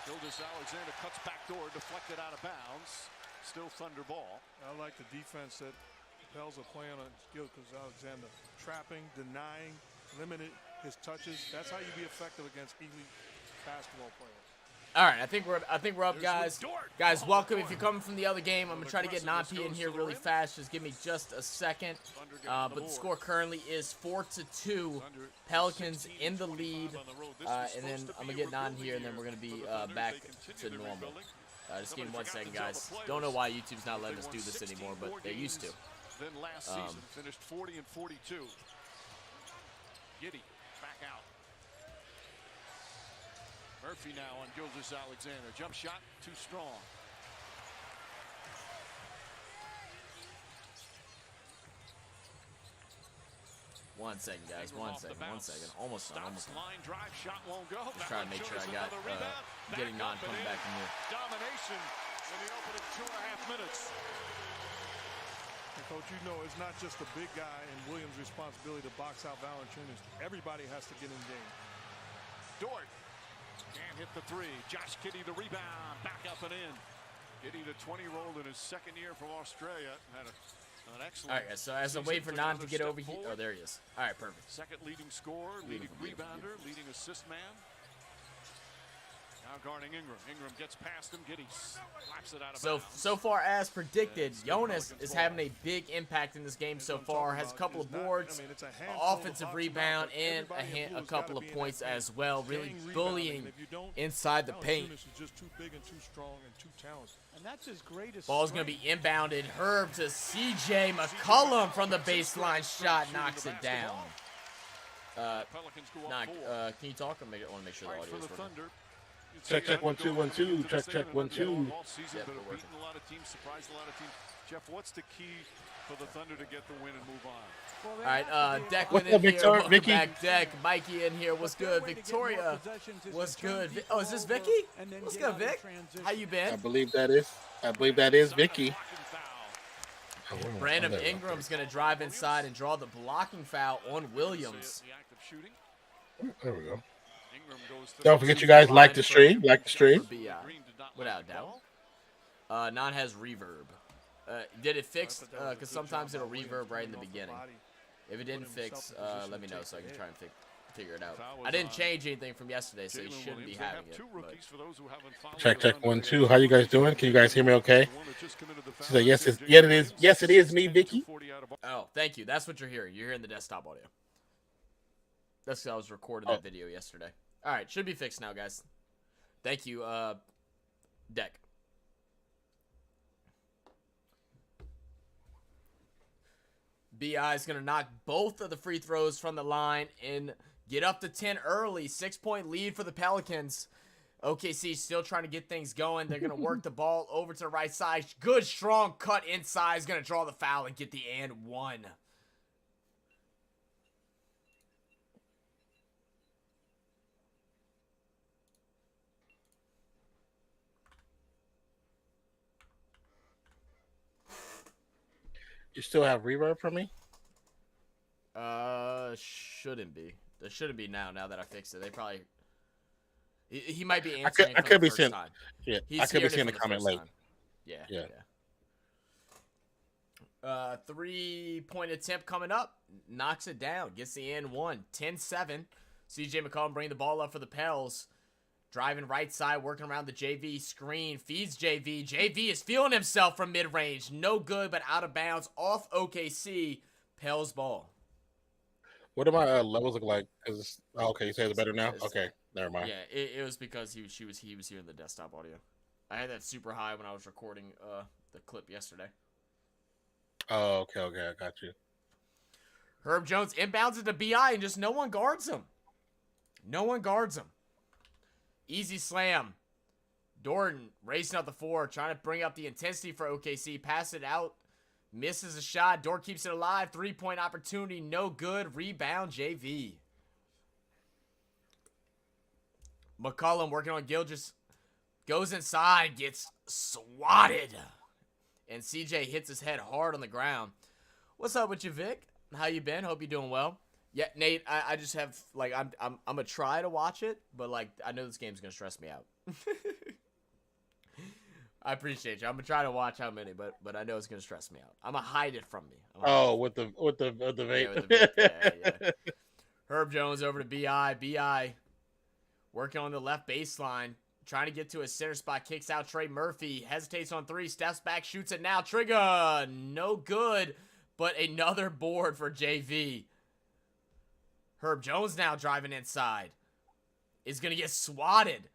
Gilgeous-Alexander cuts back door, deflected out of bounds. Still Thunder ball. I like the defense that the Pels are playing on Gilgeous-Alexander. Trapping, denying, limiting his touches. That's how you be effective against elite basketball players. All right, I think we're up, guys. Guys, welcome. If you're coming from the other game, I'm gonna try to get Nonp in here really fast. Just give me just a second. But the score currently is 4-2. Pelicans in the lead, and then I'm gonna get Non here, and then we're gonna be back to normal. Just give me 1 second, guys. Don't know why YouTube's not letting us do this anymore, but they used to. Then last season finished 40 and 42. Giddy back out. Murphy now on Gilgeous-Alexander. Jump shot too strong. One second, guys. 1 second. 1 second. Almost done. Almost done. Line drive shot won't go. Just trying to make sure I got getting Non coming back in here. Domination in the opening 2.5 minutes. And Coach, you know it's not just the big guy and Williams' responsibility to box out Valanciunas. Everybody has to get in game. Dort can't hit the three. Josh Giddey the rebound. Back up and in. Giddey, the 20-year-old in his second year from Australia, had an excellent. All right, guys, so as I wait for Non to get over here. Oh, there he is. All right, perfect. Second leading scorer, leading rebounder, leading assist man. Now guarding Ingram. Ingram gets past him. Giddey slaps it out of bounds. So far as predicted, Jonas is having a big impact in this game so far. Has a couple of boards, offensive rebound, and a couple of points as well. Really bullying inside the paint. Ball's going to be inbounded. Herb to CJ McCollum from the baseline shot. Knocks it down. Can you talk? I want to make sure the audio is working. Check, check, 1 2 1 2. Check, check, 1 2. All season, but have beaten a lot of teams, surprised a lot of teams. Jeff, what's the key for the Thunder to get the win and move on? All right, Deck What's in up, here. Victor? Welcome Vicky? back, Deck. Mikey in here. What's good? Victoria. What's good? Oh, is this Vicky? What's good, Vic? How you been? I believe that is Vicky. Brandon Ingram's gonna drive inside and draw the blocking foul on Williams. There we go. Don't forget, you guys like the stream. Like the stream. Without doubt. Non has reverb. Did it fix? Because sometimes it'll reverb right in the beginning. If it didn't fix, let me know so I can try and figure it out. I didn't change anything from yesterday, so you shouldn't be having it. Check, check, 1 2. How you guys doing? Can you guys hear me okay? She said, yes, it is. Yes, it is me, Vicky. Oh, thank you. That's what you're hearing. You're hearing the desktop audio. That's because I was recording that video yesterday. All right, should be fixed now, guys. Thank you, Deck. BI is going to knock both of the free throws from the line and get up to 10 early. 6-point lead for the Pelicans. OKC still trying to get things going. They're going to work the ball over to the right side. Good, strong cut inside. Is going to draw the foul and get the and one. You still have reverb for me? Shouldn't be. There shouldn't be now that I fixed it. They probably... He might be answering I could be seeing... time. Yeah, He's I could be hearing seeing it the for comment first late. time. Yeah. 3-point attempt coming up. Knocks it down. Gets the and one. 10-7. CJ McCollum bringing the ball up for the Pels. Driving right side, working around the JV screen. Feeds JV. JV is feeling himself from mid-range. No good, but out of bounds. Off OKC. Pels ball. What do my levels look like? Okay, you say it's better now? Okay, never mind. Yeah, it was because he was hearing the desktop audio. I had that super high when I was recording the clip yesterday. Oh, okay, I got you. Herb Jones inbounds it to BI and just no one guards him. No one guards him. Easy slam. Dorton racing up the floor, trying to bring up the intensity for OKC. Pass it out. Misses a shot. Dort keeps it alive. 3-point opportunity. No good. Rebound, JV. McCollum working on Gilgeous. Goes inside. Gets swatted. And CJ hits his head hard on the ground. What's up with you, Vic? How you been? Hope you're doing well. Yeah, Nate, I just have like I'm gonna try to watch it, but like I know this game's gonna stress me out. I appreciate you. I'm gonna try to watch how many, but I know it's gonna stress me out. I'm gonna hide it from me. With the vape. Yeah, with the vape. Yeah. Herb Jones over to Bi. Bi working on the left baseline, trying to get to a center spot. Kicks out Trey Murphy. Hesitates on three. Steps back. Shoots it now. Trigger. No good. But another board for JV. Herb Jones now driving inside. Is going to get swatted.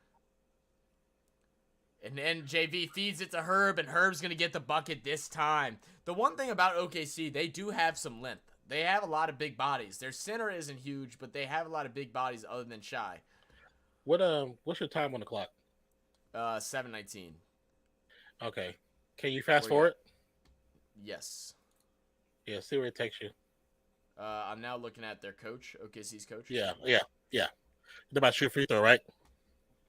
And then JV feeds it to Herb, and Herb's going to get the bucket this time. The one thing about OKC, they do have some length. They have a lot of big bodies. Their center isn't huge, but they have a lot of big bodies other than Shai. What's your time on the clock? 7:19. Okay. Can you fast forward? Yes. Yeah, see where it takes you. I'm now looking at their coach, OKC's coach. Yeah. They're about to shoot free throw, right?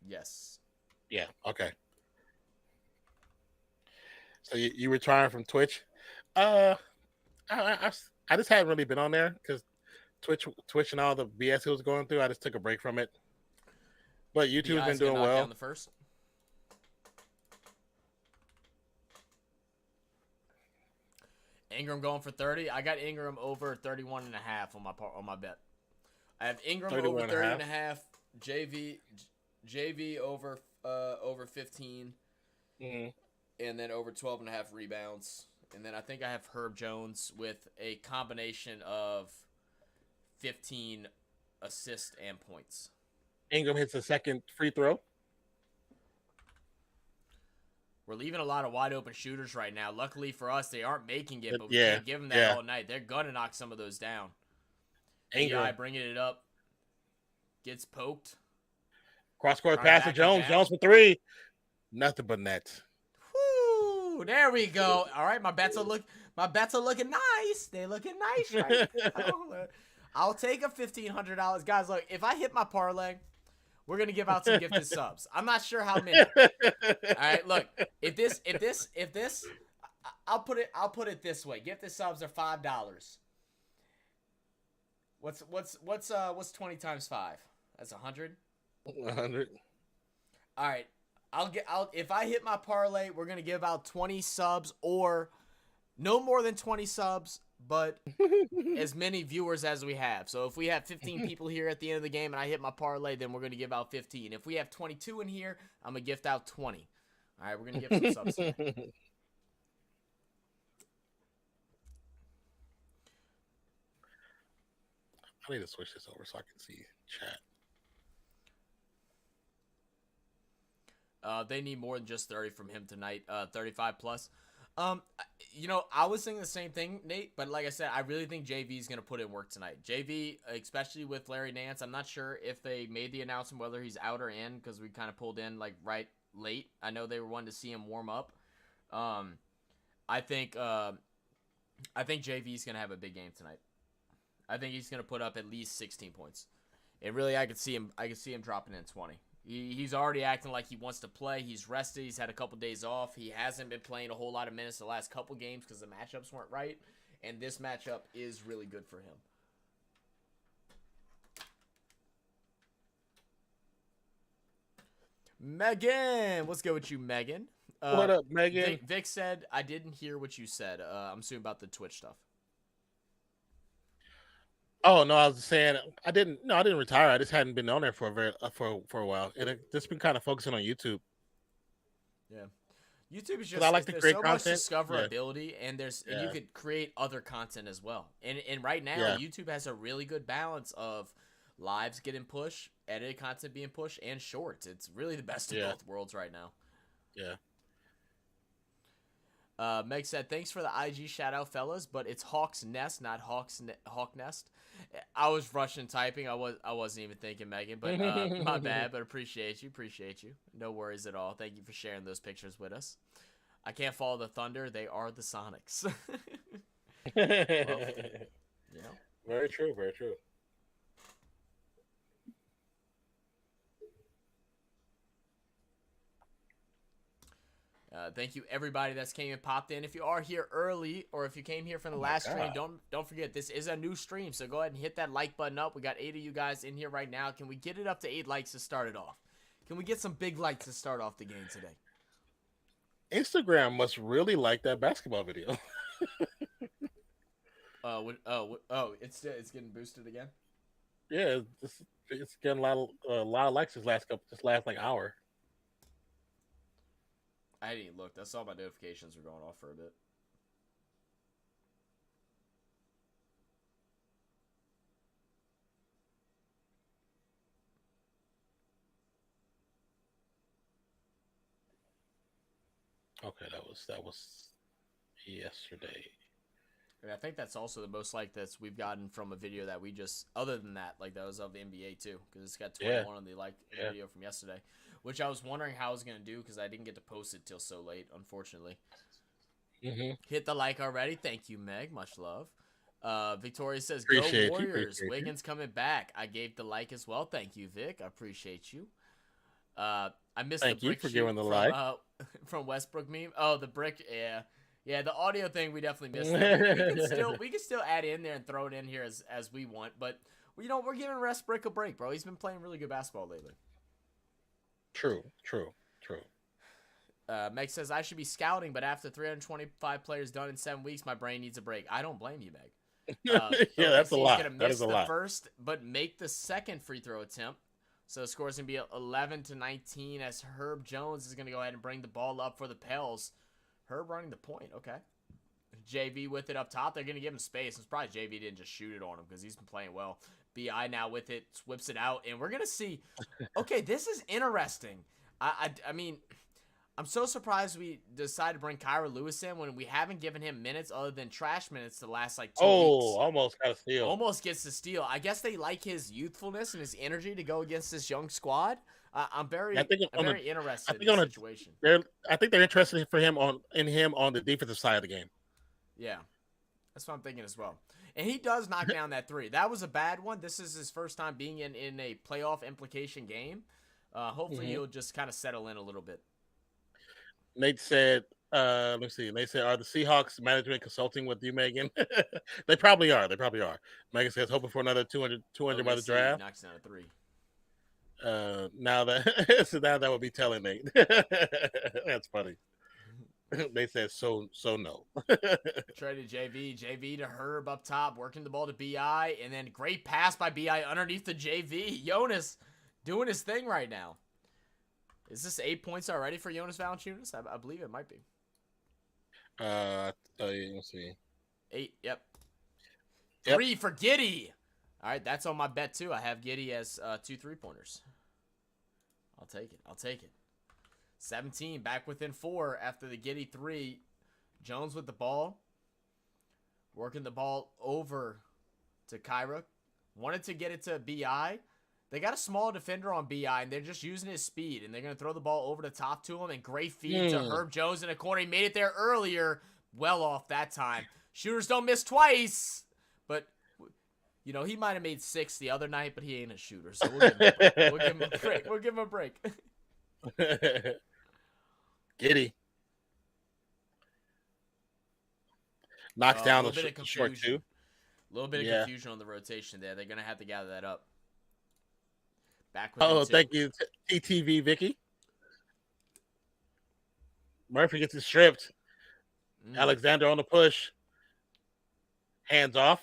Yes. Yeah, okay. So you retiring from Twitch? I just haven't really been on there because Twitch and all the BS it was going through. I just took a break from it. But YouTube's been doing well. Down the first. Ingram going for 30. I got Ingram over 31.5 on my bet. I have Ingram over 30.5. JV over 15. Mm-hmm. And then over 12.5 rebounds. And then I think I have Herb Jones with a combination of 15 assists and points. Ingram hits a second free throw. We're leaving a lot of wide open shooters right now. Luckily for us, they aren't making it, but we can't give them that all night. They're going to knock some of those down. Ingram bringing it up. Gets poked. Cross-court pass to Jones. Jones for three. Nothing but net. Woo! There we go. All right, my bets are looking nice. They looking nice right now. I'll take a $1,500. Guys, look, if I hit my parlay, we're gonna give out some gifted subs. I'm not sure how many. All right, look, if this, I'll put it this way. Gifted subs are $5. What's 20 times 5? That's 100. 100. All right, if I hit my parlay, we're gonna give out 20 subs or no more than 20 subs, but as many viewers as we have. So if we have 15 people here at the end of the game and I hit my parlay, then we're gonna give out 15. If we have 22 in here, I'm gonna gift out 20. All right, we're gonna give some subs today. I need to switch this over so I can see chat. They need more than just 30 from him tonight. 35 plus. I was thinking the same thing, Nate, but like I said, I really think JV is going to put in work tonight. JV, especially with Larry Nance, I'm not sure if they made the announcement whether he's out or in because we kind of pulled in like right late. I know they were wanting to see him warm up. I think JV is going to have a big game tonight. I think he's going to put up at least 16 points. And really, I could see him dropping in 20. He's already acting like he wants to play. He's rested. He's had a couple days off. He hasn't been playing a whole lot of minutes the last couple games because the matchups weren't right. And this matchup is really good for him. Megan, what's good with you, Megan? What up, Megan? Vic said, I didn't hear what you said. I'm assuming about the Twitch stuff. Oh no, I was saying I didn't retire. I just hadn't been on there for a while. And just been kind of focusing on YouTube. Yeah, YouTube is just I like to create so content. Much discoverability, and and you could create other content as well. And right now, YouTube has a really good balance of lives getting pushed, edited content being pushed, and shorts. It's really the best of both worlds right now. Yeah. Meg said, thanks for the IG shout out, fellas, but it's Hawk's Nest, not Hawk Nest. I was rushing typing. I wasn't even thinking, Megan, but my bad, but appreciate you. No worries at all. Thank you for sharing those pictures with us. I can't follow the Thunder. They are the Sonics. Well, Very true. Very true. Thank you, everybody that's came and popped in. If you are here early, or if you came here from the last stream, don't forget, this is a new stream, so go ahead and hit that like button up. We got 8 of you guys in here right now. Can we get it up to 8 likes to start it off? Can we get some big likes to start off the game today? Instagram must really like that basketball video. It's getting boosted again. Yeah, it's getting a lot of likes this last like hour. I didn't even look. I saw my notifications were going off for a bit. Okay, that was yesterday. And I think that's also the most like that we've gotten from a video that we just. Other than that, like that was of the NBA too, because it's got 21 on the video from yesterday, which I was wondering how I was gonna do because I didn't get to post it till so late, unfortunately. Hit the like already. Thank you, Meg. Much love. Victoria says, "Go Warriors! Wiggins coming back." I gave the like as well. Thank you, Vic. I appreciate you. I missed the brick for giving the like from Westbrook meme. Oh, the brick, yeah. The audio thing we definitely missed. We can still add in there and throw it in here as we want, but we're giving Westbrook a break, bro. He's been playing really good basketball lately. True. Meg says I should be scouting, but after 325 players done in 7 weeks, my brain needs a break. I don't blame you, Meg. Yeah, that's a lot. He's gonna miss the first, but make the second free throw attempt. So the score is going to be 11-19 as Herb Jones is going to go ahead and bring the ball up for the Pels. Herb running the point. Okay. JV with it up top. They're going to give him space. It's probably JV didn't just shoot it on him because he's been playing well. BI now with it, whips it out, and we're going to see. Okay, this is interesting. I mean, I'm so surprised we decided to bring Kyra Lewis in when we haven't given him minutes other than trash minutes the last, 2 weeks. Almost got a steal. Almost gets the steal. I guess they like his youthfulness and his energy to go against this young squad. I'm very interested in the situation. I think they're interested in him on the defensive side of the game. Yeah, that's what I'm thinking as well. And he does knock down that three. That was a bad one. This is his first time being in a playoff implication game. Hopefully he'll just kind of settle in a little bit. Nate said, let me see. Nate said, are the Seahawks management consulting with you, Megan? They probably are. Megan says, hoping for another 200 by the draft. Knocks down a three. Now that would be telling Nate. That's funny. They said so no. Traded JV to Herb up top, working the ball to BI, and then great pass by BI underneath the JV. Jonas doing his thing right now. Is this 8 points already for Jonas Valanciunas? I believe it might be. Let's see. 8, yep. 3 for Giddey. All right, that's on my bet too. I have Giddey as 2 3-pointers. I'll take it. 17, back within 4 after the Giddey 3. Jones with the ball. Working the ball over to Kyra. Wanted to get it to BI. They got a small defender on BI, and they're just using his speed, and they're going to throw the ball over the top to him, and great feed to Herb Jones in the corner. He made it there earlier. Well off that time. Shooters don't miss twice, but, you know, he might have made 6 the other night, but he ain't a shooter, so we'll give him a break. We'll give him a break. Giddey. Knocks down the short 2. A little bit of confusion on the rotation there. They're going to have to gather that up. Back with thank you, TTV Vicky. Murphy gets it stripped. Alexander on the push. Hands off.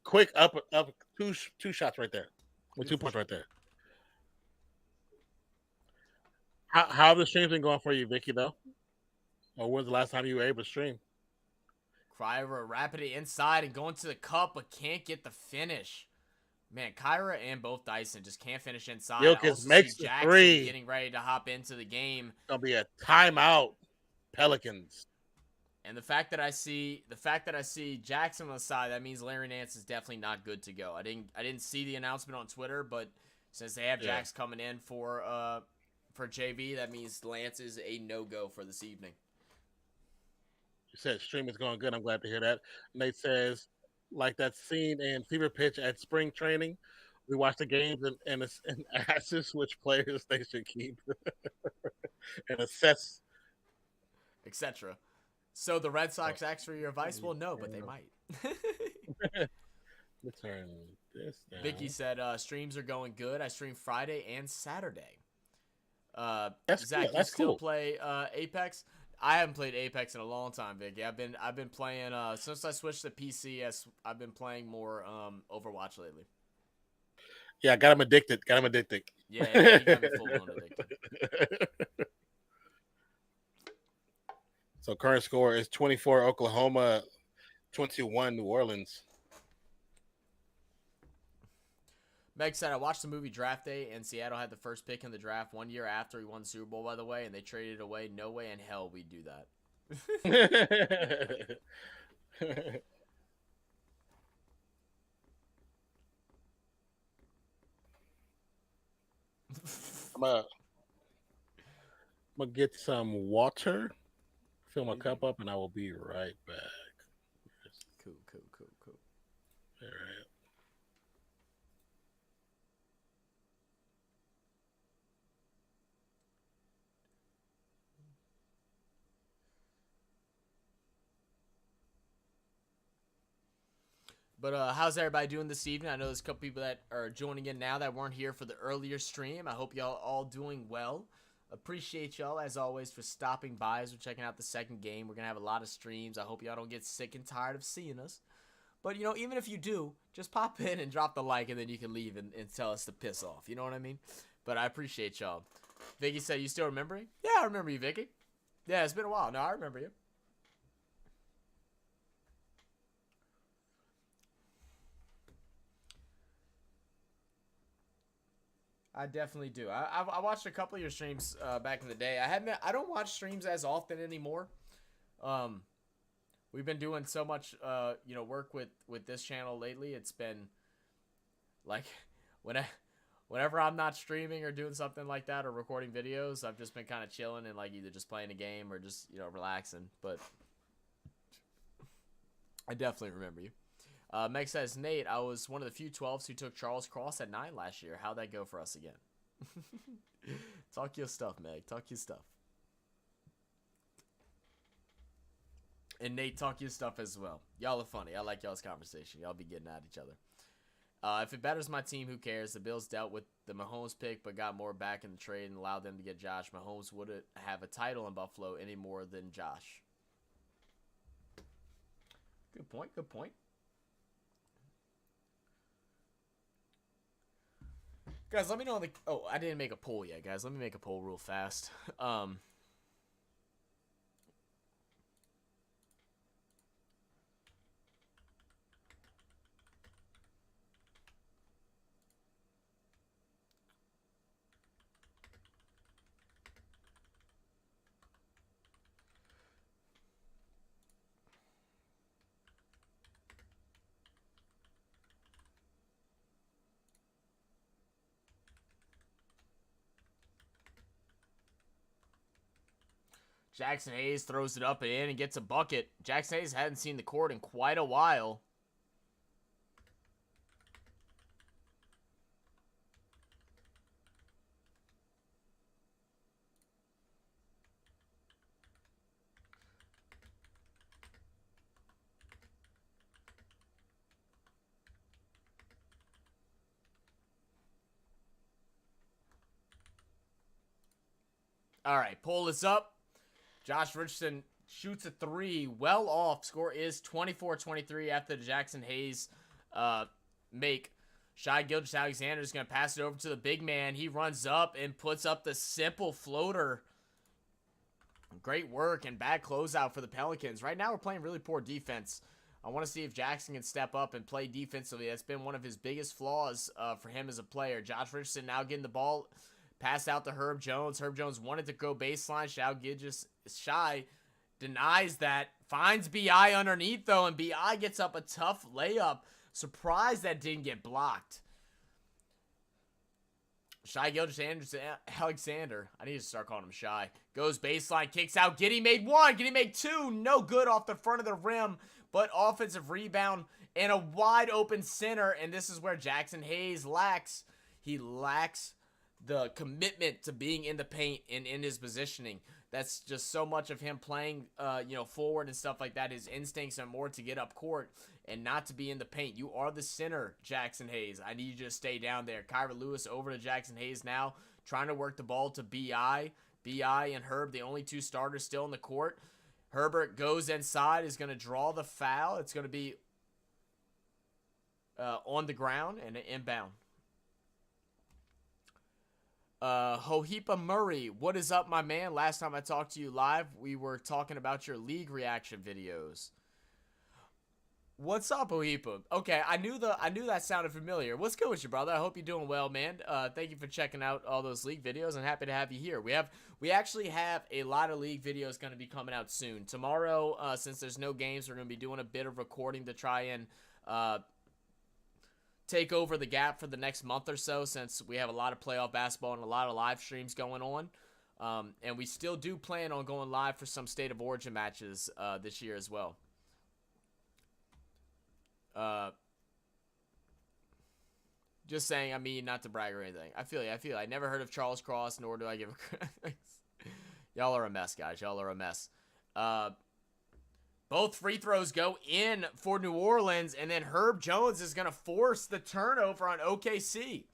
Quick up two shots right there. With 2 points right there. How have the streams been going for you, Vicky, though? Or when's the last time you were able to stream? Kyra rapidly inside and going to the cup, but can't get the finish. Man, Kyra and both Dyson just can't finish inside. Gilgeous makes the 3. Getting ready to hop into the game. It's gonna be a timeout, Pelicans. And the fact that I see Jackson on the side, that means Larry Nance is definitely not good to go. I didn't see the announcement on Twitter, but since they have Jax coming in for JV, that means Lance is a no-go for this evening. You said stream is going good. I'm glad to hear that. Nate says, like that scene in Fever Pitch at spring training, we watch the games and assess which players they should keep and assess etc. So the Red Sox asked for your advice? Well, no, but they might. Let's turn this down. Vicky said, streams are going good. I stream Friday and Saturday. Zach, cool. you still play Apex? I haven't played Apex in a long time, Vicky. I've been playing since I switched to PC. I've been playing more Overwatch lately. Yeah, got him addicted. Yeah, you got me full blown addicted. So current score is 24 Oklahoma, 21 New Orleans. Meg said, I watched the movie Draft Day, and Seattle had the first pick in the draft 1 year after he won the Super Bowl, by the way, and they traded it away. No way in hell we'd do that. I'm gonna get some water, fill my cup up, and I will be right back. Cool. All right. But how's everybody doing this evening? I know there's a couple people that are joining in now that weren't here for the earlier stream. I hope y'all all doing well. Appreciate y'all, as always, for stopping by as we're checking out the second game. We're going to have a lot of streams. I hope y'all don't get sick and tired of seeing us. But, you know, even if you do, just pop in and drop the like, and then you can leave and tell us to piss off. You know what I mean? But I appreciate y'all. Vicky said, you still remembering? Yeah, I remember you, Vicky. Yeah, it's been a while. No, I remember you. I definitely do. I watched a couple of your streams back in the day. I don't watch streams as often anymore. We've been doing so much work with this channel lately. It's been like whenever I'm not streaming or doing something like that or recording videos, I've just been kind of chilling and like either just playing a game or just relaxing. But I definitely remember you. Meg says, Nate, I was one of the few 12s who took Charles Cross at 9 last year. How'd that go for us again? Talk your stuff, Meg. Talk your stuff. And Nate, talk your stuff as well. Y'all are funny. I like y'all's conversation. Y'all be getting at each other. If it betters my team, who cares? The Bills dealt with the Mahomes pick, but got more back in the trade and allowed them to get Josh. Mahomes wouldn't have a title in Buffalo any more than Josh. Good point. Good point. Guys, let me know I didn't make a poll yet, guys. Let me make a poll real fast. Jackson Hayes throws it up and in and gets a bucket. Jackson Hayes hadn't seen the court in quite a while. All right, pull this up. Josh Richardson shoots a 3, well off. Score is 24-23 after the Jackson Hayes make. Shai Gilgeous-Alexander is going to pass it over to the big man. He runs up and puts up the simple floater. Great work and bad closeout for the Pelicans. Right now we're playing really poor defense. I want to see if Jackson can step up and play defensively. That's been one of his biggest flaws for him as a player. Josh Richardson now getting the ball. Pass out to Herb Jones. Herb Jones wanted to go baseline. Shai denies that. Finds B.I. underneath, though, and B.I. gets up a tough layup. Surprised that didn't get blocked. Shai Gilgeous-Alexander. I need to start calling him Shai. Goes baseline, kicks out. Giddey made 1. Giddey made 2. No good off the front of the rim, but offensive rebound and a wide open center, and this is where Jackson Hayes lacks. He lacks the commitment to being in the paint and in his positioning. That's just so much of him playing, forward and stuff like that. His instincts are more to get up court and not to be in the paint. You are the center, Jackson Hayes. I need you to stay down there. Kyra Lewis over to Jackson Hayes now, trying to work the ball to B.I. B.I. and Herb, the only two starters still in the court. Herbert goes inside, is going to draw the foul. It's going to be on the ground and an inbound. Hohepa Murray, what is up, my man? Last time I talked to you live, we were talking about your league reaction videos. What's up, Hohepa? Okay, I knew that sounded familiar. What's good with you, brother? I hope you're doing well, man. Thank you for checking out all those league videos. I'm happy to have you here. We actually have a lot of league videos going to be coming out soon. Tomorrow, since there's no games, we're going to be doing a bit of recording to try and take over the gap for the next month or so, since we have a lot of playoff basketball and a lot of live streams going on. And we still do plan on going live for some State of Origin matches this year as well. Just saying, I mean, not to brag or anything. I feel you. I never heard of Charles Cross, nor do I give a crap. Y'all are a mess, guys. Y'all are a mess. Both free throws go in for New Orleans, and then Herb Jones is going to force the turnover on OKC.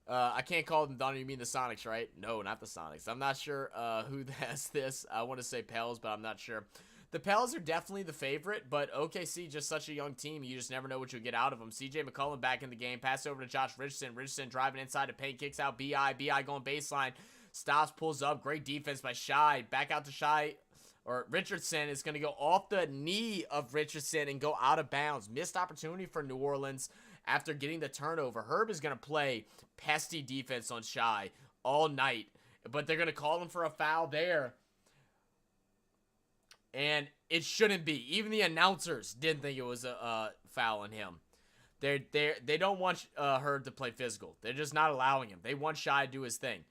I can't call them Donnie. You mean the Sonics, right? No, not the Sonics. I'm not sure who has this. I want to say Pels, but I'm not sure. The Pels are definitely the favorite, but OKC, just such a young team. You just never know what you'll get out of them. CJ McCollum back in the game. Pass over to Josh Richardson. Richardson driving inside the paint. Kicks out B.I. B.I. going baseline. Stops, pulls up. Great defense by Shai. Back out to Shai. Or Richardson is going to go off the knee of Richardson and go out of bounds. Missed opportunity for New Orleans after getting the turnover. Herb is going to play pesty defense on Shai all night. But they're going to call him for a foul there. And it shouldn't be. Even the announcers didn't think it was a foul on him. They don't want Herb to play physical. They're just not allowing him. They want Shai to do his thing.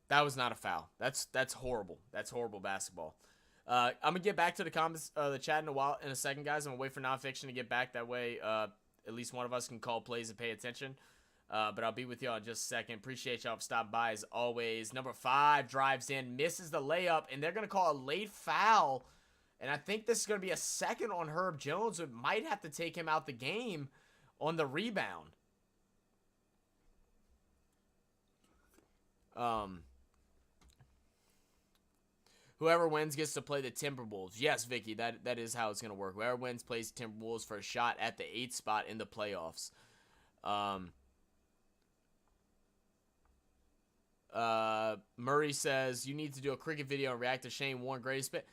That was not a foul. That's horrible. That's horrible basketball. I'm gonna get back to the comments, the chat in a second, guys. I'm gonna wait for Nonpfixion to get back. That way, at least one of us can call plays and pay attention. But I'll be with y'all in just a second. Appreciate y'all for stopping by as always. Number 5 drives in, misses the layup, and they're gonna call a late foul. And I think this is gonna be a second on Herb Jones. It might have to take him out the game on the rebound. Whoever wins gets to play the Timberwolves. Yes, Vicky, that is how it's going to work. Whoever wins plays Timberwolves for a shot at the 8th spot in the playoffs. Murray says, you need to do a cricket video and react to Shane Warne greatest bit.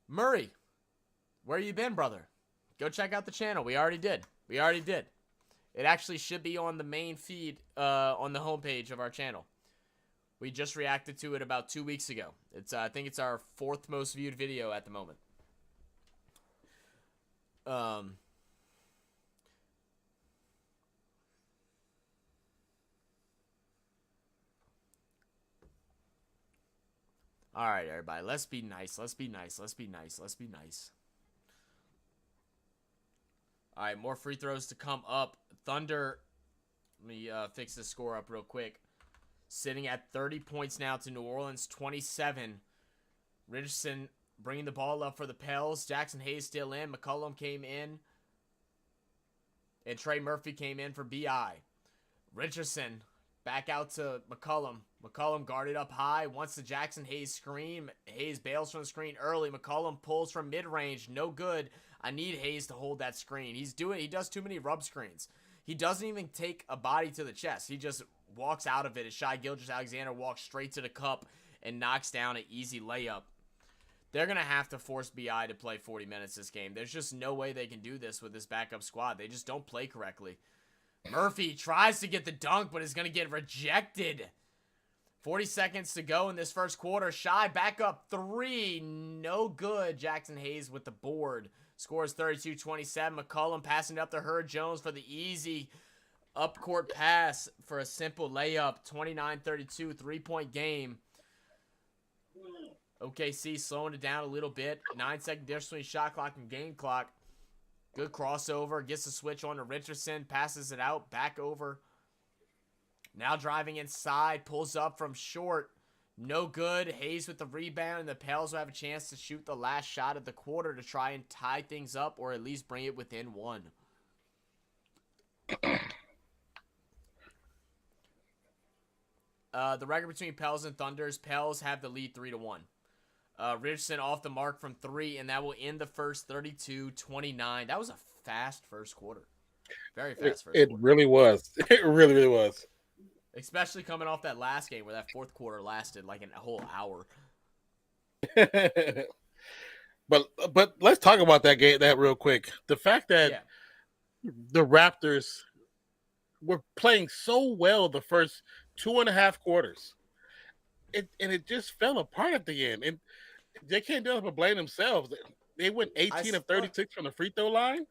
Murray, where you been, brother? Go check out the channel. We already did. It actually should be on the main feed on the homepage of our channel. We just reacted to it about 2 weeks ago. I think it's our 4th most viewed video at the moment. All right, everybody. Let's be nice. Let's be nice. All right, more free throws to come up. Thunder. Let me fix this score up real quick. Sitting at 30 points now to New Orleans 27. Richardson bringing the ball up for the Pels. Jackson Hayes still in. McCollum came in. And Trey Murphy came in for B.I. Richardson back out to McCollum. McCollum guarded up high. Wants the Jackson Hayes screen. Hayes bails from the screen early. McCollum pulls from mid-range. No good. I need Hayes to hold that screen. He does too many rub screens. He doesn't even take a body to the chest. He just walks out of it as Shai Gilgeous-Alexander walks straight to the cup and knocks down an easy layup. They're going to have to force B.I. to play 40 minutes this game. There's just no way they can do this with this backup squad. They just don't play correctly. Murphy tries to get the dunk, but is going to get rejected. 40 seconds to go in this first quarter. Shai back up 3. No good. Jackson Hayes with the board. Scores 32-27. McCollum passing up to Herb Jones for the easy up-court pass for a simple layup. 29-32, 3-point game. OKC slowing it down a little bit. 9-second difference between shot clock and game clock. Good crossover. Gets the switch on to Richardson. Passes it out. Back over. Now driving inside. Pulls up from short. No good. Hayes with the rebound. And the Pels will have a chance to shoot the last shot of the quarter to try and tie things up or at least bring it within one. The record between Pels and Thunders. Pels have the lead 3-1. Richardson off the mark from 3, and that will end the first 32-29. That was a fast first quarter. Very fast first quarter. It really was. It really, really was. Especially coming off that last game where that fourth quarter lasted like a whole hour. But let's talk about that real quick. The fact that the Raptors were playing so well the first 2.5 quarters. It just fell apart at the end. And they can't do it but blame themselves. They went 18 of 36 from the free throw line.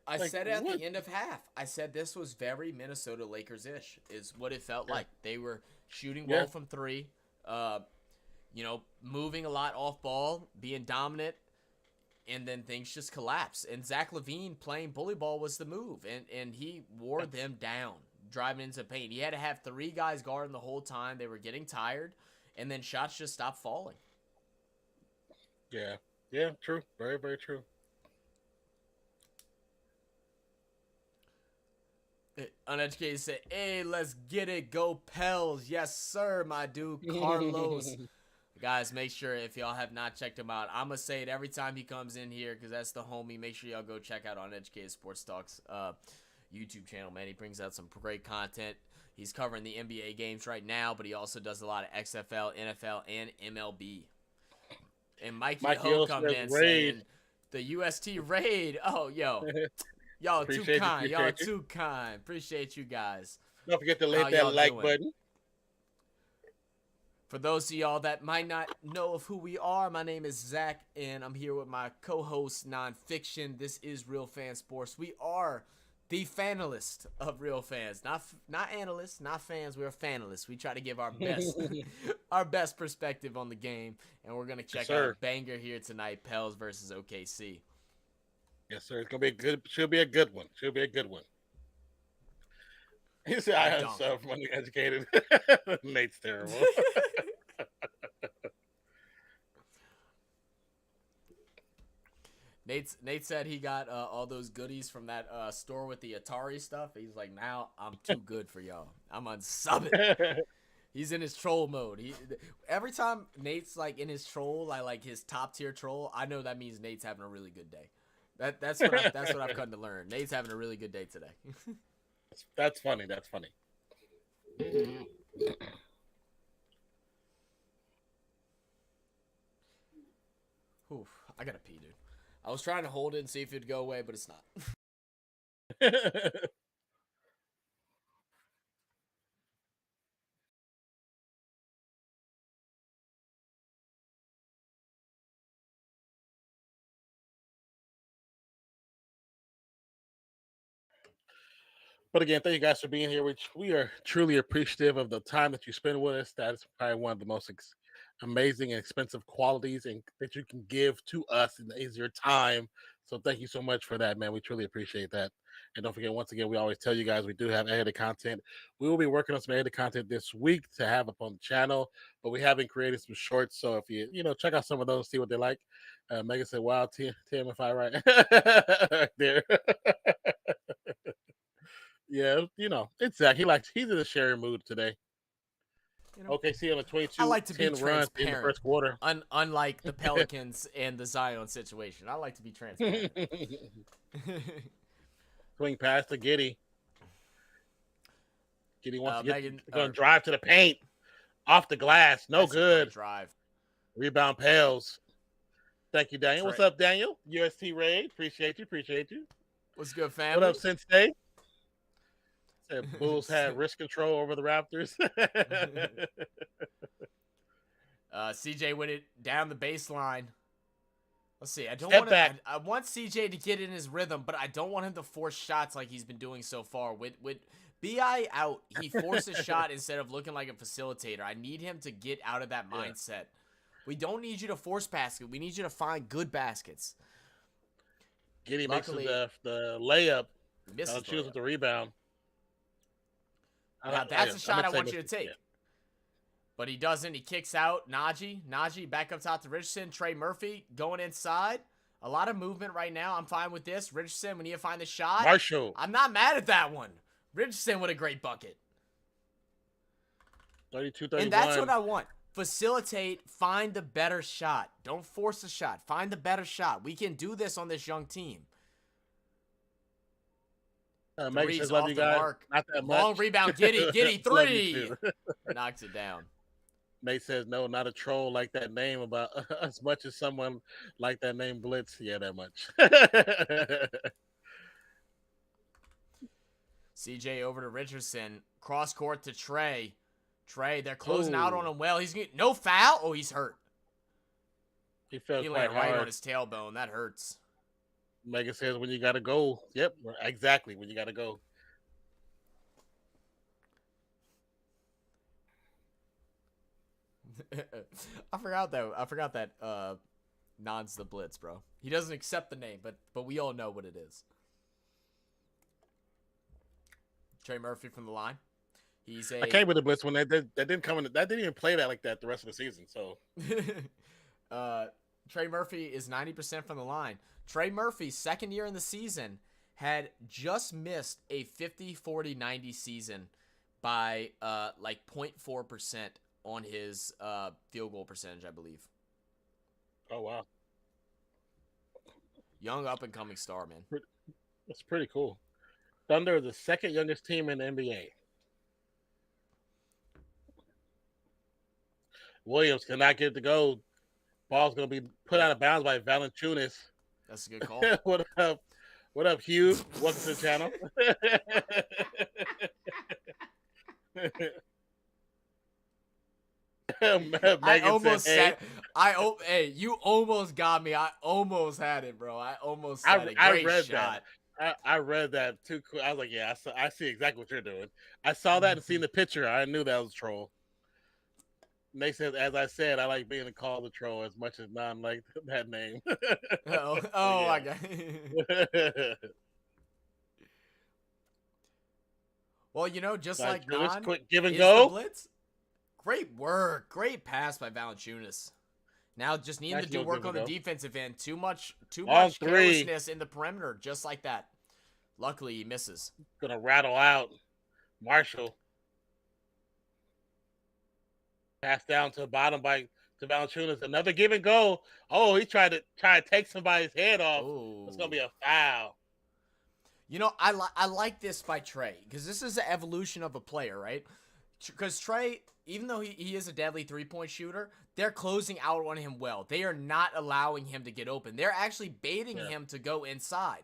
I said at the end of half, I said this was very Minnesota Lakers-ish, is what it felt like. They were shooting well from 3, moving a lot off ball, being dominant, and then things just collapsed. And Zach LaVine playing bully ball was the move, and he wore them down, driving into paint. He had to have 3 guys guarding the whole time. They were getting tired, and then shots just stopped falling. Yeah, true. Very, very true. Uneducated said, hey, let's get it. Go Pels. Yes, sir, my dude, Carlos. Guys, make sure if y'all have not checked him out, I'm going to say it every time he comes in here because that's the homie. Make sure y'all go check out Uneducated Sports Talks YouTube channel, man. He brings out some great content. He's covering the NBA games right now, but he also does a lot of XFL, NFL, and MLB. And Mikey Ho come in saying the UST raid. Oh, yo. Y'all too kind. Y'all too kind. Appreciate you guys. Don't forget to hit that like button. For those of y'all that might not know of who we are, my name is Zach, and I'm here with my co-host, Nonpfixion. This is Real Fan Sports. We are the fanalist of Real Fans. Not analysts, not fans. We're fanalists. We try to give our best our best perspective on the game, and we're going to check out a banger here tonight, Pels versus OKC. Yes, sir. It's gonna be should be a good one. He said, "I am so uneducated." Nate's terrible. Nate said he got all those goodies from that store with the Atari stuff. He's like, now I'm too good for y'all. I'm unsubbing. He's in his troll mode. Every time Nate's like in his troll, like his top tier troll, I know that means Nate's having a really good day. That's what I've come to learn. Nate's having a really good day today. That's funny. Oof, I gotta pee, dude. I was trying to hold it and see if it'd go away, but it's not. But again, thank you guys for being here. We are truly appreciative of the time that you spend with us. That is probably one of the most amazing and expensive qualities and that you can give to us is your time. So thank you so much for that, man. We truly appreciate that. And don't forget, once again, we always tell you guys we do have edited content. We will be working on some edited content this week to have up on the channel, but we haven't created some shorts. So if you check out some of those, see what they like. Megan said, wow, TMFI, right? Right there. Yeah, it's Zach. He's in a sharing mood today. OKC on a 22-10 I like to be run in the first quarter. Unlike the Pelicans and the Zion situation, I like to be transparent. Swing past to Giddey. Giddey wants to drive to the paint. Off the glass. No good. Drive. Rebound Pels. Thank you, Daniel. What's up, Daniel? UST Raid. Appreciate you. What's good, family? What up, Sensei? Said Bulls had wrist control over the Raptors. CJ went it down the baseline. Let's see. I want CJ to get in his rhythm, but I don't want him to force shots like he's been doing so far. With BI out, he forced a shot instead of looking like a facilitator. I need him to get out of that mindset. We don't need you to force basket. We need you to find good baskets. Giddy makes Luckily, the layup. misses the Choose layup. with the rebound. Now that's a shot I want you to take. Yeah. But he doesn't. He kicks out. Najee back up top to Richardson. Trey Murphy going inside. A lot of movement right now. I'm fine with this. Richardson, we need to find the shot. Marshall. I'm not mad at that one. Richardson with a great bucket. 32-31. And that's what I want. Facilitate, find the better shot. Don't force the shot. Find the better shot. We can do this on this young team. Megan says, love you guys. Not that much. Long rebound, Giddy, three. Knocks it down. Nate says, no, not a troll like that name about as much as someone like that name Blitz. Yeah, that much. CJ over to Richardson. Cross court to Trey. Trey, they're closing out on him well. He's getting no foul. Oh, he's hurt. He fell He quite landed right hard. on his tailbone. That hurts. Megan says, when you got to go. Yep, exactly. When you got to go. I forgot that Non's the Blitz, bro. He doesn't accept the name, but we all know what it is. Trey Murphy from the line. I came with the Blitz when that didn't come in. That didn't even play that like that the rest of the season. So Trey Murphy is 90% from the line. Trey Murphy, second year in the season, had just missed a 50-40-90 season by like 0.4% on his field goal percentage, I believe. Oh, wow. Young up-and-coming star, man. That's pretty cool. Thunder is the second youngest team in the NBA. Williams cannot get it to go. Ball's going to be put out of bounds by Valanciunas. That's a good call. What up? What up, Hugh? Welcome to the channel. I almost said, hey, you almost got me. I almost had it, bro. I almost had a great shot. I read that too. I was like, yeah, I see exactly what you're doing. I saw that and seen the picture. I knew that was a troll. And they said, as I said, I like being called a troll as much as non like that name. I got it. Well, you know, just like non, quick give and go. Blitz. Great work. Great pass by Valanciunas. Now just need him to do work on the defensive end. Too much carelessness in the perimeter, just like that. Luckily, he misses. Gonna rattle out Marshall. Pass down to the bottom to Valanciunas. Another give and go. Oh, he tried to take somebody's head off. Ooh. It's gonna be a foul. You know, I like this by Trey because this is the evolution of a player, right? Because Trey, even though he is a deadly three-point shooter, they're closing out on him well. They are not allowing him to get open. They're actually baiting him to go inside.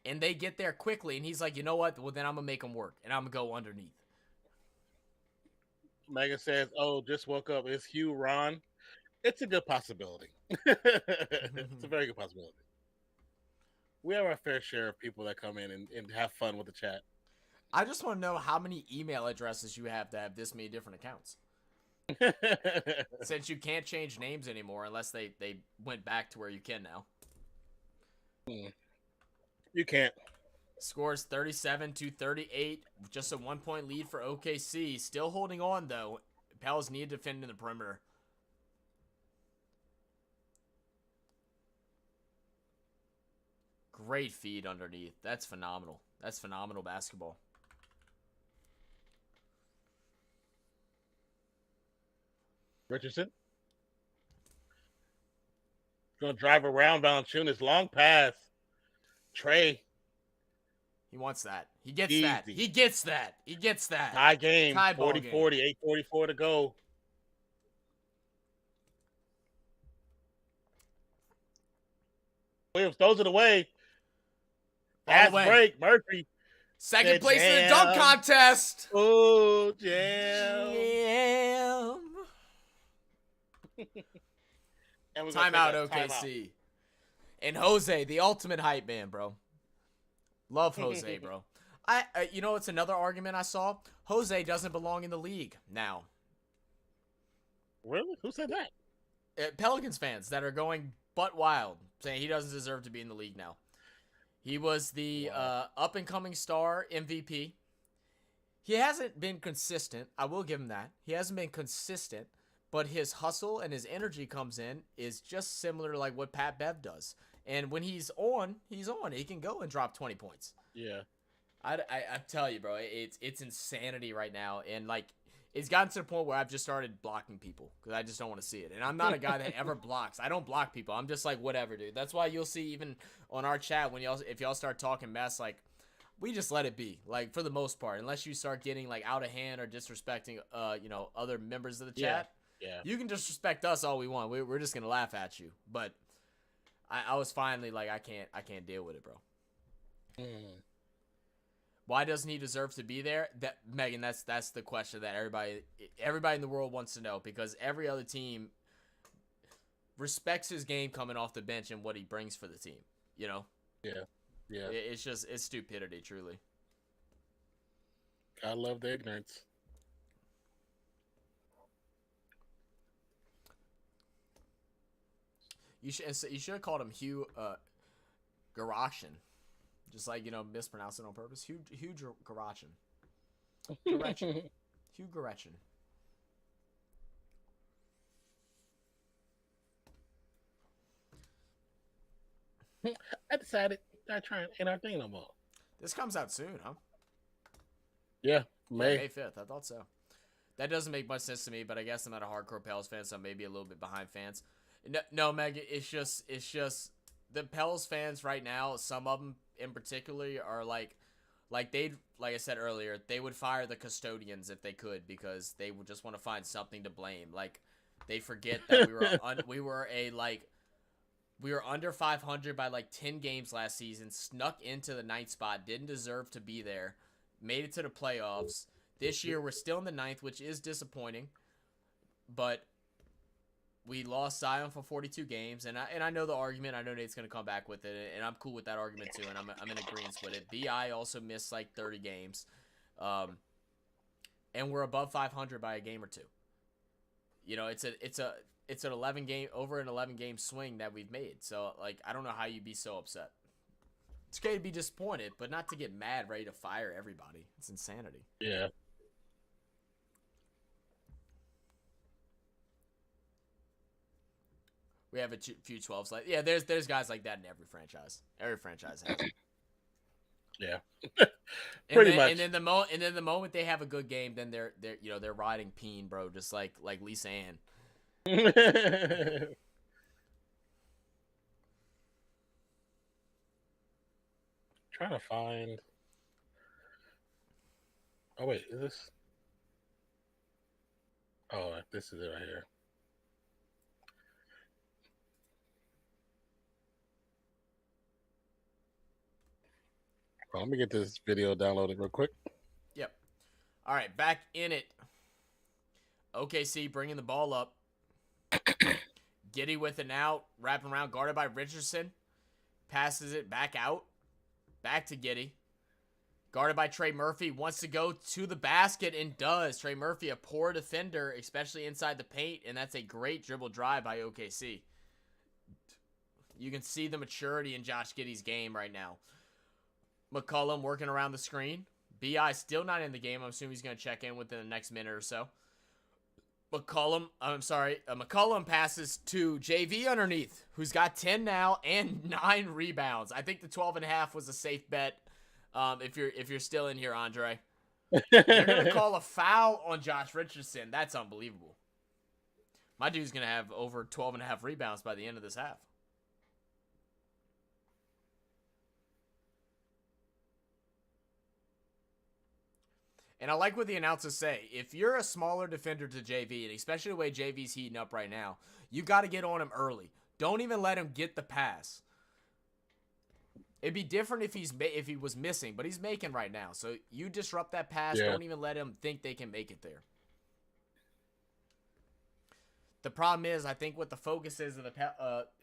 And they get there quickly, and he's like, you know what? Well, then I'm going to make him work, and I'm going to go underneath. Megan says, oh, just woke up. It's Hugh Ron. It's a good possibility. It's a very good possibility. We have our fair share of people that come in and have fun with the chat. I just want to know how many email addresses you have to have this many different accounts. Since you can't change names anymore unless they went back to where you can now. You can't. Scores 37-38. Just a 1-point lead for OKC. Still holding on, though. Pels need to defend in the perimeter. Great feed underneath. That's phenomenal. That's phenomenal basketball. Richardson. Going to drive around Valanciunas. Long pass. Trey. He wants that. He gets that. He gets that. He gets that. Tie game. Tie 40-40. 8:44 to go. Williams throws it away. Fast break. Murphy. Second place in the dunk contest. Oh, jam. Timeout, OKC. And Jose, the ultimate hype man, bro. Love Jose, bro. You know, it's another argument I saw. Jose doesn't belong in the league now. Really? Who said that? Pelicans fans that are going butt wild, saying he doesn't deserve to be in the league now. He was the up-and-coming star MVP. He hasn't been consistent. I will give him that. He hasn't been consistent, but his hustle and his energy comes in is just similar to like what Pat Bev does. And when he's on, he's on. He can go and drop 20 points. Yeah. I tell you, bro, it's insanity right now. And, like, it's gotten to the point where I've just started blocking people because I just don't want to see it. And I'm not a guy that ever blocks. I don't block people. I'm just like, whatever, dude. That's why you'll see even on our chat if y'all start talking mess, like, we just let it be, like, for the most part. Unless you start getting, like, out of hand or disrespecting, other members of the chat. Yeah. You can disrespect us all we want. We're just going to laugh at you. But I was finally like, I can't deal with it, bro. Why doesn't he deserve to be there? That Megan, that's the question that everybody in the world wants to know, because every other team respects his game coming off the bench and what he brings for the team. You know? Yeah. It's stupidity, truly. I love the ignorance. You should have called him Hugh Garachin. Just like, mispronounce it on purpose. Hugh Garachin. Hugh Garachin. I decided not trying ain't our thing no more. This comes out soon, huh? Yeah, May 5th. I thought so. That doesn't make much sense to me, but I guess I'm not a hardcore Pels fan, so I'm maybe a little bit behind fans. No, Meg, it's just the Pels fans right now, some of them in particular are like I said earlier, they would fire the custodians if they could, because they would just want to find something to blame. Like, they forget that we were under 500 by like 10 games last season, snuck into the 9th spot, didn't deserve to be there, made it to the playoffs. This year we're still in the 9th, which is disappointing, but we lost Zion for 42 games, and I know the argument. I know Nate's going to come back with it, and I'm cool with that argument too, and I'm in agreement with it. BI also missed like 30 games, and we're above 500 by a game or two. It's an 11 game swing that we've made. So, like, I don't know how you'd be so upset. It's okay to be disappointed, but not to get mad, ready to fire everybody. It's insanity. Yeah. We have a few 12s. Like, yeah, there's guys like that in every franchise. Every franchise has it. Yeah. Pretty much. And then the moment they have a good game, then they're riding Peen, bro, just like Lisa Ann. Trying to find. Oh wait, is this? Oh, this is it right here. Well, let me get this video downloaded real quick. Yep. All right, back in it. OKC bringing the ball up. Giddy with it now, wrapping around, guarded by Richardson. Passes it back out. Back to Giddy. Guarded by Trey Murphy. Wants to go to the basket and does. Trey Murphy, a poor defender, especially inside the paint, and that's a great dribble drive by OKC. You can see the maturity in Josh Giddey's game right now. McCollum working around the screen. BI still not in the game. I'm assuming he's going to check in within the next minute or so. McCollum passes to JV underneath, who's got 10 now and 9 rebounds. I think the 12.5 was a safe bet. If you're still in here, Andre, they're gonna call a foul on Josh Richardson. That's unbelievable. My dude's gonna have over 12.5 rebounds by the end of this half. And I like what the announcers say. If you're a smaller defender to JV, and especially the way JV's heating up right now, you got to get on him early. Don't even let him get the pass. It'd be different if he was missing, but he's making right now. So you disrupt that pass. Yeah. Don't even let him think they can make it there. The problem is, I think what the focus is of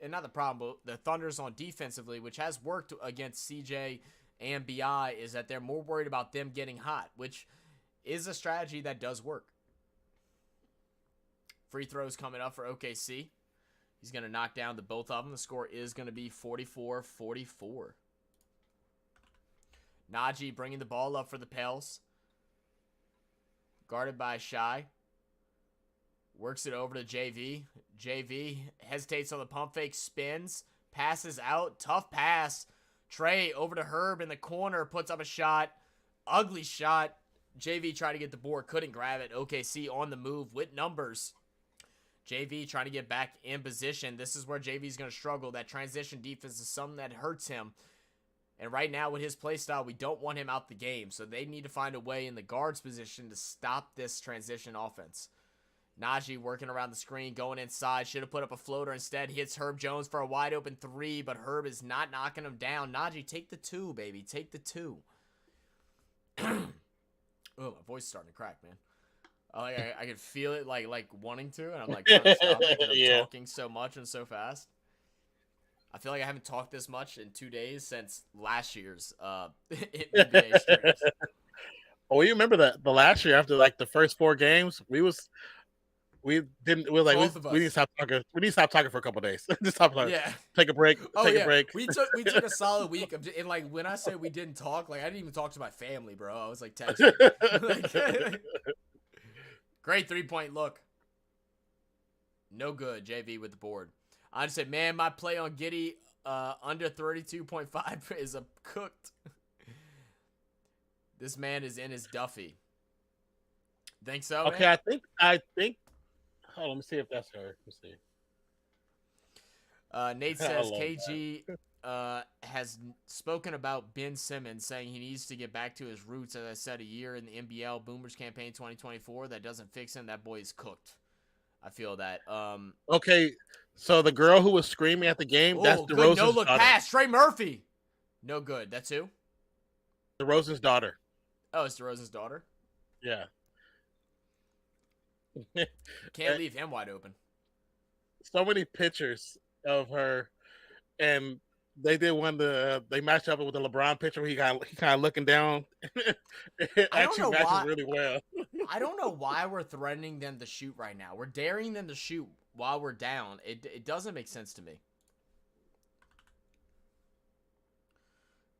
and not the problem, but the Thunder's on defensively, which has worked against CJ and BI, is that they're more worried about them getting hot, which is a strategy that does work. Free throws coming up for OKC. He's going to knock down both of them. The score is going to be 44-44. Najee bringing the ball up for the Pels. Guarded by Shai. Works it over to JV. JV hesitates on the pump fake, spins, passes out. Tough pass. Trey over to Herb in the corner, puts up a shot. Ugly shot. JV tried to get the board, couldn't grab it. OKC on the move with numbers. JV trying to get back in position. This is where JV's going to struggle. That transition defense is something that hurts him. And right now with his play style, we don't want him out the game. So they need to find a way in the guard's position to stop this transition offense. Najee working around the screen, going inside. Should have put up a floater. Instead, hits Herb Jones for a wide open three, but Herb is not knocking him down. Najee, take the two, baby. Take the two. Oh, my voice is starting to crack, man. I could feel it like wanting to, and I'm like trying to stop it because I'm talking so much and so fast. I feel like I haven't talked this much in 2 days since last year's NBA streams. Oh, you remember that the last year after like the first 4 games, we were like we need to stop talking. We need to stop talking for a couple days. Just stop talking. Yeah. Take a break. Take a break. We took a solid week of, and like when I say we didn't talk, like I didn't even talk to my family, bro. I was like texting. Great 3-point look. No good. JV with the board. I just said, man, my play on Giddy under 32.5 is cooked. This man is in his Duffy. Think so? Okay, man? I think. Hold on, let me see if that's her. Let me see. Nate says KG has spoken about Ben Simmons, saying he needs to get back to his roots. As I said, a year in the NBL Boomers campaign 2024 that doesn't fix him. That boy is cooked. I feel that. Okay, so the girl who was screaming at the game, that's DeRozan's no look daughter. pass. Trey Murphy. No good. That's who? DeRozan's daughter. Oh, it's DeRozan's daughter? Yeah. Can't leave him wide open. So many pictures of her, and they did one. They matched up with the LeBron picture where he kind of looking down. It actually matches really well. I don't know why we're threatening them to shoot right now. We're daring them to shoot while we're down. It doesn't make sense to me.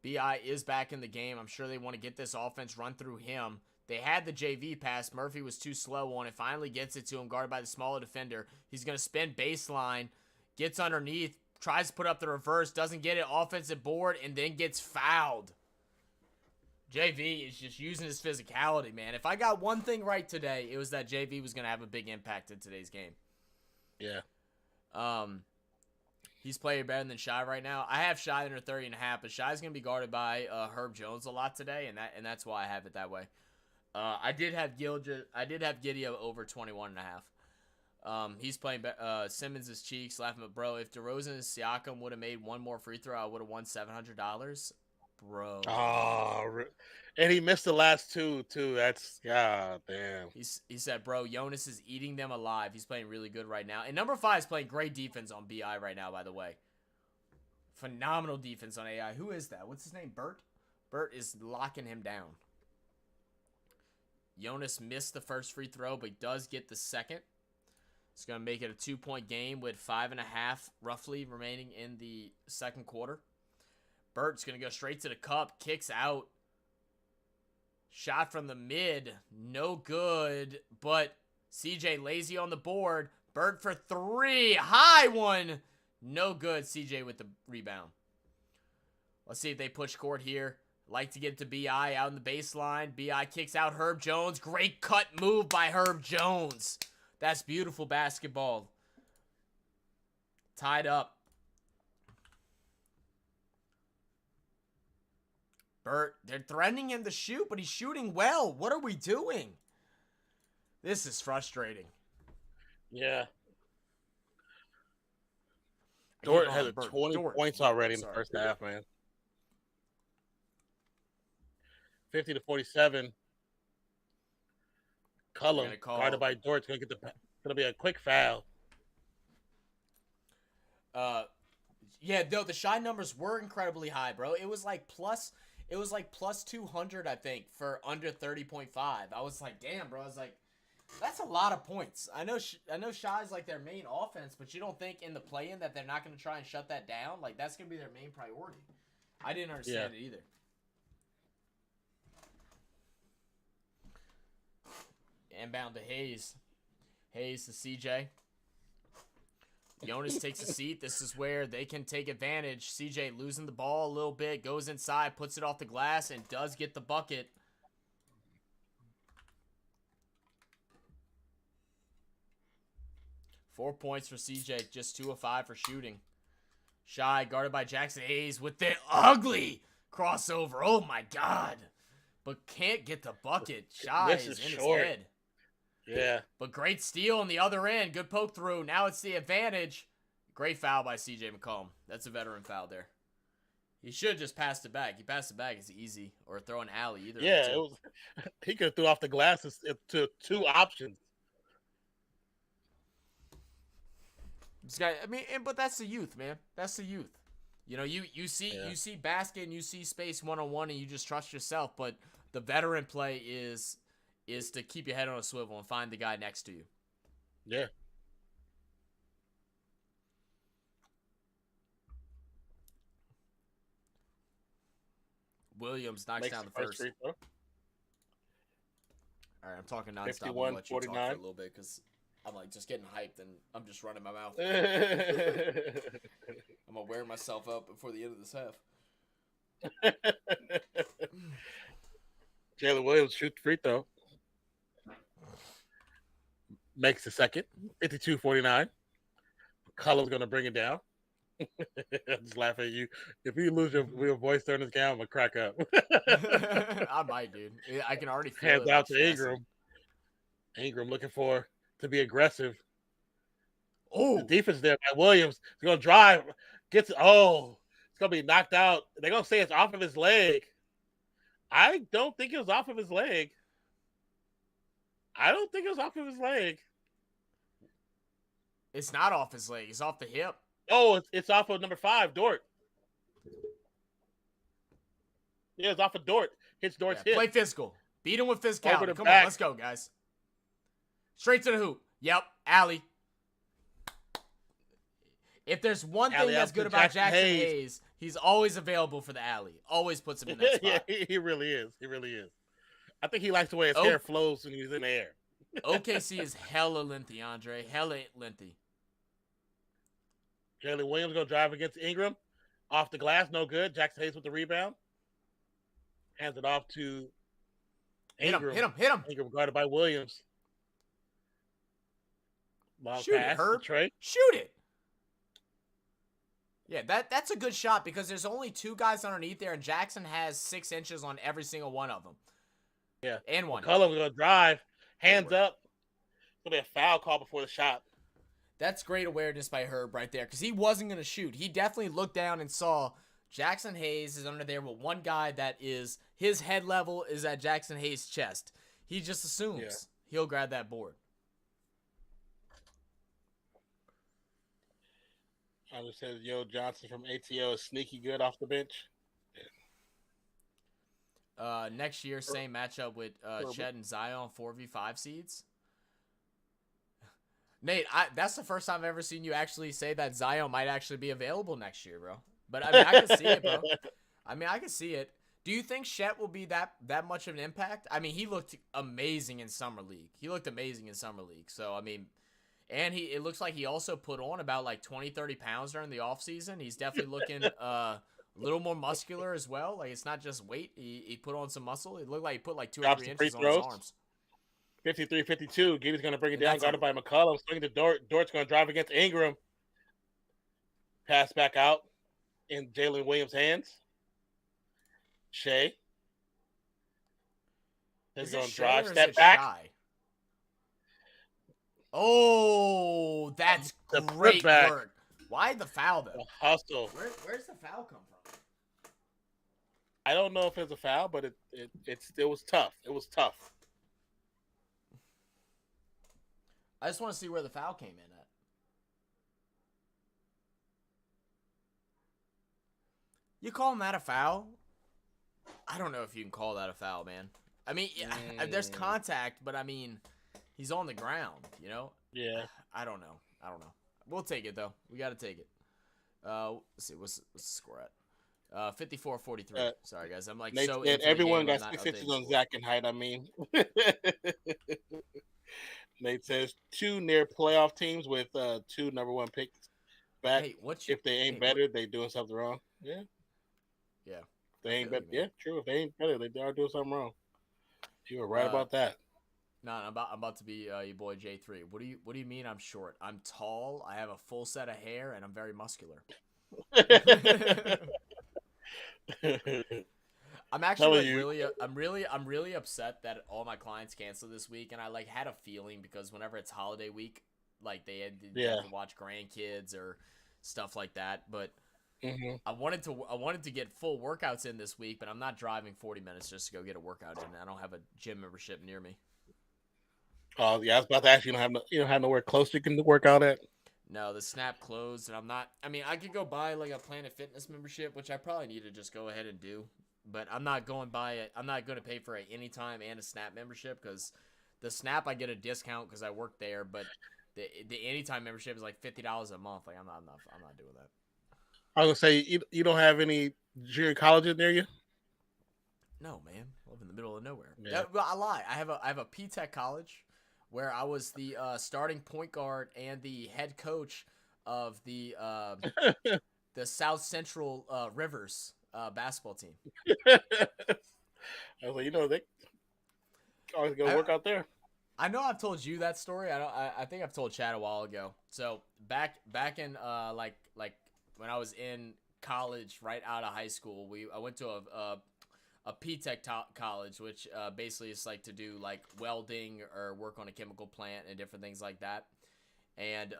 BI is back in the game. I'm sure they want to get this offense run through him. They had the JV pass. Murphy was too slow on it. Finally gets it to him, guarded by the smaller defender. He's going to spin baseline, gets underneath, tries to put up the reverse, doesn't get it, offensive board, and then gets fouled. JV is just using his physicality, man. If I got one thing right today, it was that JV was going to have a big impact in today's game. Yeah. He's playing better than Shai right now. I have Shai under 30.5, but Shai's going to be guarded by Herb Jones a lot today, and that's why I have it that way. I did have Giddy over 21.5. He's playing Simmons' cheeks, laughing at bro. If DeRozan and Siakam would have made one more free throw, I would have won $700. Bro. Oh, and he missed the last two too. That's god damn. He said, bro, Jonas is eating them alive. He's playing really good right now. And number 5 is playing great defense on BI right now, by the way. Phenomenal defense on AI. Who is that? What's his name? Bert? Bert is locking him down. Jonas missed the first free throw, but he does get the second. It's going to make it a 2-point game with 5.5 roughly remaining in the second quarter. Bert's going to go straight to the cup, kicks out. Shot from the mid, no good, but CJ lazy on the board. Bert for 3, high one, no good. CJ with the rebound. Let's see if they push court here. Like to get it to BI out in the baseline. BI kicks out Herb Jones. Great cut move by Herb Jones. That's beautiful basketball. Tied up. Bert, they're threatening him to shoot, but he's shooting well. What are we doing? This is frustrating. Yeah. Dort had 20 points already in the first half, man. 50-47. Cullum, guarded by Dort, gonna be a quick foul. Yeah, though the Shai numbers were incredibly high, bro. It was like plus 200, I think, for under 30.5. I was like, damn, bro. I was like, that's a lot of points. I know Shai's like their main offense, but you don't think in the play-in that they're not going to try and shut that down? Like, that's going to be their main priority. I didn't understand it either. Inbound to Hayes. Hayes to CJ. Jonas takes a seat. This is where they can take advantage. CJ losing the ball a little bit. Goes inside. Puts it off the glass. And does get the bucket. Four points for CJ. Just 2 of 5 for shooting. Shai guarded by Jackson Hayes with the ugly crossover. Oh my God. But can't get the bucket. Shai is in his head. Yeah. But great steal on the other end. Good poke through. Now it's the advantage. Great foul by CJ McCollum. That's a veteran foul there. He should have just passed it back. He passed it back. It's easy. Or throw an alley. Either. Yeah, it was. He could have threw off the glasses to 2 options. This guy, I mean, but that's the youth, man. That's the youth. You know, you see basket and you see space 1-on-1 and you just trust yourself. But the veteran play is to keep your head on a swivel and find the guy next to you. Yeah. Williams knocks down the first. All right, I'm talking nonstop. 51, I'm gonna let you talk 49. for a little bit because I'm like just getting hyped and I'm just running my mouth. I'm gonna wear myself up before the end of this half. Jalen Williams shoots free throw. Makes the second. 52-49. McCullough's going to bring it down. I'm just laughing at you. If you lose your voice during this game, I'm going to crack up. I might, dude. I can already feel Hands it. out to Ingram. Ingram looking to be aggressive. Oh, the defense there by Williams. He's going to drive. It's going to be knocked out. They're going to say it's off of his leg. I don't think it was off of his leg. It's not off his leg. It's off the hip. Oh, it's off of number 5, Dort. Yeah, it's off of Dort. Hits Dort's hip. Play physical. Beat him with physicality. Come back. on, let's go, guys. Straight to the hoop. Yep, alley. If there's one thing that's good about Jackson Hayes, he's always available for the alley. Always puts him in that spot. Yeah, he really is. He really is. I think he likes the way his hair flows when he's in the air. OKC is hella lengthy, Andre. Hella lengthy. Jalen Williams going to drive against Ingram. Off the glass, no good. Jackson Hayes with the rebound. Hands it off to Ingram. Hit him. Ingram guarded by Williams. Long Shoot pass it, Herb. Trey. Shoot it. Yeah, that's a good shot because there's only 2 guys underneath there, and Jackson has 6 inches on every single one of them. Yeah. And one. McCullough's going to drive. Hands up. It's going to be a foul call before the shot. That's great awareness by Herb right there because he wasn't going to shoot. He definitely looked down and saw Jackson Hayes is under there with one guy that is his head level is at Jackson Hayes' chest. He just assumes he'll grab that board. I just said, Johnson from ATO is sneaky good off the bench. Next year, same matchup with Chet and Zion, 4v5 seeds. Nate, that's the first time I've ever seen you actually say that Zion might actually be available next year, bro. But I mean, I can see it, bro. I can see it. Do you think Chet will be that much of an impact? I mean, he looked amazing in Summer League. So, I mean, and it looks like he also put on about like 20, 30 pounds during the offseason. He's definitely looking a little more muscular as well. Like, it's not just weight. He put on some muscle. It looked like he put like 2 or 3 inches on his arms. 53-52. Gibby's going to bring it down. Guarded by McCullough. Swinging to Dort. Dort's going to drive against Ingram. Pass back out in Jalen Williams' hands. Shai. He's going to drive. Step back. Shai? Oh, that's great work. Why the foul, though? The hustle. Where's the foul come from? I don't know if it's a foul, but it was tough. It was tough. I just want to see where the foul came in at. You calling that a foul? I don't know if you can call that a foul, man. I mean, there's contact, but I mean, he's on the ground, you know? Yeah. I don't know. We'll take it, though. We got to take it. Let's see. What's the score at? 54-43. Sorry, guys. I'm like Nate, so everyone got not 6 inches on updating Zach and height, I mean. Nate says 2 near playoff teams with 2 #1 picks back. Hey, if they ain't better, they doing something wrong. Yeah. Yeah. They ain't better. Yeah, true. If they ain't better, they are doing something wrong. You were right about that. No, I'm about to be your boy J3. What do you mean I'm short? I'm tall. I have a full set of hair, and I'm very muscular. I'm actually I'm really upset that all my clients canceled this week, and I had a feeling because whenever it's holiday week, like they had to watch grandkids or stuff like that. But I wanted to get full workouts in this week, but I'm not driving 40 minutes just to go get a workout in. I don't have a gym membership near me. Oh yeah, I was about to ask you. You don't have nowhere close you can work out at. No, the Snap closed, and I'm not. I mean, I could go buy like a Planet Fitness membership, which I probably need to just go ahead and do. But I'm not going buy it. I'm not going to pay for an Anytime and a Snap membership because the Snap I get a discount because I work there, but the Anytime membership is like $50 a month. Like I'm not doing that. I was gonna say you don't have any junior colleges near you. No, man, I live in the middle of nowhere. Yeah. I lie. I have a P-Tech college where I was the starting point guard and the head coach of the South Central Rivers basketball team. I was like, they always go work out there. I know I've told you that story. I think I've told Chad a while ago. So back in like when I was in college, right out of high school, I went to a P-Tech college, which basically is like to do like welding or work on a chemical plant and different things like that. And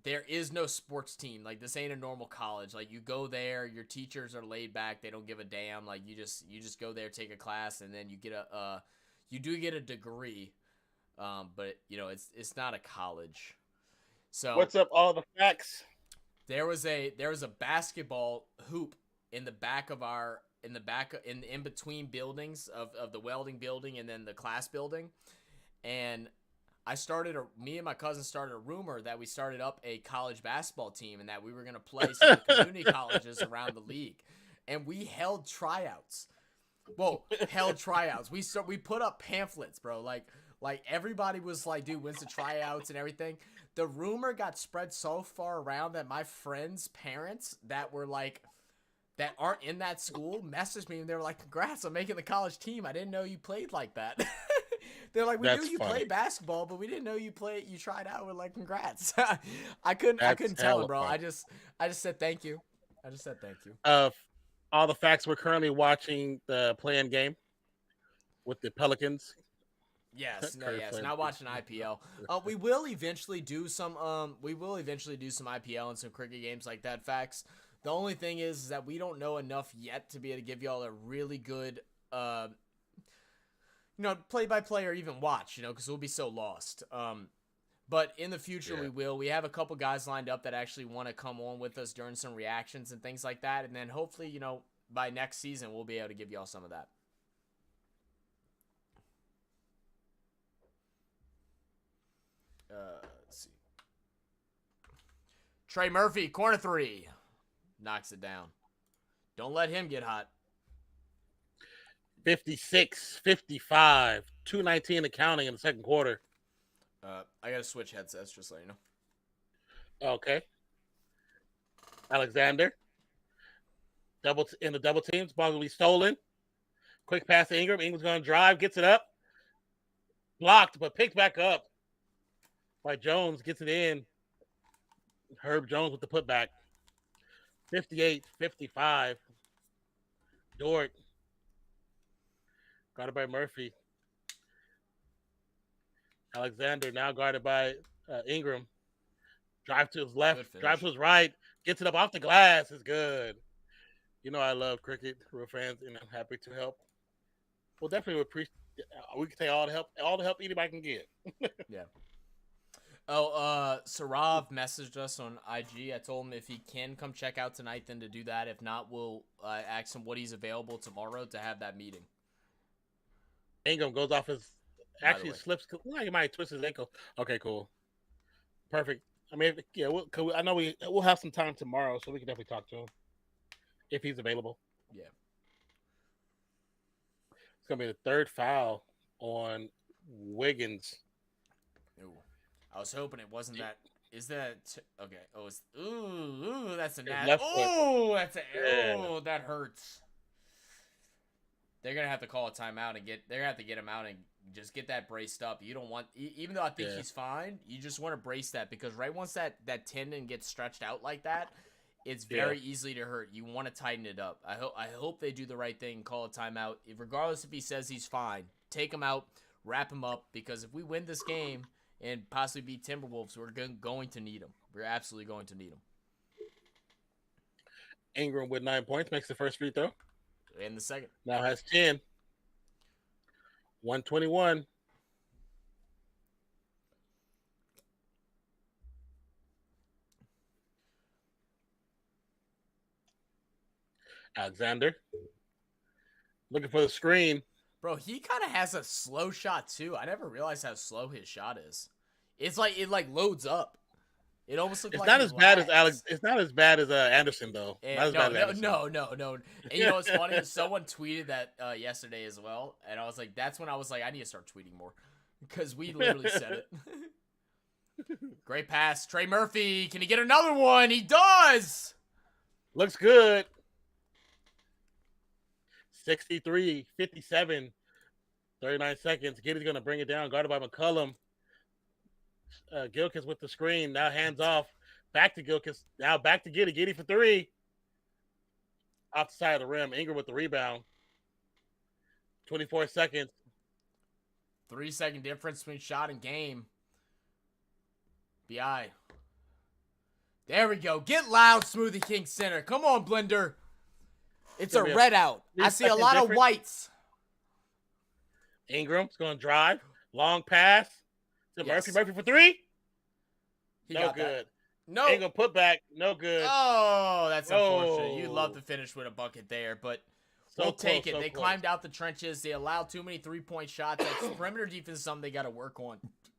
there is no sports team. Like this ain't a normal college. Like you go there, your teachers are laid back. They don't give a damn. Like you just go there, take a class, and then you get you do get a degree. But it's not a college. So what's up? All the facts. There was a basketball hoop in the back of in between buildings of the welding building and then the class building, and me and my cousin started a rumor that we started up a college basketball team and that we were gonna play some of the community colleges around the league, and we held tryouts. We put up pamphlets, bro. Like everybody was like, dude, when's the tryouts and everything? The rumor got spread so far around that my friends' parents that aren't in that school messaged me and they were like, congrats on making the college team. I didn't know you played like that. They're like, we knew you played basketball, but we didn't know you tried out. We're like, congrats. I couldn't tell them, bro. I just said thank you. I just said thank you. All the facts, we're currently watching the play-in game with the Pelicans. Yes, not watching IPL. We will eventually do some IPL and some cricket games like that. Facts. The only thing is that we don't know enough yet to be able to give y'all a really good, play-by-play or even watch, because we'll be so lost. But in the future, we will. We have a couple guys lined up that actually want to come on with us during some reactions and things like that. And then hopefully, by next season, we'll be able to give y'all some of that. Let's see. Trey Murphy, corner three. Knocks it down. Don't let him get hot. 56, 55, 219 accounting in the second quarter. I got to switch headsets just so you know. Okay. Alexander. In the double teams. Ball will be stolen. Quick pass to Ingram. Ingram's going to drive. Gets it up. Blocked, but picked back up by Jones. Gets it in. Herb Jones with the putback. 58-55. Dort. Guarded by Murphy. Alexander now guarded by Ingram. Drive to his left. Drive to his right. Gets it up off the glass. It's good. I love cricket. Real fans, and I'm happy to help. We'll definitely appreciate. We can take all the help anybody can get. Yeah. Oh, Sarav messaged us on IG. I told him if he can come check out tonight, then to do that. If not, we'll ask him what he's available tomorrow to have that meeting. Ingram goes off his. Actually slips. Like he might twist his ankle. Okay, cool. Perfect. I mean, yeah. I know we'll have some time tomorrow, so we can definitely talk to him if he's available. Yeah. It's gonna be the third foul on Wiggins. Ooh. I was hoping it wasn't that. Is that okay? Oh, it's that's a left foot. Oh, that's a Yeah. that hurts. They're gonna have to call a timeout and they're gonna have to get him out and just get that braced up. You don't want, even though I think he's fine, you just want to brace that, because right once that tendon gets stretched out like that, it's very easily to hurt. You want to tighten it up. I hope they do the right thing, call a timeout. Regardless if he says he's fine, take him out, wrap him up, because if we win this game and possibly beat Timberwolves, we're going to need him. We're absolutely going to need him. Ingram with 9 points makes the first free throw. In the second. Now has 10. 121. Alexander looking for the screen. Bro, he kind of has a slow shot too. I never realized how slow his shot is. It's like it loads up. It almost looks it's like not as bad as Alex. It's not as bad as Anderson though. And no. And you know what's funny? Someone tweeted that yesterday as well, and I was like, that's when I was like, I need to start tweeting more, because we literally said it. Great pass, Trey Murphy. Can he get another one? He does. Looks good. 63, 57, 39 seconds. Giddy's going to bring it down. Guarded by McCollum. Gilgeous with the screen. Now hands off. Back to Gilgeous. Now back to Giddy. Giddy for three. Off the side of the rim. Ingram with the rebound. 24 seconds. 3 second difference between shot and game. BI. There we go. Get loud, Smoothie King Center. Come on, Blender. It's a red out. I see a lot of whites. Ingram's going to drive. Long pass to Murphy. Murphy for three. No good. No. Ingram put back. No good. Oh, that's unfortunate. You'd love to finish with a bucket there, but we'll take it. They climbed out the trenches. They allowed too many three-point shots. That's perimeter defense is something they got to work on.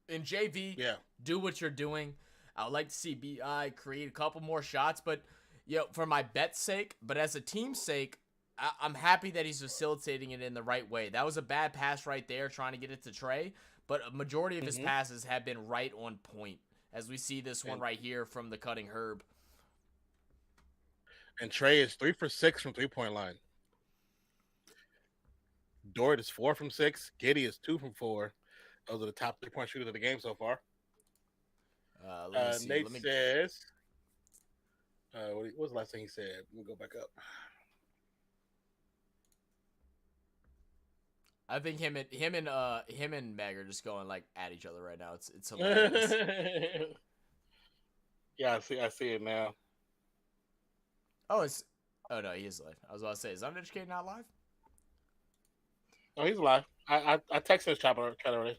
In JV, do what you're doing. I would like to see BI create a couple more shots, but for my bet's sake, but as a team's sake, I'm happy that he's facilitating it in the right way. That was a bad pass right there, trying to get it to Trey, but a majority of his passes have been right on point, as we see this one right here from the cutting Herb. And Trey is 3 for 6 from three-point line. Dort is 4 from 6. Giddy is 2 from 4. Those are the top 3-point shooters of the game so far. Nate says, what was the last thing he said? Let me go back up. I think him and Meg are just going at each other right now. It's hilarious. Yeah, I see it now. Oh no, he is live. I was about to say, is Uneducated not live? Oh, he's live. I texted his chat already.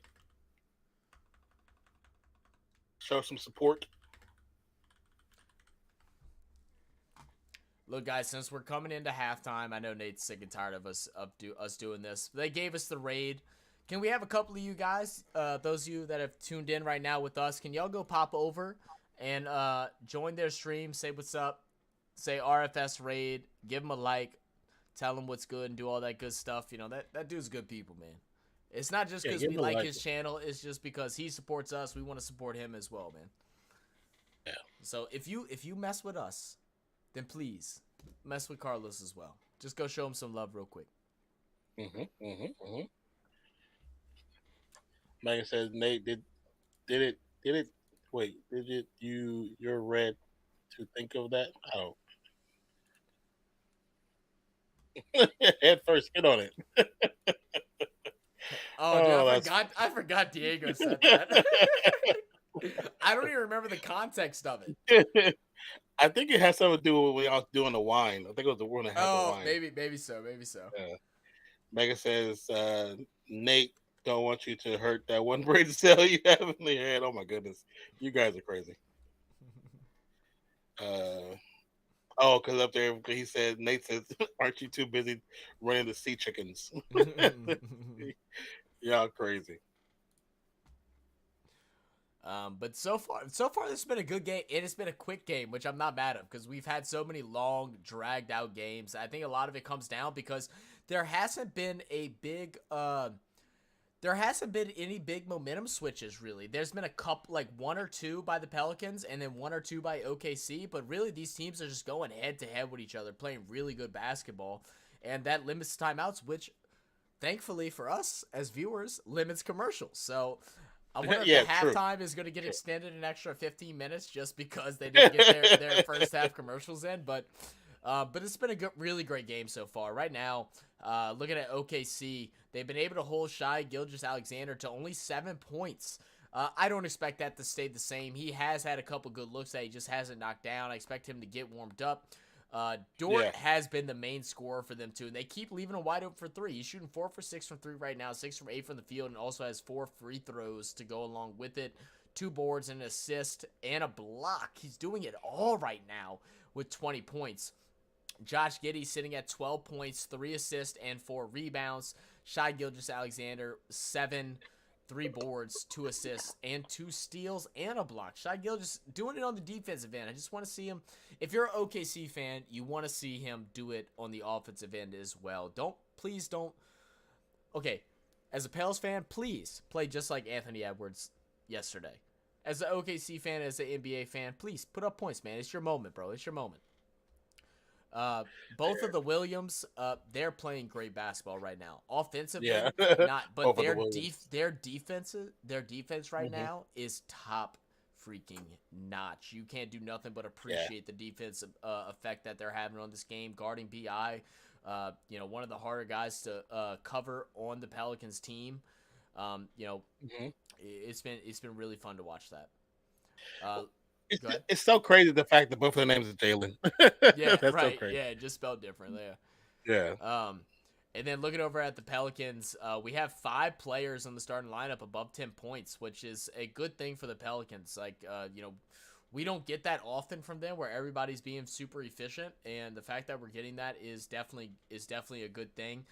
Show some support. Look, guys, since we're coming into halftime, I know Nate's sick and tired of us doing this. They gave us the raid. Can we have a couple of you guys, those of you that have tuned in right now with us, can y'all go pop over and join their stream, say what's up, say RFS raid, give them a like, tell them what's good, and do all that good stuff. You know, that dude's good people, man. It's not just because we like his channel. It's just because he supports us. We want to support him as well, man. Yeah. So if you mess with us, then please mess with Carlos as well. Just go show him some love real quick. Megan says, Nate, did it? Wait, did you're red to think of that? Oh. Head first, get on it. I forgot Diego said that. I don't even remember the context of it. I think it has something to do with when I was doing the wine. I think it was the one that had the wine. Maybe so. Yeah. Megan says, Nate don't want you to hurt that one brain cell you have in your head. Oh my goodness. You guys are crazy. Because up there he said, Nate says, aren't you too busy running the sea chickens? Y'all crazy. But so far this has been a good game. It has been a quick game, which I'm not mad at, because we've had so many long, dragged out games. I think a lot of it comes down because there hasn't been a big There hasn't been any big momentum switches, really. There's been a couple, like 1 or 2 by the Pelicans and then 1 or 2 by OKC, but really these teams are just going head-to-head with each other, playing really good basketball, and that limits timeouts, which, thankfully for us as viewers, limits commercials. So I wonder if the halftime is going to get extended an extra 15 minutes just because they didn't get their first half commercials in, but it's been a really great game so far. Right now, looking at OKC, they've been able to hold Shai Gilgeous-Alexander to only 7 points. I don't expect that to stay the same. He has had a couple good looks that he just hasn't knocked down. I expect him to get warmed up. Dort has been the main scorer for them too, and they keep leaving him wide open for 3. He's shooting 4 for 6 from 3 right now, 6 from 8 from the field, and also has 4 free throws to go along with it. 2 boards, an assist, and a block. He's doing it all right now with 20 points. Josh Giddey sitting at 12 points, 3 assists, and 4 rebounds. Shai Gilgeous-Alexander, 7, 3 boards, 2 assists, and 2 steals, and a block. Shai Gilgeous doing it on the defensive end. I just want to see him. If you're an OKC fan, you want to see him do it on the offensive end as well. Please don't. Okay, as a Pels fan, please play just like Anthony Edwards yesterday. As an OKC fan, as an NBA fan, please put up points, man. It's your moment, bro. It's your moment. Both of the Williams, they're playing great basketball right now. Offensively, not, but their defense right now is top freaking notch. You can't do nothing but appreciate the defensive effect that they're having on this game. Guarding BI, one of the harder guys to cover on the Pelicans team. It's been really fun to watch that. It's so crazy the fact that both of their names are Jalen. Yeah, that's right. So crazy. Yeah, just spelled differently. Yeah. And then looking over at the Pelicans, we have 5 players on the starting lineup above 10 points, which is a good thing for the Pelicans. Like, we don't get that often from them where everybody's being super efficient, and the fact that we're getting that is definitely a good thing.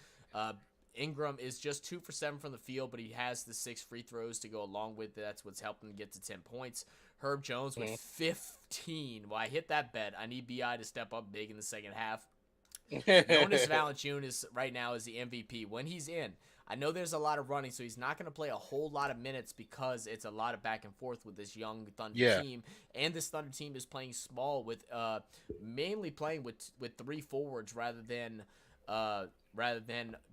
Ingram is just 2 for 7 from the field, but he has the 6 free throws to go along with it. That's what's helping him get to 10 points. Herb Jones with 15. Well, I hit that bet. I need BI to step up big in the second half. Jonas Valanciunas right now is the MVP. When he's in, I know there's a lot of running, so he's not going to play a whole lot of minutes because it's a lot of back and forth with this young Thunder team. And this Thunder team is playing small with mainly playing with 3 forwards rather than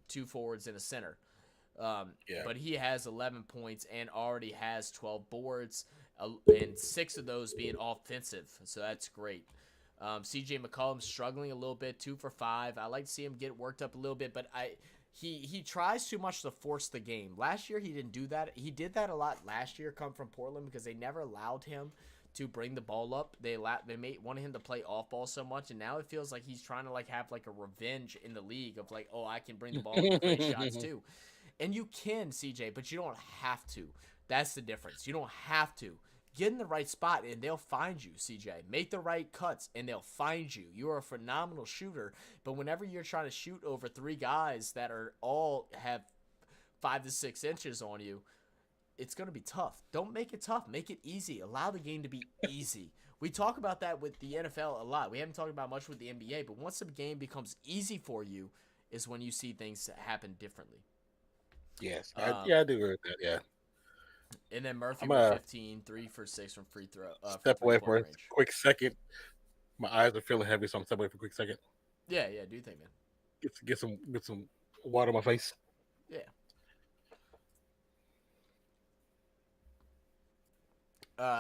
2 forwards and a center. But he has 11 points and already has 12 boards, and 6 of those being offensive, so that's great. CJ McCollum's struggling a little bit, 2 for 5. I like to see him get worked up a little bit, but he tries too much to force the game. Last year he didn't do that. He did that a lot last year, come from Portland, because they never allowed him to bring the ball up. They wanted him to play off ball so much, and now it feels like he's trying to have a revenge in the league of I can bring the ball up and create shots too. And you can, CJ, but you don't have to. That's the difference. You don't have to. Get in the right spot, and they'll find you, CJ. Make the right cuts, and they'll find you. You are a phenomenal shooter, but whenever you're trying to shoot over 3 guys that are all have 5 to 6 inches on you, it's going to be tough. Don't make it tough. Make it easy. Allow the game to be easy. We talk about that with the NFL a lot. We haven't talked about much with the NBA, but once the game becomes easy for you is when you see things happen differently. Yes. I do agree with that, yeah. And then Murphy with 15, 3 for 6 from free throw. Step away for a quick second. My eyes are feeling heavy, so I'm step away for a quick second. Yeah, do you think, man? Get some water on my face. Yeah.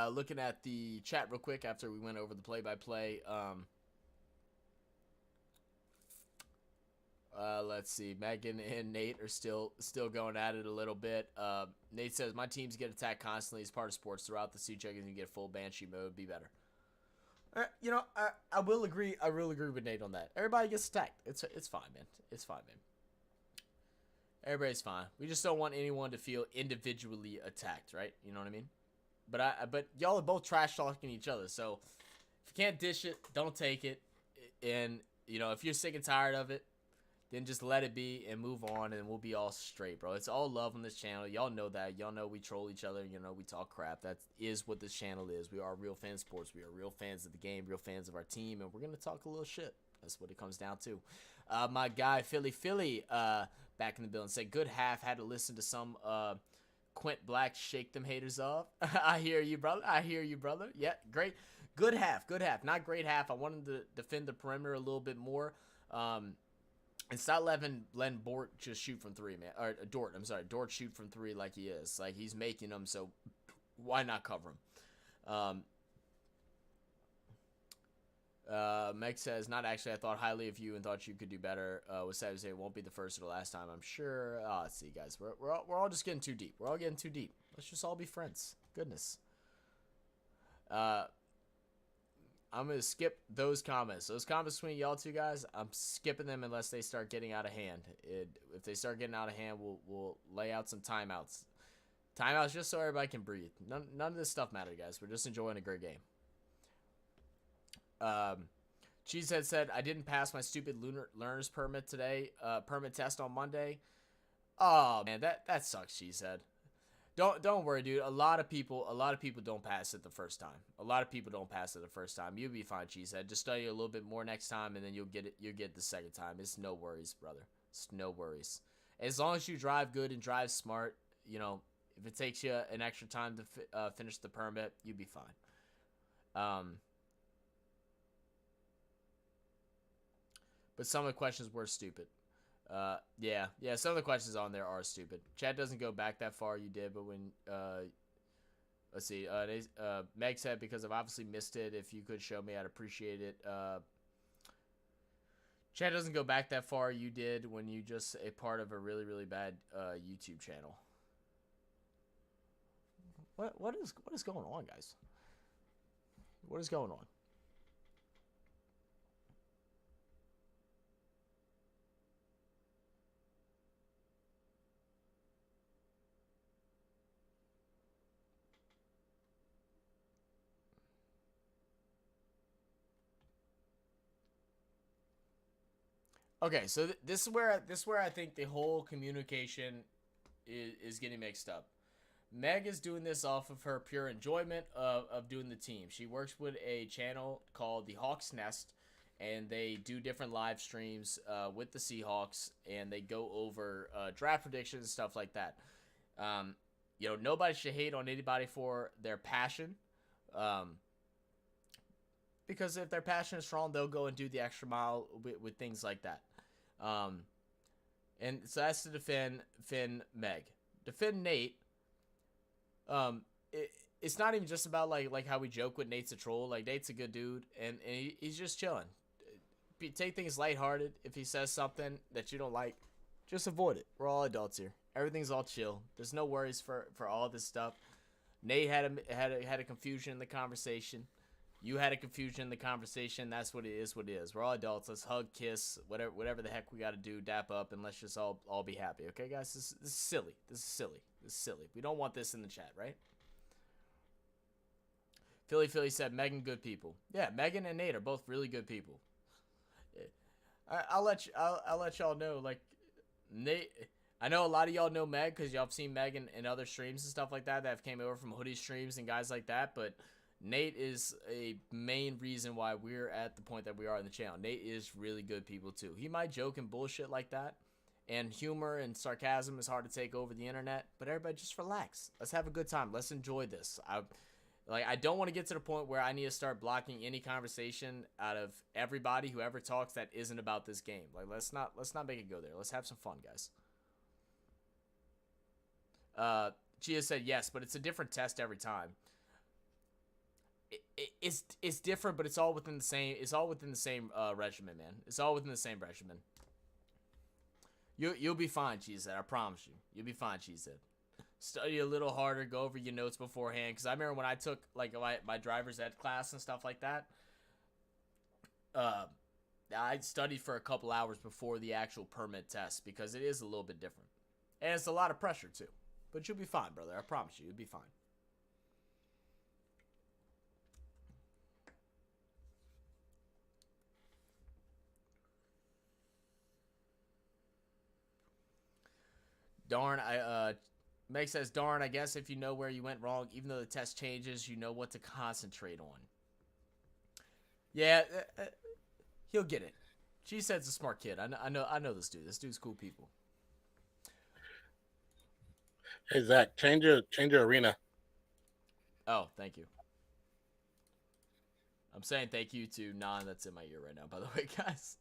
Looking at the chat real quick after we went over the play-by-play. Let's see. Megan and Nate are still going at it a little bit. Nate says, my teams get attacked constantly as part of sports throughout the sea check, and you get full Banshee mode. Be better. I will agree. I really agree with Nate on that. Everybody gets attacked. It's fine, man. It's fine, man. Everybody's fine. We just don't want anyone to feel individually attacked, right? You know what I mean? But y'all are both trash talking each other. So if you can't dish it, don't take it. And if you're sick and tired of it, then just let it be and move on, and we'll be all straight, bro. It's all love on this channel. Y'all know that. Y'all know we troll each other. We talk crap. That is what this channel is. We are real fans of sports. We are real fans of the game, real fans of our team, and we're going to talk a little shit. That's what it comes down to. My guy, Philly, back in the building. Say, good half. Had to listen to some Quint Black shake them haters off. I hear you, brother. I hear you, brother. Yeah, great. Good half. Good half. Not great half. I wanted to defend the perimeter a little bit more. And stop letting Dort just shoot from three, man. Or Dort, I'm sorry. Dort shoot from three like he is. Like, he's making them, so why not cover him? Meg says, not actually. I thought highly of you and thought you could do better. Was sad to say it won't be the first or the last time, I'm sure. Let's see, guys. We're all just getting too deep. We're all getting too deep. Let's just all be friends. Goodness. I'm going to skip those comments. Those comments between y'all two guys, I'm skipping them unless they start getting out of hand. If they start getting out of hand, we'll lay out some timeouts. Timeouts just so everybody can breathe. None of this stuff matters, guys. We're just enjoying a great game. Cheesehead said, I didn't pass my stupid learner's permit today. Permit test on Monday. Oh, man, that sucks, Cheesehead. Don't worry, dude. A lot of people don't pass it the first time. A lot of people don't pass it the first time. You'll be fine, Cheesehead. Just study a little bit more next time, and then you'll get it. You'll get it the second time. It's no worries, brother. It's no worries. As long as you drive good and drive smart, you know, if it takes you an extra time to finish the permit, you'll be fine. But some of the questions were stupid. Yeah, some of the questions on there are stupid. Chad doesn't go back that far. You did, but when let's see. Meg said, because I've obviously missed it. If you could show me, I'd appreciate it. Chad doesn't go back that far. You did when you just a part of a really, really bad YouTube channel. What is going on, guys? What is going on? Okay, so this is where I think the whole communication is getting mixed up. Meg is doing this off of her pure enjoyment of doing the team. She works with a channel called the Hawks Nest, and they do different live streams with the Seahawks, and they go over draft predictions and stuff like that. You know, nobody should hate on anybody for their passion. Because if their passion is strong, they'll go and do the extra mile with things like that. And so that's to defend Meg. Defend Nate. It's not even just about like how we joke with Nate's a troll. Like, Nate's a good dude, and he's just chilling. Take things lighthearted. If he says something that you don't like, just avoid it. We're all adults here. Everything's all chill. There's no worries for all this stuff. Nate had a confusion in the conversation. You had a confusion in the conversation. That's what it is. What it is. We're all adults. Let's hug, kiss, whatever the heck we got to do. Dap up, and let's just all be happy. Okay, guys. This is silly. This is silly. We don't want this in the chat, right? Philly said Megan, good people. Yeah, Megan and Nate are both really good people. I'll let y'all know. Like, Nate, I know a lot of y'all know Meg because y'all have seen Meg in other streams and stuff like that have came over from Hoodie streams and guys like that, but Nate is a main reason why we're at the point that we are in the channel. Nate is really good people too. He might joke and bullshit like that, and humor and sarcasm is hard to take over the internet, but everybody just relax. Let's have a good time. Let's enjoy this. I don't want to get to the point where I need to start blocking any conversation out of everybody who ever talks that isn't about this game. Like, let's not make it go there. Let's have some fun, guys. Gia said yes, but it's a different test every time. It's different, but it's all within the same. It's all within the same regimen, man. It's all within the same regimen. You'll be fine, Cheese said. I promise you, you'll be fine, Cheese said. Study a little harder. Go over your notes beforehand, because I remember when I took like my driver's ed class and stuff like that. I studied for a couple hours before the actual permit test because it is a little bit different, and it's a lot of pressure too. But you'll be fine, brother. I promise you, you'll be fine. Darn, Meg says, darn, I guess if you know where you went wrong, even though the test changes, you know what to concentrate on. Yeah, he'll get it. She says a smart kid. I know this dude. This dude's cool people. Hey Zach, change your arena. Oh, thank you. I'm saying thank you to Non that's in my ear right now, by the way, guys.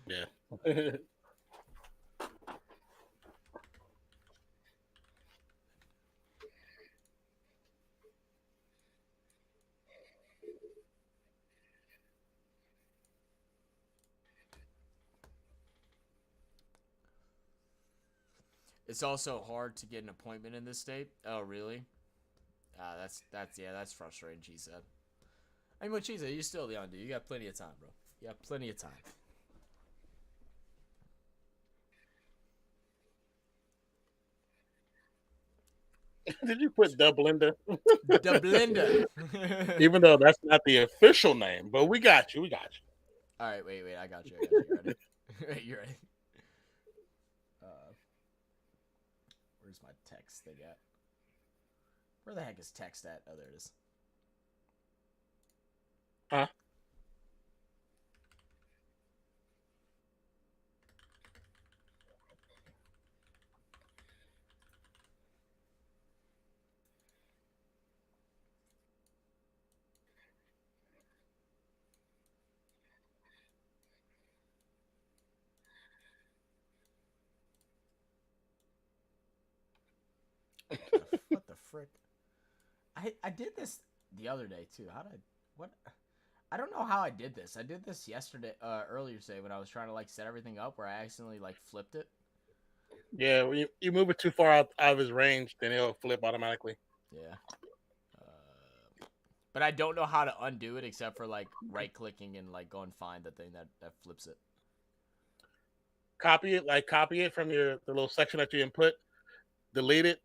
Yeah. It's also hard to get an appointment in this state. Oh, really? That's frustrating, she said. I mean, what she said, you're still young, dude. You got plenty of time, bro. You got plenty of time. Did you put the blender? The blender. Even though that's not the official name, but we got you. We got you. All right, wait. I got you. You ready? You ready? Where's my text thing at? Where the heck is text at? Oh, there it is. Huh? What the frick? I did this the other day too. What? I don't know how I did this. I did this yesterday, earlier today when I was trying to like set everything up where I accidentally like flipped it. Yeah, when you move it too far out of his range, then it'll flip automatically. Yeah. But I don't know how to undo it except for like right clicking and like go and find the thing that flips it. Copy it from the little section that you input, delete it,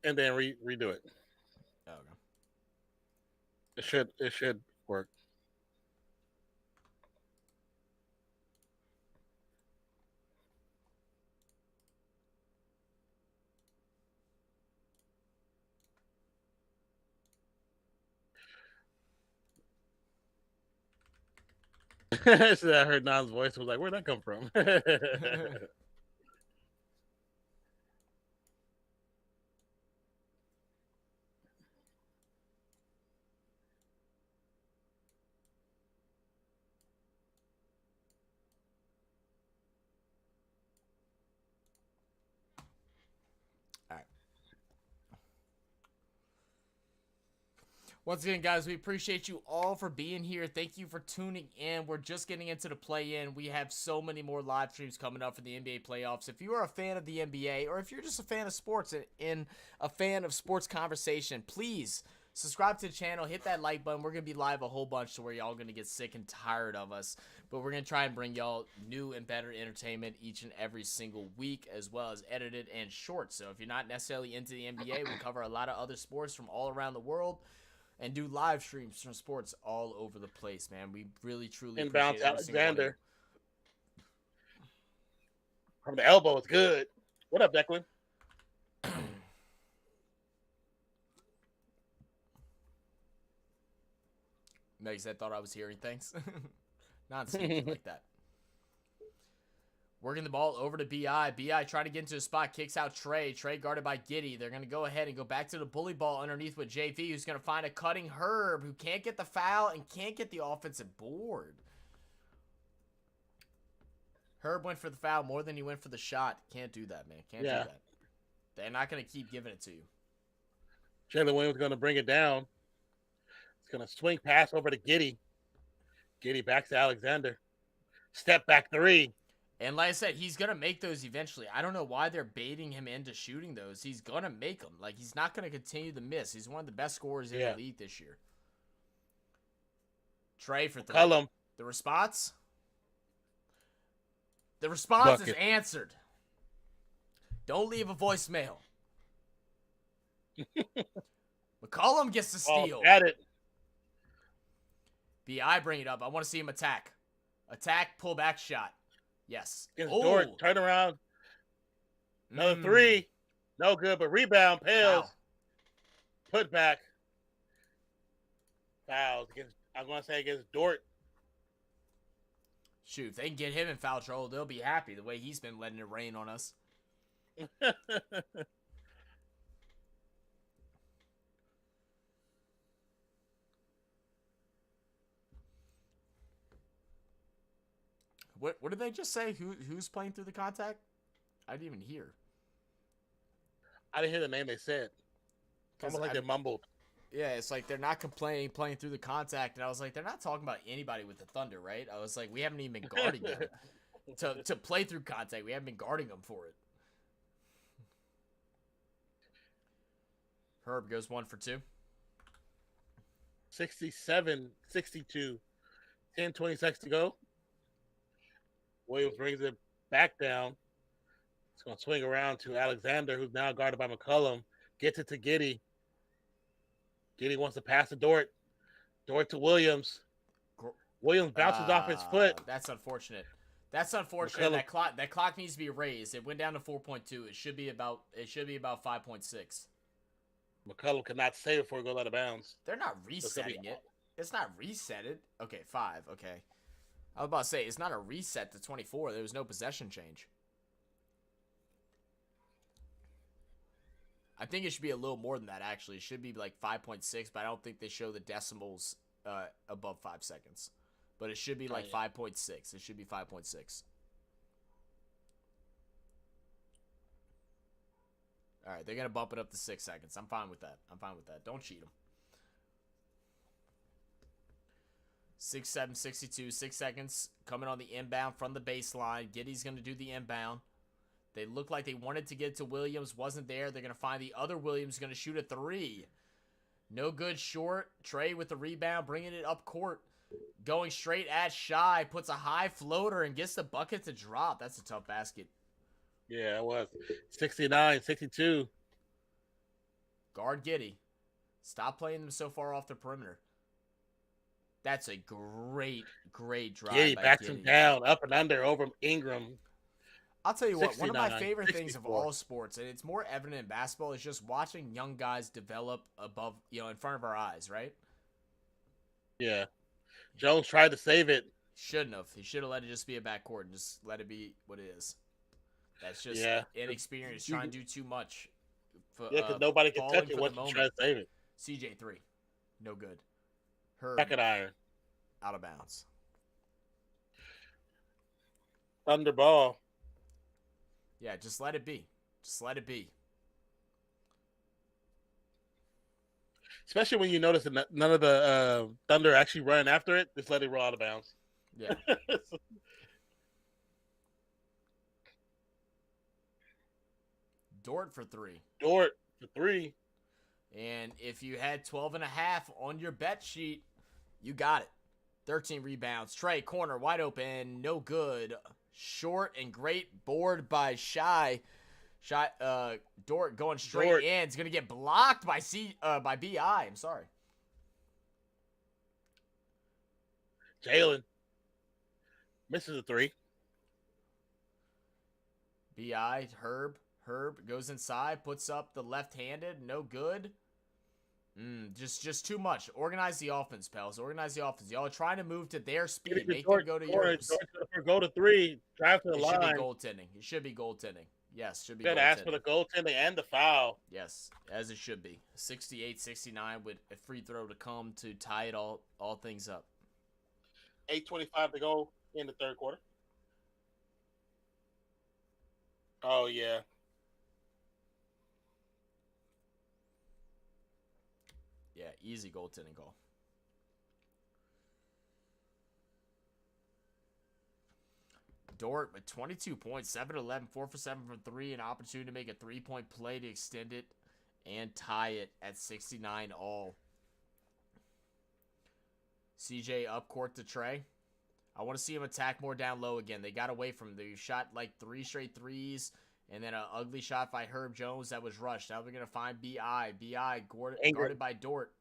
and then redo it. Oh, okay. It should work. So I heard Non's voice. Was like, where'd that come from? Once again, guys, we appreciate you all for being here. Thank you for tuning in. We're just getting into the play-in. We have so many more live streams coming up for the NBA playoffs. If you are a fan of the NBA, or if you're just a fan of sports and a fan of sports conversation, please subscribe to the channel. Hit that like button. We're going to be live a whole bunch to where y'all going to get sick and tired of us. But we're going to try and bring y'all new and better entertainment each and every single week, as well as edited and short. So if you're not necessarily into the NBA, we cover a lot of other sports from all around the world. And do live streams from sports all over the place, man. We really, truly Inbounds appreciate Alexander. From the elbow, it's good. What up, Declan? Megs, I thought I was hearing things. Not speaking like that. Working the ball over to B.I. B.I. trying to get into a spot. Kicks out Trey. Trey guarded by Giddey. They're going to go ahead and go back to the bully ball underneath with JV, who's going to find a cutting Herb, who can't get the foul and can't get the offensive board. Herb went for the foul more than he went for the shot. Can't do that, man. Can't do that. They're not going to keep giving it to you. Jalen Williams going to bring it down. It's going to swing pass over to Giddey. Giddey back to Alexander. Step back three. And like I said, he's going to make those eventually. I don't know why they're baiting him into shooting those. He's going to make them. Like, he's not going to continue to miss. He's one of the best scorers in the league this year. Trey for three. Cullum. The response? The response Bucket. is answered. Don't leave a voicemail. McCollum gets the steal. Oh, got it. B.I. bring it up. I want to see him attack. Attack, pull back shot. Yes. Dort, turn around. Another three. No good, but rebound. Pales. Put back. Fouls. I'm going to say against Dort. Shoot, if they can get him in foul trouble, they'll be happy the way he's been letting it rain on us. What did they just say? Who's playing through the contact? I didn't even hear. I didn't hear the name they said. Almost like they mumbled. Yeah, it's like they're not playing through the contact, and I was like, they're not talking about anybody with the Thunder, right? I was like, we haven't even been guarding them to play through contact. We haven't been guarding them for it. Herb goes 1 for 2. 67-62. 10-20 seconds to go. Williams brings it back down. It's going to swing around to Alexander, who's now guarded by McCollum. Gets it to Giddey. Giddey wants to pass to Dort. Dort to Williams. Williams bounces off his foot. That's unfortunate. That's unfortunate. That clock needs to be raised. It went down to 4.2. It should be about 5.6. McCollum cannot save it before he goes out of bounds. They're not resetting it. It's not resetted. Okay, 5. Okay. I was about to say, it's not a reset to 24. There was no possession change. I think it should be a little more than that, actually. It should be like 5.6, but I don't think they show the decimals above 5 seconds. But it should be like 5.6. It should be 5.6. All right, they're going to bump it up to 6 seconds. I'm fine with that. Don't cheat them. 6-7, 62, 6 seconds coming on the inbound from the baseline. Giddey's going to do the inbound. They look like they wanted to get to Williams. Wasn't there. They're going to find the other Williams going to shoot a 3. No good short. Trey with the rebound, bringing it up court. Going straight at Shai. Puts a high floater and gets the bucket to drop. That's a tough basket. Yeah, it was. 69-62. Guard Giddey. Stop playing them so far off the perimeter. That's a great drive. Giddey backs him down, up and under, over Ingram. I'll tell you what, one of my favorite things of all sports, and it's more evident in basketball, is just watching young guys develop above, in front of our eyes, right? Yeah. Jones tried to save it. Shouldn't have. He should have let it just be a backcourt and just let it be what it is. That's just inexperience, trying to do too much. Because nobody can touch it once you try to save it. CJ3. No good. Herb. Back at iron. Out of bounds. Thunder ball. Yeah, just let it be. Just let it be. Especially when you notice that none of the Thunder actually running after it. Just let it roll out of bounds. Yeah. Dort for 3. Dort for 3. And if you had 12.5 on your bet sheet, you got it. 13 rebounds. Trey, corner, wide open, no good. Short and great board by Shai. Dort going straight in. It's going to get blocked by BI. I'm sorry. Jalen misses a 3. BI, Herb goes inside, puts up the left-handed, no good. Just too much. Organize the offense, pals. Organize the offense. Y'all are trying to move to their speed. Make them go to yours. Go to 3. Drive to the line. It should be goaltending. It should be goaltending. Yes, should be. You got to ask for the goaltending and the foul. Yes, as it should be. 68-69 with a free throw to come to tie it all things up. 8:25 to go in the third quarter. Oh, yeah. Yeah, easy goaltending goal. Dort with 22 points, 7-11, 4 for 7 from 3, an opportunity to make a 3-point play to extend it and tie it at 69 all. CJ up court to Trey. I want to see him attack more down low again. They got away from him. They shot like 3 straight threes, and then an ugly shot by Herb Jones that was rushed. Now they're going to find BI. BI guarded by Dort.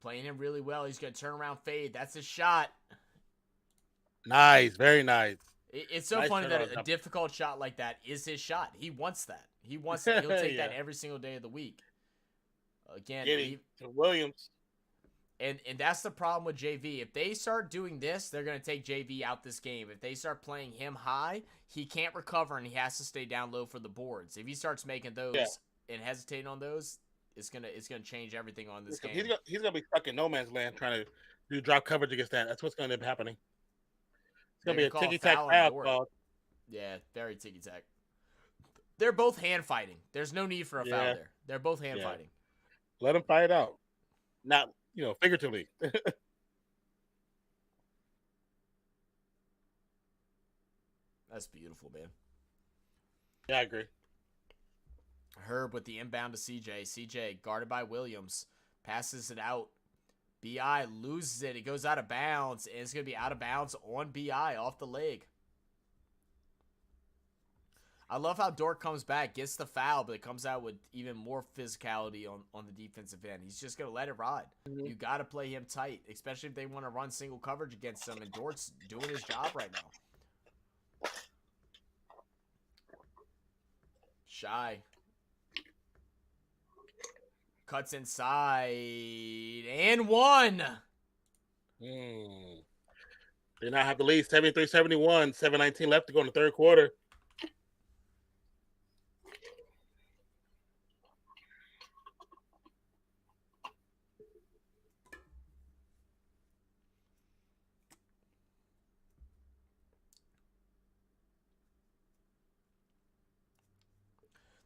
Playing him really well. He's going to turn around, fade. That's his shot. Nice. Very nice. It's so funny that a difficult shot like that is his shot. He wants that. He wants that. He'll take that every single day of the week. Again, to Williams. And that's the problem with JV. If they start doing this, they're going to take JV out this game. If they start playing him high, he can't recover and he has to stay down low for the boards. If he starts making those and hesitating on those, it's gonna change everything on this game. He's gonna be stuck in no man's land trying to do drop coverage against that. That's what's going to be happening. It's gonna be a call ticky-tack foul on foul Dort. call. Yeah, very ticky-tack. They're both hand fighting. There's no need for a foul there. They're both hand fighting. Let them fight it out. Not, figuratively. That's beautiful, man. Yeah, I agree. Herb with the inbound to CJ. CJ guarded by Williams. Passes it out. BI loses it. It goes out of bounds. And it's going to be out of bounds on BI off the leg. I love how Dort comes back, gets the foul, but it comes out with even more physicality on the defensive end. He's just going to let it ride. Mm-hmm. You got to play him tight, especially if they want to run single coverage against him. And Dort's doing his job right now. Shai. Cuts inside. And one. They now have the lead 73-71. 7:19 left to go in the third quarter.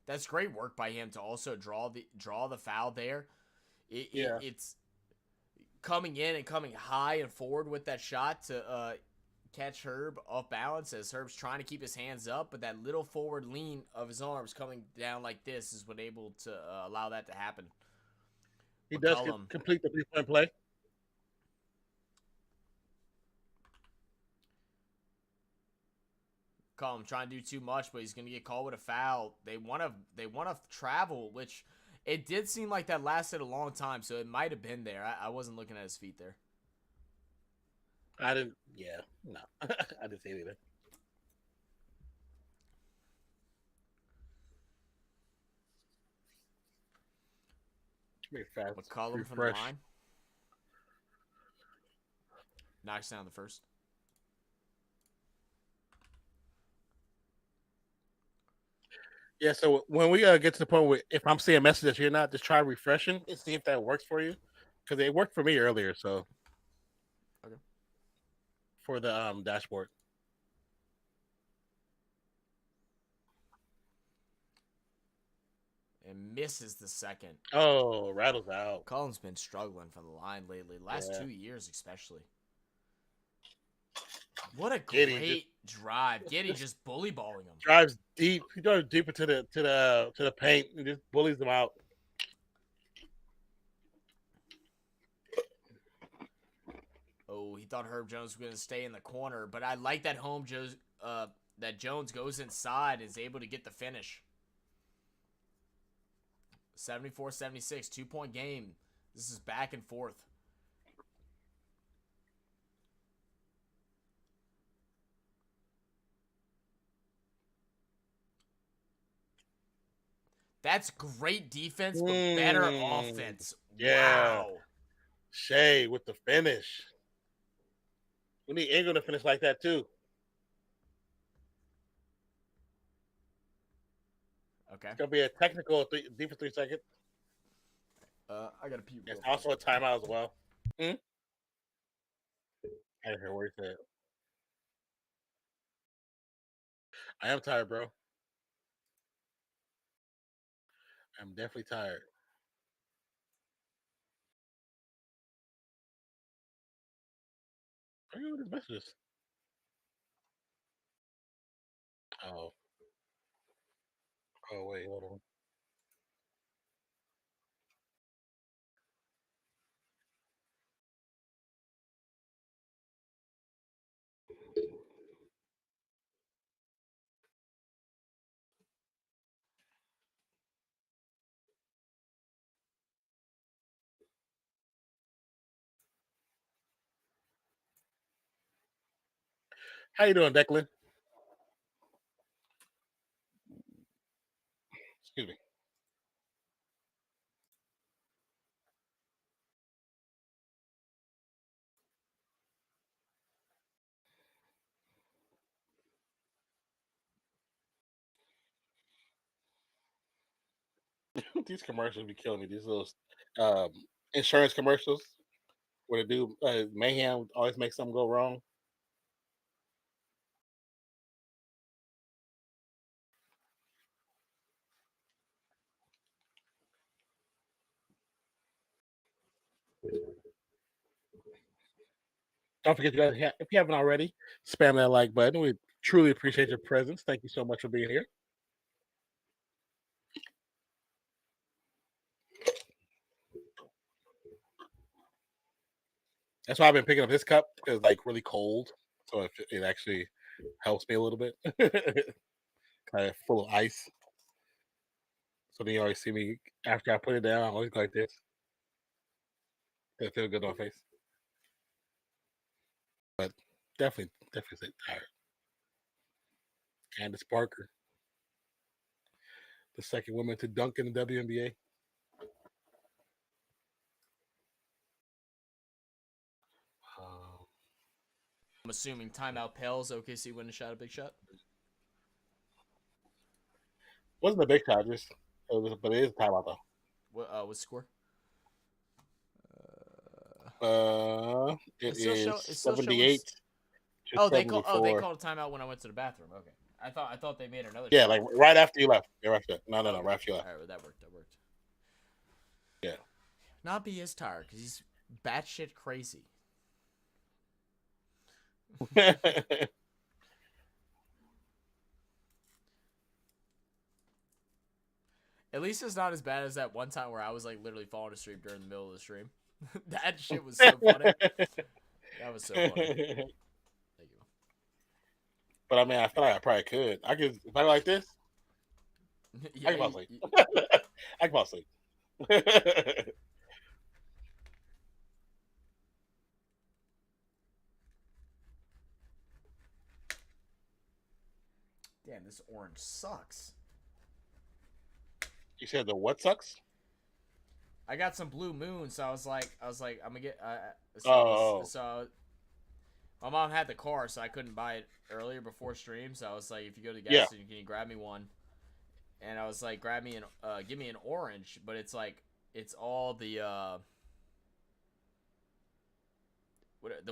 That's great work by him to also draw the foul there. It's coming in and coming high and forward with that shot to catch Herb off balance as Herb's trying to keep his hands up, but that little forward lean of his arms coming down like this is what able to allow that to happen. He does complete the 3-point play. McCollum trying to do too much, but he's going to get called with a foul. They want to travel, which it did seem like that lasted a long time, so it might have been there. I wasn't looking at his feet there. I didn't. Yeah, no, I didn't see it either. McCollum from the line knocks down the first. Yeah, so when we get to the point where if I'm seeing messages you're not, just try refreshing and see if that works for you, because it worked for me earlier. So, okay, for the dashboard. And misses the second. Oh, rattles out. Cullen's been struggling from the line lately, last 2 years especially. What a great drive! Giddy just bully balling him. Drives deep. He drives deeper to the paint and just bullies them out. Oh, he thought Herb Jones was going to stay in the corner, but I like that that Jones goes inside and is able to get the finish. 74-76, 2-point game. This is back and forth. That's great defense, but better offense. Yeah. Wow. Shai with the finish. We need Ingram to finish like that too. Okay. It's gonna be a technical deep for 3 seconds. I gotta pee. It's also a timeout as well. I didn't hear what he said. I am tired, bro. I'm definitely tired. Are you with his messages? Oh. Oh, wait, hold on. How you doing, Declan? Excuse me. These commercials be killing me. These little insurance commercials where the dude mayhem always makes something go wrong. Don't forget, you guys, if you haven't already, spam that like button. We truly appreciate your presence. Thank you so much for being here. That's why I've been picking up this cup because it's like really cold, so it actually helps me a little bit. Kind of full of ice. So then you always see me after I put it down. I always go like this. It feels good on my face. But definitely say tired. Candace Parker, the second woman to dunk in the WNBA. I'm assuming timeout Pels. OKC win a shot, a big shot. Wasn't a big shot, but it is a timeout though. What's the score? It is 78. Oh, they called a timeout when I went to the bathroom. Okay, I thought they made another. Yeah, shot. like right after you left. No, right after you left. All right, that worked. Yeah. Nobby is tired because he's batshit crazy. At least it's not as bad as that one time where I was like literally falling asleep during the middle of the stream. That shit was so funny. That was so funny. Thank you. But I mean, I feel like I probably could. I could if I like this. Yeah, I can fall asleep. I can fall asleep. Damn, this orange sucks. You said the what sucks? I got some blue moon, so I was like, I'm gonna get. So my mom had the car, so I couldn't buy it earlier before stream. So I was like, if you go to the gas station, can you grab me one? And I was like, give me an orange, but it's like, it's all the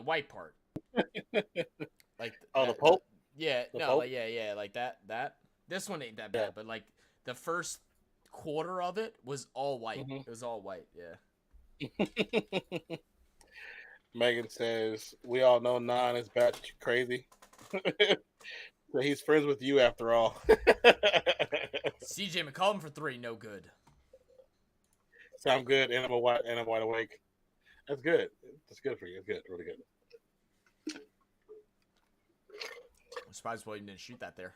white part. Like the pulp. Yeah, the no, pulp? like, yeah, like that. This one ain't that bad, but like the first quarter of it was all white. Mm-hmm. It was all white, yeah. Megan says, we all know Nan is bat crazy. So he's friends with you after all. CJ McCollum for 3, no good. Sound good, and I'm wide awake. That's good. That's good for you. It's good, really good. I'm surprised why you didn't shoot that there.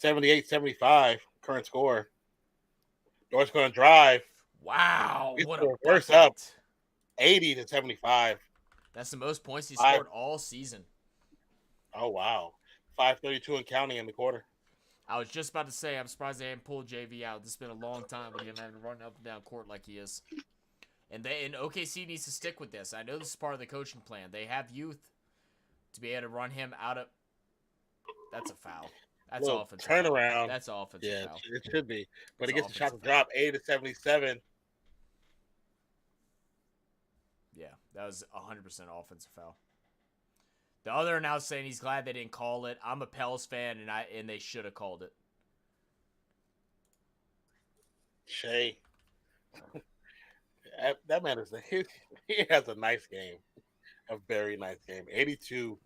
78-75, current score. North's going to drive. Wow, It's what a reverse bucket. up. 80-75. That's the most points he scored all season. Oh, wow. 5:32 and counting in the quarter. I was just about to say, I'm surprised they haven't pulled JV out. This has been a long time with him having to run up and down court like he is. And OKC needs to stick with this. I know this is part of the coaching plan. They have youth to be able to run him out of. That's a foul. That's offensive. Turnaround. That's offensive. Yeah, foul. it should be. But That's he gets the shot to drop 80-77. Yeah, that was 100% offensive foul. The other now saying he's glad they didn't call it. I'm a Pels fan, and they should have called it. Shai. That man he has a nice game. A very nice game. 82-77.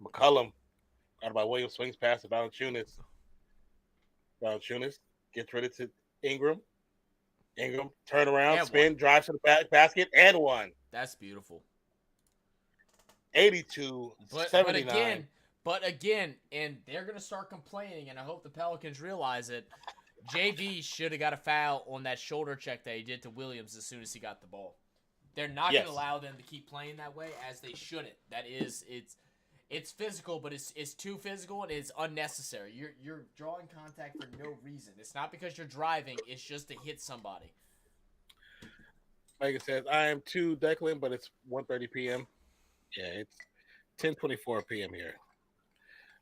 McCollum out by Williams, swings past to Valanciunas. Valanciunas gets ready to Ingram. Ingram, turn around, spin, drives to the basket, and one. That's beautiful. 82-79. But again, and they're going to start complaining, and I hope the Pelicans realize it. JV should have got a foul on that shoulder check that he did to Williams as soon as he got the ball. They're not going to allow them to keep playing that way, as they shouldn't. It's physical, but it's too physical and it's unnecessary. You're drawing contact for no reason. It's not because you're driving. It's just to hit somebody. Megan says, I am too, Declan, but it's 1:30 p.m. Yeah, it's 10:24 p.m. here.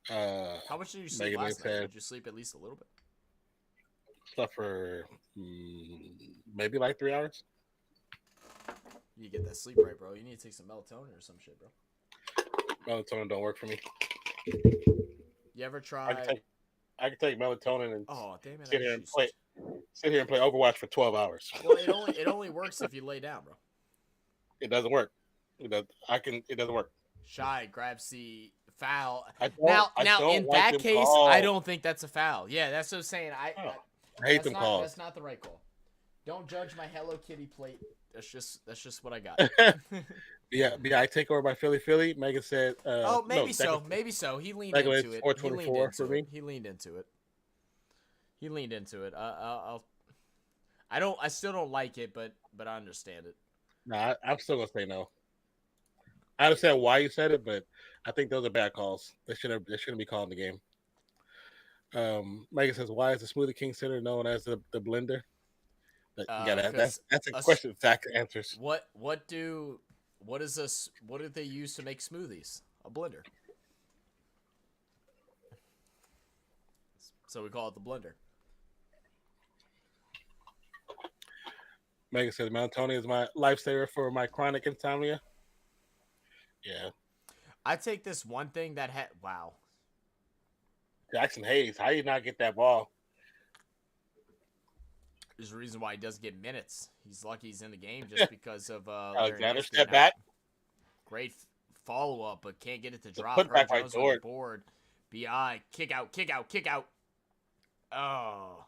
How much did you sleep last night? Did you sleep at least a little bit? Slept for maybe like 3 hours. You get that sleep right, bro. You need to take some melatonin or some shit, bro. Melatonin don't work for me. You ever try? I can take melatonin and sit sit here and play Overwatch for 12 hours. Well, it only works if you lay down, bro. It doesn't work. It doesn't work. Shai grabs the foul. I Now, don't in like that them case, calls. I don't think that's a foul. Yeah, that's what I'm saying. I hate them calls. That's not the right call. Don't judge my Hello Kitty plate. That's just what I got. Yeah, I take over by Philly. Megan said. Maybe so. He leaned Megan, into it. 424 for me. He leaned into it. I still don't like it, but I understand it. No, I'm still gonna say no. I understand why you said it, but I think those are bad calls. They shouldn't be called in the game. Megan says, "Why is the Smoothie King Center known as the blender?" That's a question Zach answers. What do they use to make smoothies? A blender. So we call it the blender. Megan says, "Melatonin is my lifesaver for my chronic insomnia." Yeah. I take this one thing that wow. Jackson Hayes, how you not get that ball? There's a reason why he doesn't get minutes. He's lucky he's in the game just because of Alexander step back. Great follow up, but can't get it to drop. Put back by Jones on the board. BI kick out. Oh,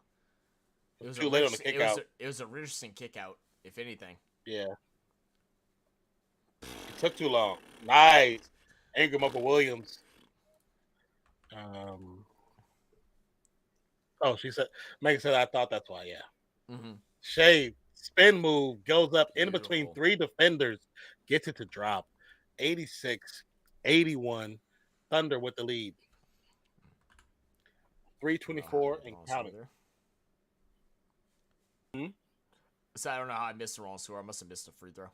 it was too late on the kick out. It was a Richardson kick out, if anything. Yeah. It took too long. Nice. Ingram up with Williams. She said, Megan said, I thought that's why, yeah. Mm-hmm. Shai, spin move, goes up in Beautiful. between three defenders, gets it to drop. 86-81. Thunder with the lead. 3:24 and counting. So I don't know how I missed the wrong score. I must have missed a free throw.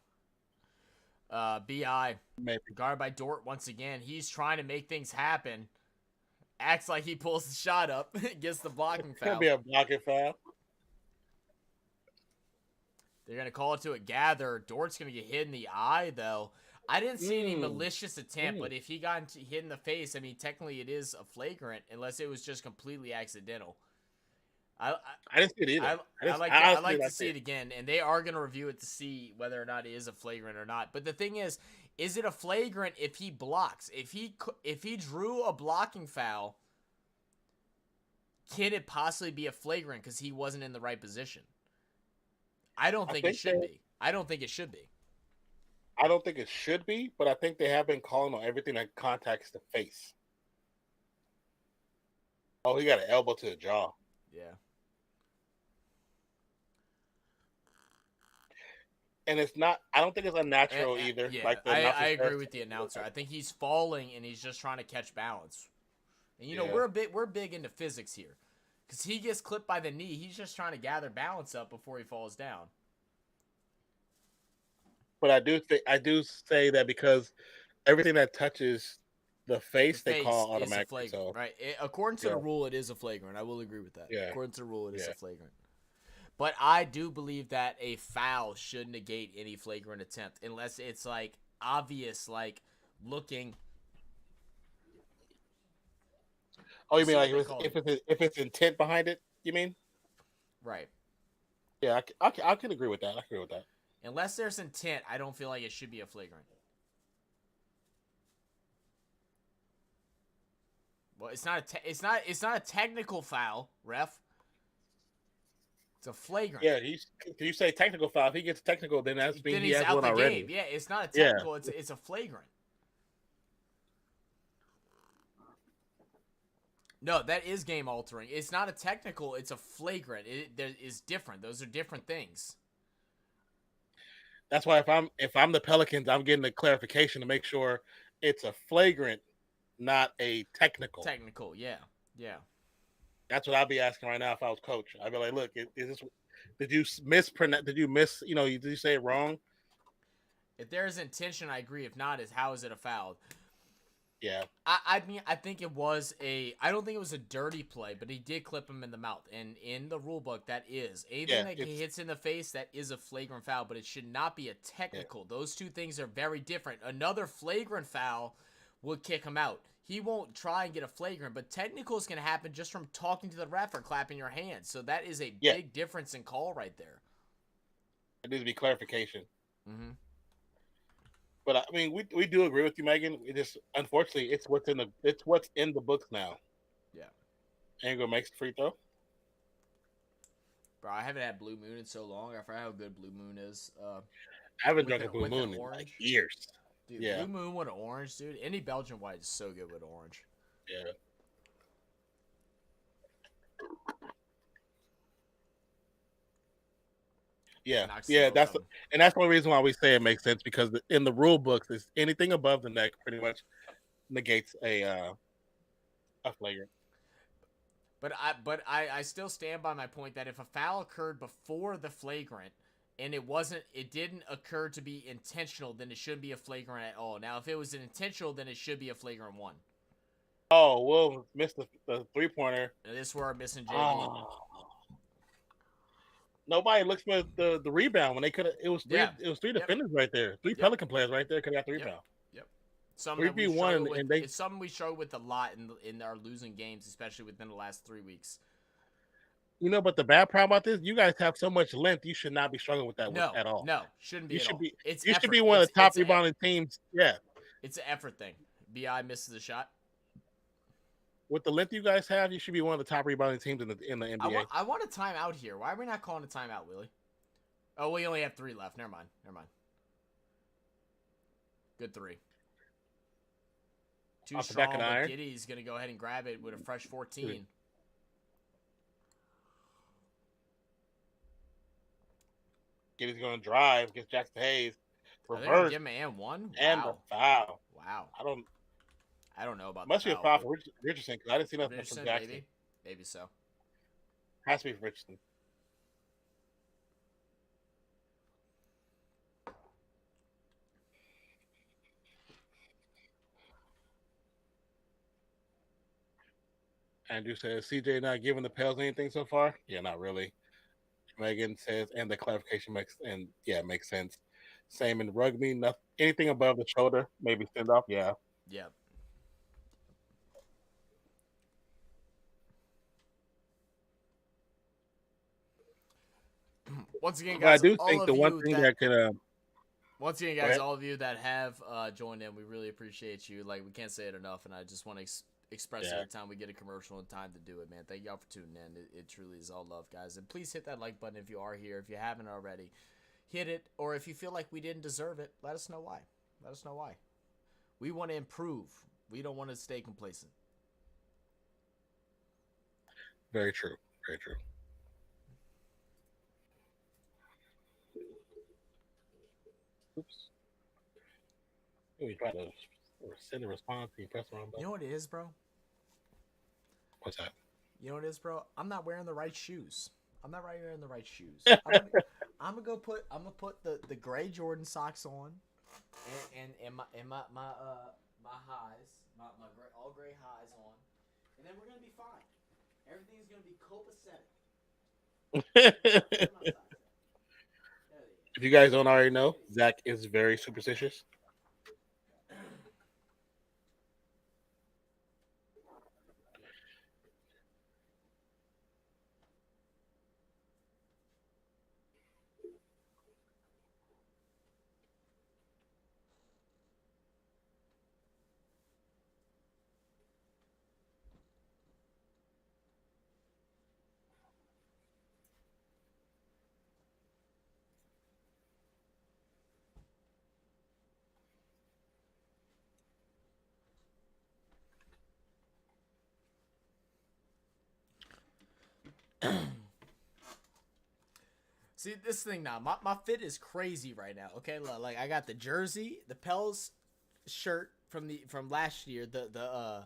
BI guarded by Dort once again. He's trying to make things happen. Acts like he pulls the shot up, gets the blocking foul. Could be a blocking foul. They're gonna call it to a gather. Dort's gonna get hit in the eye though. I didn't see any malicious attempt, but if he got hit in the face, I mean, technically it is a flagrant, unless it was just completely accidental. I didn't see it either. I like to see it again, and they are going to review it to see whether or not it is a flagrant or not. But the thing is it a flagrant if he blocks? If he drew a blocking foul, can it possibly be a flagrant because he wasn't in the right position? I don't think it should be. I don't think it should be. I don't think it should be, but I think they have been calling on everything that contacts the face. Oh, he got an elbow to the jaw. Yeah. And it's not, I don't think it's unnatural either. Yeah, like I agree with the announcer. I think he's falling and he's just trying to catch balance. And you know, we're big into physics here. Because he gets clipped by the knee, he's just trying to gather balance up before he falls down. But I do say that because everything that touches the face they call automatically. So. Right. According to the rule, it is a flagrant. I will agree with that. Yeah. According to the rule, it is a flagrant. But I do believe that a foul should negate any flagrant attempt unless it's like obvious, like looking. Oh, you mean like if it's intent behind it? You mean? Right. Yeah, I can agree with that. I agree with that. Unless there's intent, I don't feel like it should be a flagrant. Well, it's not a technical foul, ref. It's a flagrant. Yeah, you say technical foul. If he gets technical, then that's means he has out one the already. Game. Yeah, it's not a technical. Yeah. It's a flagrant. No, that is game altering. It's not a technical. It's a flagrant. It is different. Those are different things. That's why if I'm the Pelicans, I'm getting a clarification to make sure it's a flagrant, not a technical. Technical, yeah. That's what I'd be asking right now if I was coach. I'd be like, look, is this? Did you mispronounce? Did you miss? You know, did you say it wrong? If there's intention, I agree. If not, how is it a foul? Yeah. I mean, I think it was I don't think it was a dirty play, but he did clip him in the mouth. And in the rule book, that is. Anything that hits in the face, that is a flagrant foul, but it should not be a technical. Yeah. Those two things are very different. Another flagrant foul would kick him out. he won't try and get a flagrant, but technical is going to happen just from talking to the ref or clapping your hands. So that is a big difference in call right there. It needs to be clarification. Mm-hmm. But I mean, we do agree with you, Megan. It just unfortunately it's what's in the books now. Yeah. Ingram makes the free throw. Bro, I haven't had Blue Moon in so long. I forgot how good Blue Moon is. I haven't drunk a Blue Moon in like years. Dude, Blue Moon with an orange, dude. Any Belgian white is so good with orange. Yeah. Yeah, that's one reason why we say it makes sense, because in the rule books, it's anything above the neck pretty much negates a flagrant. But I still stand by my point that if a foul occurred before the flagrant and it didn't occur to be intentional, then it shouldn't be a flagrant at all. Now, if it was an intentional, then it should be a flagrant 1. Oh, Will missed the 3-pointer. This is where I'm missing JV. Nobody looks for the rebound when they could have. It was three defenders right there. 3 Pelican players right there could have got the rebound. Yep. 3v1, and it's something we struggle with a lot in our losing games, especially within the last 3 weeks. You know, but the bad problem about this, you guys have so much length. You should not be struggling with that at all. No, shouldn't be. You should be one of the top rebounding teams. Yeah, it's an effort thing. Bi misses a shot. With the length you guys have, you should be one of the top rebounding teams in the NBA. I want a timeout here. Why are we not calling a timeout, Willie? Oh, we only have 3 left. Never mind. Good 3. Too strong, but Giddy's going to go ahead and grab it with a fresh 14. Giddy's going to drive, gets Jackson Hayes. Reverse. Give him an one? And the foul. Wow. I don't know about Must be a foul for Richardson, because I didn't see nothing from Jackson. Maybe so. Has to be for Richardson. Andrew says, CJ not giving the Pels anything so far? Yeah, not really. Megan says, and the clarification makes sense. Same in rugby, anything above the shoulder, maybe send off, yeah. Yeah. Once again, guys, but I do think the one thing that could. Once again, guys, all of you that have joined in, we really appreciate you. Like, we can't say it enough, and I just want to express every time we get a commercial and time to do it, man. Thank y'all for tuning in. It truly is all love, guys. And please hit that like button if you are here. If you haven't already, hit it. Or if you feel like we didn't deserve it, let us know why. We want to improve. We don't want to stay complacent. Very true. Very true. Oops. We try to send a response and you press the wrong button. You know what it is, bro? What's that? You know what it is, bro? I'm not wearing the right shoes. I'm gonna put the gray Jordan socks on and my highs, my all gray highs on, and then we're gonna be fine. Everything's gonna be copacetic. If you guys don't already know, Zach is very superstitious. See, this thing now, my fit is crazy right now. Okay, like I got the jersey, the Pels shirt from last year, the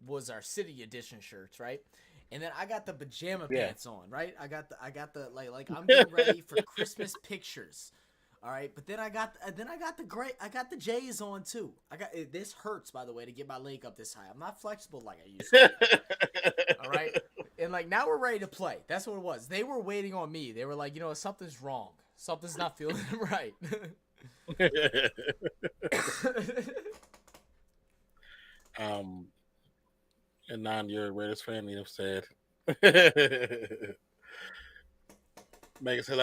was our City Edition shirts, right? And then I got the pajama pants on, right? I got the like I'm getting ready for Christmas pictures. All right, but then I got the J's on too. This hurts, by the way, to get my leg up this high. I'm not flexible like I used to. All right, and like now we're ready to play. That's what it was. They were waiting on me. They were like, something's wrong. Something's not feeling right. And non, you're a Raiders fan, you know, said. Megan says,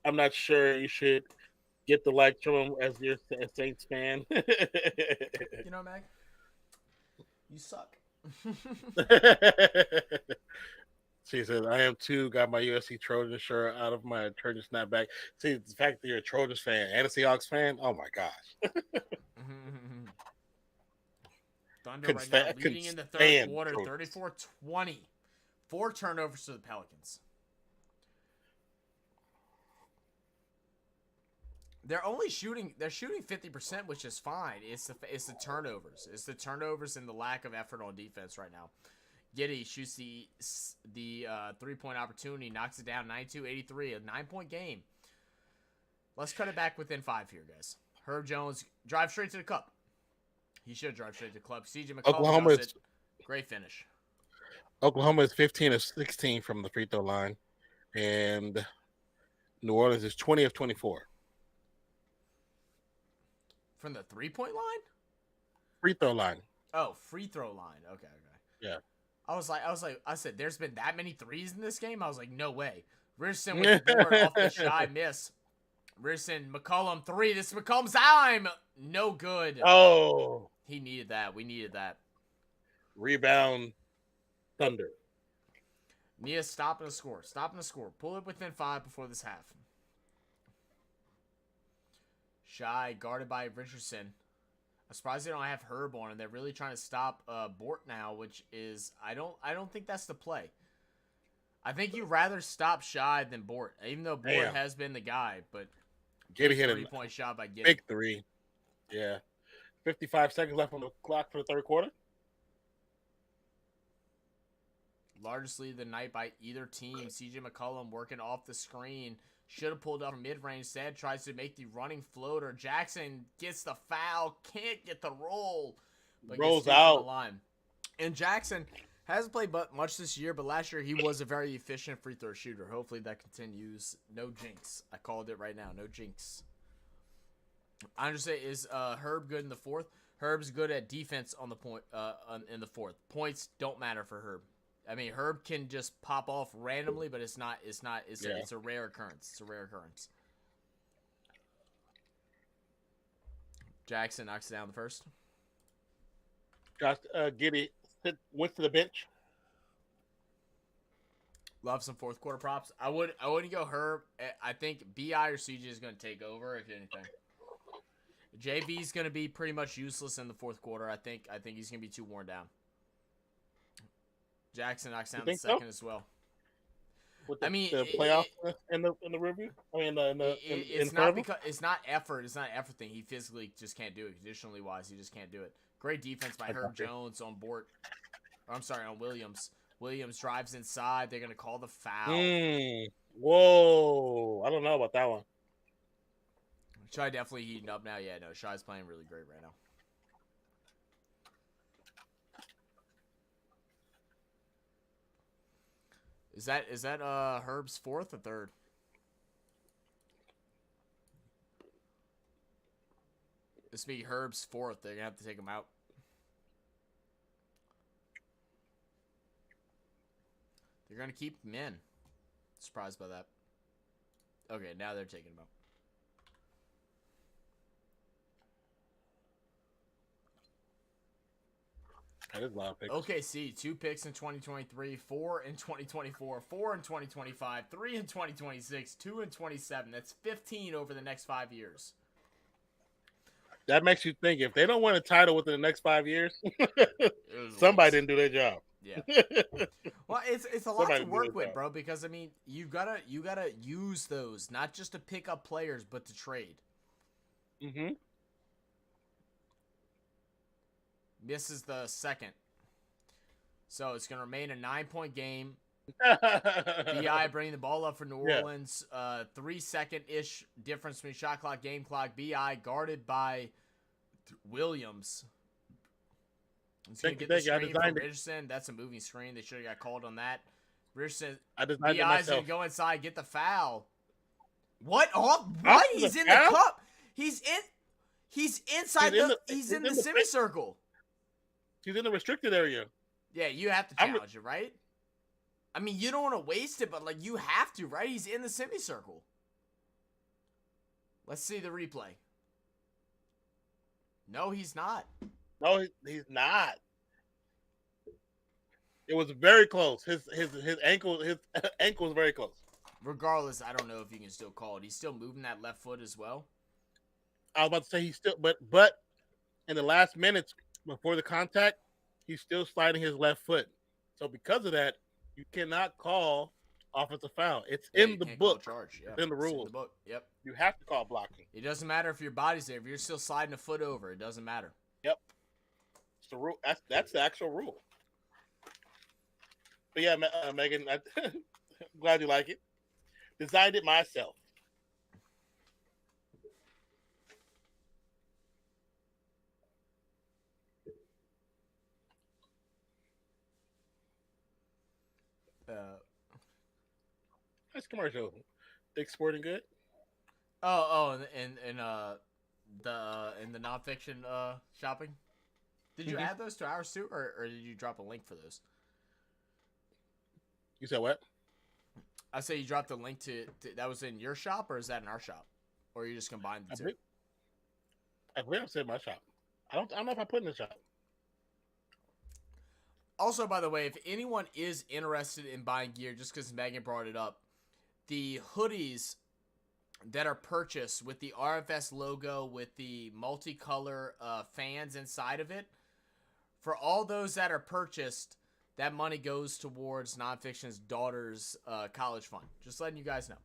I'm not sure you should get the like from him as your Saints fan. You know, Meg, you suck. She says, I am too. Got my USC Trojan shirt out of my Trojan snapback. See, the fact that you're a Trojans fan and a Seahawks fan, oh my gosh. Thunder right now leading in the third quarter, 34-20. 4 turnovers to the Pelicans. They're shooting 50%, which is fine. It's the turnovers. It's the turnovers and the lack of effort on defense right now. Giddey shoots the 3-point opportunity, knocks it down 92-83, a 9-point game. Let's cut it back within 5 here, guys. Herb Jones drives straight to the cup. He should drive straight to the club. CJ McCollum does it. Great finish. Oklahoma is 15 of 16 from the free throw line, and New Orleans is 20 of 24. From the 3-point line? Free throw line. Oh, free throw line. Okay. Yeah. I said, there's been that many threes in this game? I was like, no way. Richardson with the board off the Shai miss. Richardson, McCollum 3. This is McCollum's time. No good. Oh. He needed that. We needed that. Rebound, Thunder. Nia stopping the score. Pull it within 5 before this half. Shai guarded by Richardson. I'm surprised they don't have Herb on, and they're really trying to stop Bort now, which is I don't think that's the play. I think you'd rather stop Shai than Bort, even though Bort has been the guy. But Giddey hit a 3-point shot by Giddey. Big 3. Yeah. 55 seconds left on the clock for the third quarter. Largest lead of the night by either team. CJ McCollum working off the screen. Should have pulled up from mid-range. Instead, tries to make the running floater. Jackson gets the foul. Can't get the roll. But rolls out. The line. And Jackson hasn't played much this year, but last year he was a very efficient free throw shooter. Hopefully that continues. No jinx. I called it right now. No jinx. I understand. Is Herb good in the fourth? Herb's good at defense on the point in the fourth. Points don't matter for Herb. I mean, Herb can just pop off randomly, but it's a rare occurrence. Jackson knocks it down the first. Josh Giddey went to the bench. Love some fourth quarter props. I wouldn't go Herb. I think BI or CJ is going to take over if anything. JV is going to be pretty much useless in the fourth quarter. I think he's going to be too worn down. Jackson knocks down the second as well. With the playoff in the review. It's not effort. It's not an effort thing. He physically just can't do it. Conditionally wise, he just can't do it. Great defense by Herb Jones on board. I'm sorry, on Williams. Williams drives inside. They're gonna call the foul. Whoa! I don't know about that one. Shai definitely heating up now. Yeah, no, Shai's playing really great right now. Is that Herb's fourth or third? This will be Herb's fourth. They're gonna have to take him out. They're gonna keep him in. Surprised by that. Okay, now they're taking him out. OKC, 2 picks in 2023, 4 in 2024, 4 in 2025, 3 in 2026, 2 in 27. That's 15 over the next 5 years. That makes you think if they don't win a title within the next 5 years, somebody didn't do their job. Yeah. Well, it's a lot to work with, bro, because I mean, you gotta use those, not just to pick up players, but to trade. Mm-hmm. Misses the second. So it's going to remain a 9-point game. BI bringing the ball up for New Orleans. 3-second-ish difference between shot clock, game clock. BI guarded by Williams. He's going to get the screen from Richardson. That's a moving screen. They should have got called on that. Richardson. BI's going to go inside, get the foul. What? Oh, what? He's in the cup. He's inside he's in the semicircle. He's in the restricted area. Yeah, you have to challenge it, right? I mean, you don't want to waste it, but, like, you have to, right? He's in the semicircle. Let's see the replay. No, he's not. No, he's not. It was very close. His ankle was very close. Regardless, I don't know if you can still call it. He's still moving that left foot as well. I was about to say he's still, but in the last minutes before the contact, he's still sliding his left foot. So because of that, you cannot call offensive foul. It's in the book. Charge. Yeah. It's in the rules. In the book. Yep. You have to call blocking. It doesn't matter if your body's there. If you're still sliding a foot over, it doesn't matter. Yep. It's the rule. That's the actual rule. But yeah, Megan, I'm glad you like it. Designed it myself. Nice commercial. Dick Sporting Good. In the nonfiction shopping. Did you add those to ours too, or did you drop a link for those? You said what? I say you dropped a link to that was in your shop, or is that in our shop, or you just combined the two? I believe I said my shop. I don't know if I put in the shop. Also, by the way, if anyone is interested in buying gear, just because Megan brought it up, the hoodies that are purchased with the RFS logo with the multicolor fans inside of it, for all those that are purchased, that money goes towards Nonfiction's daughter's college fund. Just letting you guys know.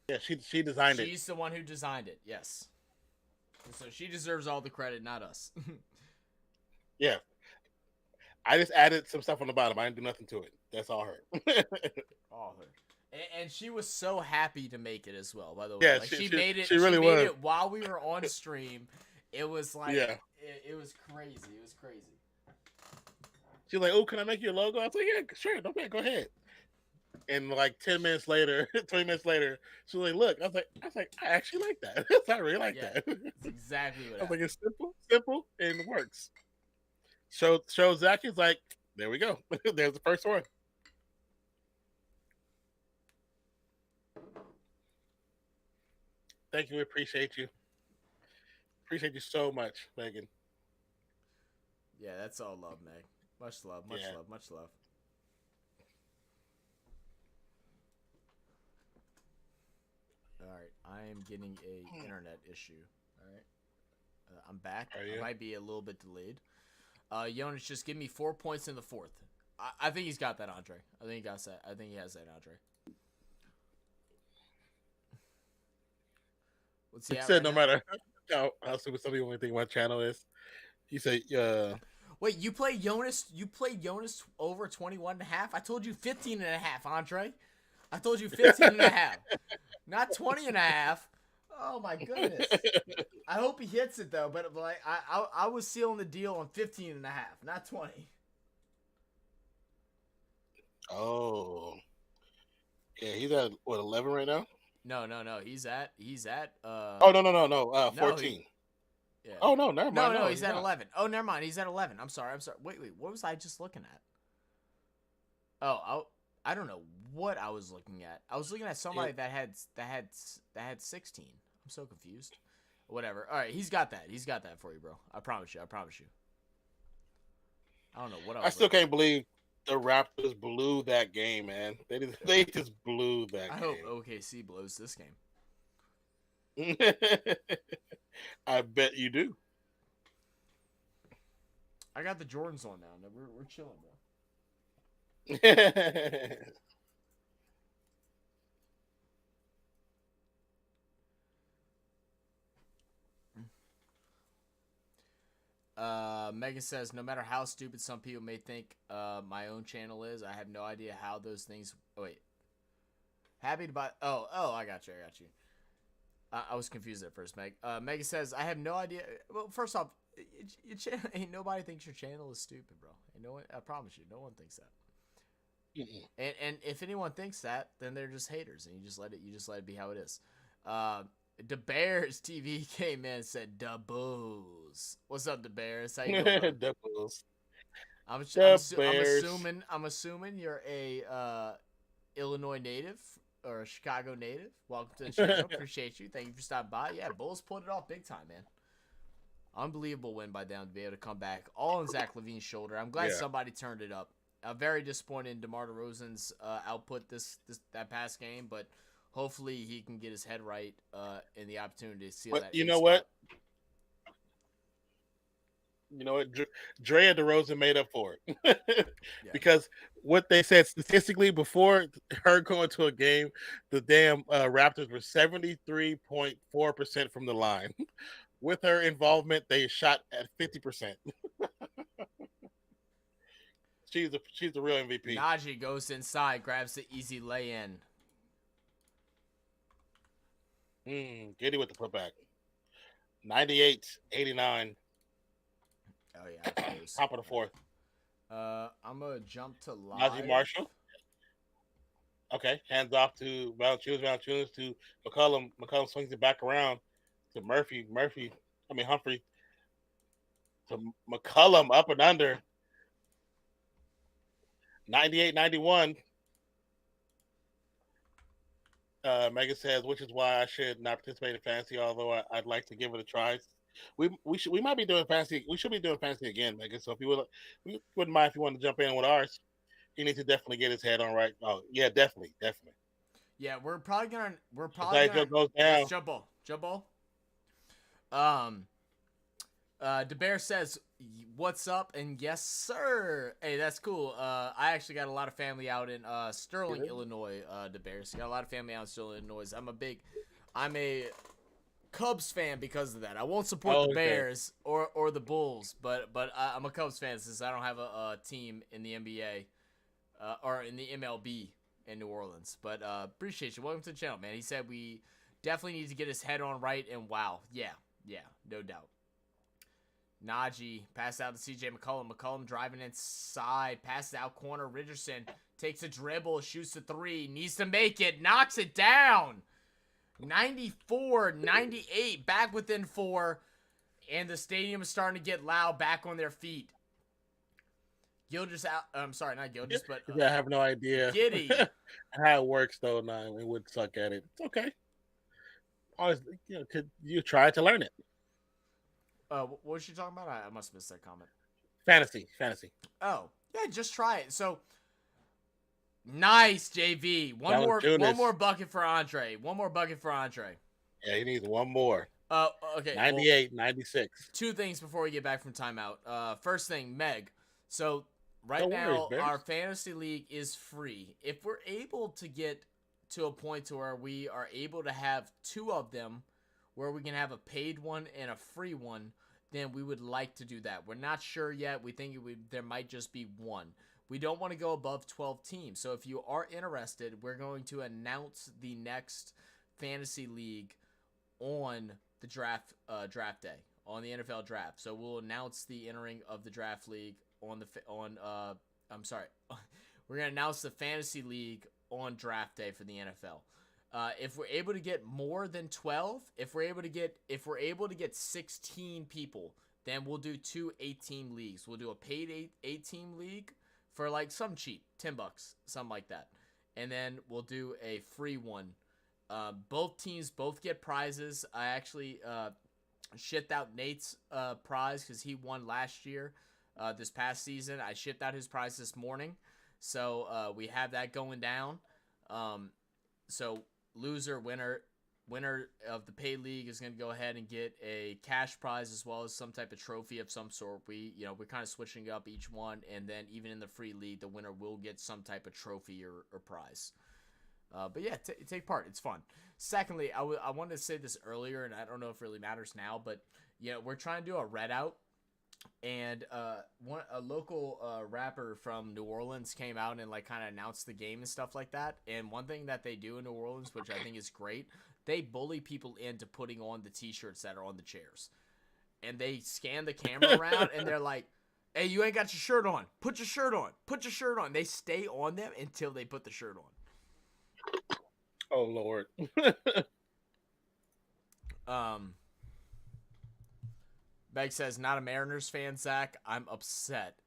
Yeah, she designed it. She's the one who designed it, yes. So she deserves all the credit, not us. Yeah. I just added some stuff on the bottom. I didn't do nothing to it. That's all her. All her. And she was so happy to make it as well, by the way. Yeah, like, she made it. She really made was. it while we were on stream. It was like, yeah. It was crazy. It was crazy. She's like, "Oh, can I make you a logo?" I was like, "Yeah, sure. Okay, go ahead." And like 10 minutes later, 20 minutes later, she was like, "Look," I was like, "I actually like that. I really like that." That's exactly what I was like, "It's simple, and it works." Show Zach. He's like, "There we go. There's the first one." Thank you. We appreciate you. Appreciate you so much, Megan. Yeah, that's all love, Meg. Much love, much love, much love. All right, I am getting a internet issue. All right, I'm back. I might be a little bit delayed. Jonas, just give me 4 points in the fourth. I think he's got that, Andre. I think he got that. I think he has that, Andre. What's he said no matter how stupid some people think my channel is. He said, Wait, you played Jonas over 21.5? I told you 15.5, Andre. I told you 15.5. Not 20.5. Oh my goodness. I hope he hits it though, but like I was sealing the deal on 15.5, not 20. Oh. Yeah, he's at what, 11 right now? No. He's at Oh no. 14. Yeah. Oh no, never mind. No, he's at 11. Oh, never mind. He's at 11. I'm sorry. Wait. What was I just looking at? Oh, I don't know what I was looking at. I was looking at somebody that had 16. I'm so confused. Whatever. All right, he's got that. He's got that for you, bro. I promise you. I don't know what I still can't believe the Raptors blew that game, man. They just blew that game. I hope OKC blows this game. I bet you do. I got the Jordans on now. We're chilling, bro. Megan says, no matter how stupid some people may think my own channel is, I have no idea how those things. Oh, wait. Happy to buy. Oh, I got you. I was confused at first, Meg. Megan says, I have no idea. Well, first off, ain't nobody thinks your channel is stupid, bro. Ain't no one, I promise you, no one thinks that. And if anyone thinks that, then they're just haters, and you just let it be how it is. The Bears TV came in and said, "Da Bulls." What's up, the Bears? How you doing? Da Bulls. I'm The Bears. assuming you're a Illinois native or a Chicago native. Welcome to the channel. Appreciate you. Thank you for stopping by. Yeah, Bulls pulled it off big time, man. Unbelievable win by them to be able to come back all on Zach LaVine's shoulder. I'm glad somebody turned it up. Very disappointed in DeMar DeRozan's output that past game, but hopefully he can get his head right in the opportunity to seal that. You know what? You know what? Dre and DeRozan made up for it. Because what they said statistically before her going to a game, the damn Raptors were 73.4% from the line. With her involvement, they shot at 50%. She's the real MVP. Najee goes inside, grabs the easy lay-in. Giddy with the putback. 98-89. Oh yeah, top of the fourth. I'm gonna jump to live. Najee Marshall. Okay, hands off to Valanciunas to McCollum. McCollum swings it back around to Humphrey to McCollum up and under. 98-91. Megan says, which is why I should not participate in fantasy, although I'd like to give it a try. We might be doing fantasy. We should be doing fantasy again, Megan. So if you wouldn't mind if you want to jump in with ours, he needs to definitely get his head on right. Oh yeah, definitely. Yeah, we're probably gonna goes down. Jump ball. DeBear says, what's up? And yes, sir. Hey, that's cool. I actually got a lot of family out in Sterling, Illinois, DeBear. So got a lot of family out in Sterling, Illinois. I'm a Cubs fan because of that. I won't support the Bears or the Bulls, but I'm a Cubs fan since I don't have a team in the NBA or in the MLB in New Orleans. But appreciate you. Welcome to the channel, man. He said we definitely need to get his head on right, and wow. Yeah, no doubt. Najee, pass out to CJ McCollum. McCollum driving inside. Passes out corner. Richardson takes a dribble. Shoots the three. Needs to make it. Knocks it down. 94-98. Back within 4. And the stadium is starting to get loud. Back on their feet. Gilgeous out. I'm sorry, not Gilgeous, but I have no idea. Giddy. How it works, though. No, we would suck at it. It's okay. Always, you try to learn it. What was she talking about? I must have missed that comment. Fantasy. Oh, yeah, just try it. So, nice, JV. One more bucket for Andre. Yeah, he needs one more. Okay. 98-96. 2 things before we get back from timeout. First thing, Meg. So, now, our fantasy league is free. If we're able to get to a point to where we are able to have 2 of them, where we can have a paid one and a free one, then we would like to do that. We're not sure yet. We think there might just be 1. We don't want to go above 12 teams. So if you are interested, we're going to announce the next fantasy league on the draft day, on the NFL draft. So we'll announce the entering of the draft league we're going to announce the fantasy league on draft day for the NFL. If we're able to get more than 12, if we're able to get 16 people, then we'll do 2 8-team leagues. We'll do a paid 8-team league for like some cheap, $10, something like that. And then we'll do a free one. Both teams both get prizes. I actually shipped out Nate's prize because he won last year. This past season, I shipped out his prize this morning. So we have that going down. So winner of the paid league is going to go ahead and get a cash prize as well as some type of trophy of some sort. We're kind of switching up each one, and then even in the free league, the winner will get some type of trophy or prize. But yeah, take part. It's fun. Secondly, I wanted to say this earlier, and I don't know if it really matters now, but we're trying to do a readout. And a local rapper from New Orleans came out and kind of announced the game and stuff like that. And one thing that they do in New Orleans, which I think is great, they bully people into putting on the T-shirts that are on the chairs. And they scan the camera around and they're like, "Hey, you ain't got your shirt on. Put your shirt on. Put your shirt on." They stay on them until they put the shirt on. Oh Lord. Meg says, not a Mariners fan, Zach. I'm upset.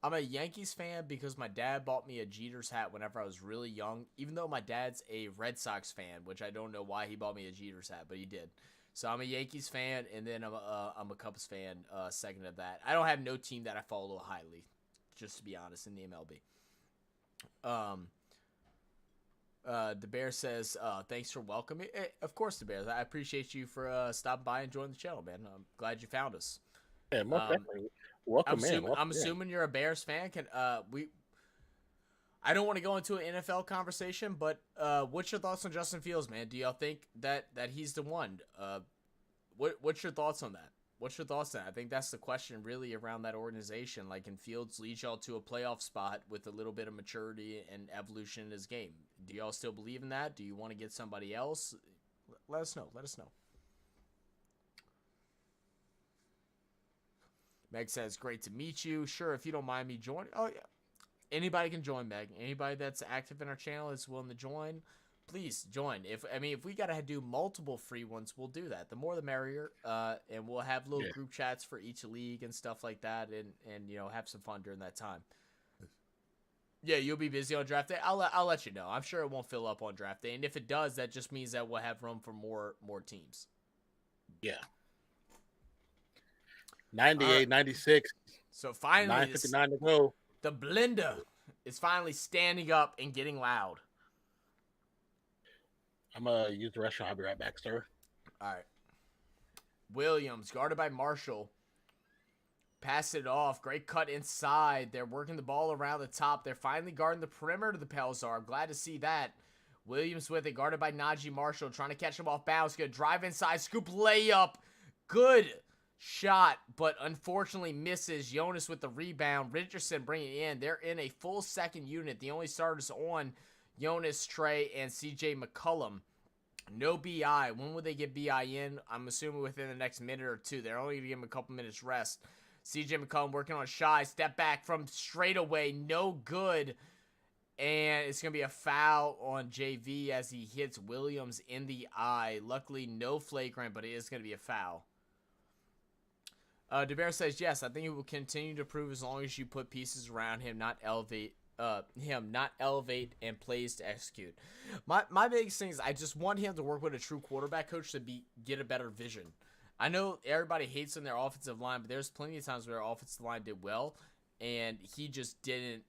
I'm a Yankees fan because my dad bought me a Jeter's hat whenever I was really young, even though my dad's a Red Sox fan, which I don't know why he bought me a Jeter's hat, but he did. So I'm a Yankees fan, and then I'm a Cubs fan, second of that. I don't have no team that I follow highly, just to be honest, in the MLB. The Bear says, thanks for welcoming. Of course, the Bears. I appreciate you for stopping by and joining the channel, man. I'm glad you found us. Yeah, most definitely. Welcome in. I'm assuming you're a Bears fan. I don't want to go into an NFL conversation, but what's your thoughts on Justin Fields, man? Do y'all think that he's the one? What's your thoughts on that? What's your thoughts on that? I think that's the question really around that organization. Like, can Fields lead y'all to a playoff spot with a little bit of maturity and evolution in his game? Do y'all still believe in that? Do you want to get somebody else? Let us know. Let us know. Meg says, great to meet you. Sure, if you don't mind me joining. Oh, yeah. Anybody can join, Meg. Anybody that's active in our channel is willing to join. Please join. If we gotta do multiple free ones, we'll do that. The more the merrier. And we'll have little group chats for each league and stuff like that, and have some fun during that time. Yeah, you'll be busy on draft day. I'll let you know. I'm sure it won't fill up on draft day, and if it does, that just means that we'll have room for more teams. Yeah. 98, 96. So finally, 9:59 to go. The blender is finally standing up and getting loud. I'm going to use the restroom. I'll be right back, sir. All right. Williams, guarded by Marshall. Pass it off. Great cut inside. They're working the ball around the top. They're finally guarding the perimeter of the Pels are. I'm glad to see that. Williams with it, guarded by Najee Marshall. Trying to catch him off bounds. Good drive inside. Scoop layup. Good shot, but unfortunately misses. Jonas with the rebound. Richardson bringing it in. They're in a full second unit. The only starters on Jonas, Trey, and CJ McCollum. No BI. When will they get BI in? I'm assuming within the next minute or two. They're only going to give him a couple minutes rest. CJ McCollum working on Shai. Step back from straight away. No good. And it's going to be a foul on JV as he hits Williams in the eye. Luckily, no flagrant, but it is going to be a foul. DeBear says, yes, I think he will continue to improve as long as you put pieces around him, not elevate and plays to execute. My biggest thing is I just want him to work with a true quarterback coach to get a better vision. I know everybody hates on their offensive line, but there's plenty of times where our offensive line did well, and he just didn't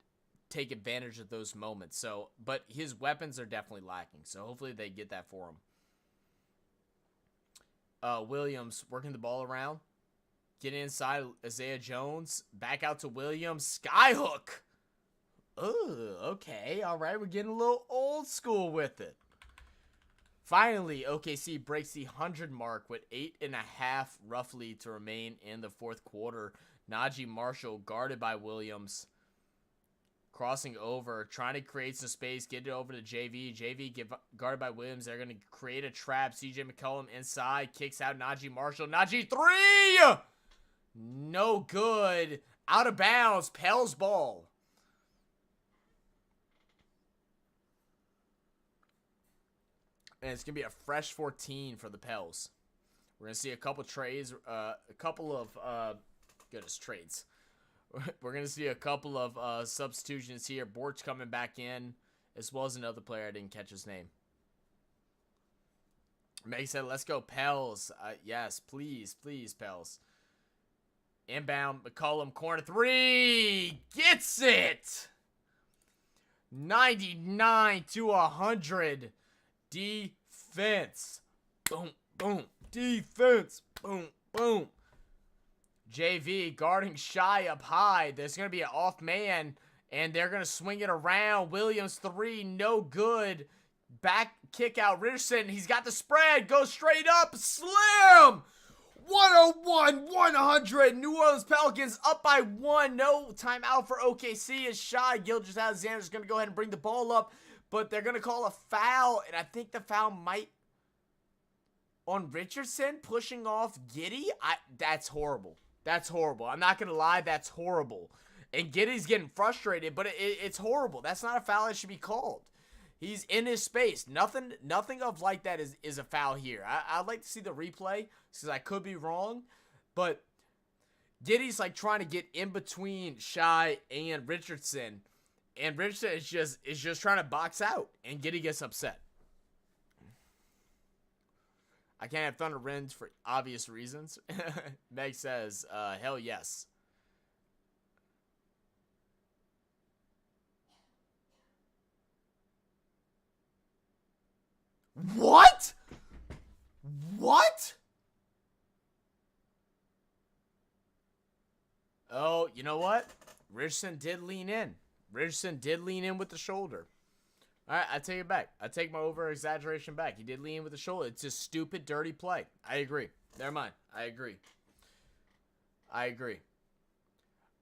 take advantage of those moments. So, but his weapons are definitely lacking, so hopefully they get that for him. Williams working the ball around. Get inside Isaiah Jones. Back out to Williams. Skyhook. Oh, okay. All right. We're getting a little old school with it. Finally, OKC breaks the 100 mark with 8.5 roughly to remain in the fourth quarter. Najee Marshall guarded by Williams. Crossing over. Trying to create some space. Get it over to JV. JV guarded by Williams. They're going to create a trap. CJ McCollum inside. Kicks out Najee Marshall. Najee 3! No good. Out of bounds. Pels ball. And it's going to be a fresh 14 for the Pels. We're going to see a couple trades. Trades. We're going to see a couple of substitutions here. Bort's coming back in, as well as another player. I didn't catch his name. Meg said, let's go Pels. Yes, please, Pels. Inbound, McCollum, corner 3. Gets it! 99 to 100. Defense. Boom, boom. Defense. Boom, boom. JV guarding Shai up high. There's going to be an off man, and they're going to swing it around. Williams 3, no good. Back kick out Richardson. He's got the spread. Goes straight up. Slam! 101-100. New Orleans Pelicans up by 1. No timeout for OKC as Shai Gilgeous-Alexander is going to go ahead and bring the ball up. But they're going to call a foul. And I think the foul might on Richardson pushing off Giddey. That's horrible. That's horrible. I'm not going to lie. That's horrible. And Giddey's getting frustrated. But it's horrible. That's not a foul that should be called. He's in his space. Nothing of like that is a foul here. I'd like to see the replay because I could be wrong, but Giddey's like trying to get in between Shai and Richardson, and Richardson is just trying to box out, and Giddey gets upset. I can't have Thunder wins for obvious reasons. Meg says, hell yes. What? What? Oh, you know what? Richardson did lean in. Richardson did lean in with the shoulder. All right, I take it back. I take my over-exaggeration back. He did lean in with the shoulder. It's a stupid, dirty play. I agree. Never mind. I agree.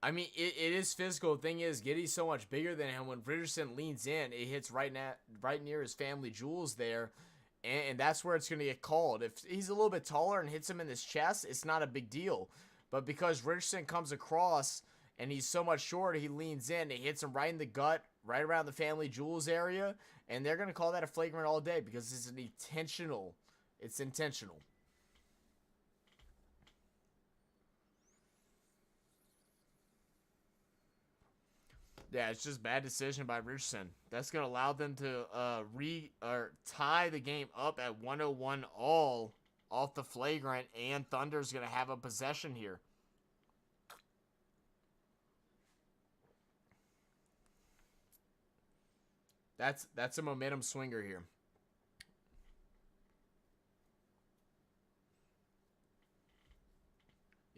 I mean, it is physical. The thing is, Giddey's so much bigger than him. When Richardson leans in, it hits right near his family jewels there, and that's where it's going to get called. If he's a little bit taller and hits him in his chest, it's not a big deal. But because Richardson comes across and he's so much shorter, he leans in, it hits him right in the gut, right around the family jewels area, and they're going to call that a flagrant all day because it's intentional. It's intentional. Yeah, it's just bad decision by Richardson. That's going to allow them to tie the game up at 101 all off the flagrant, and Thunder's going to have a possession here. That's a momentum swinger here.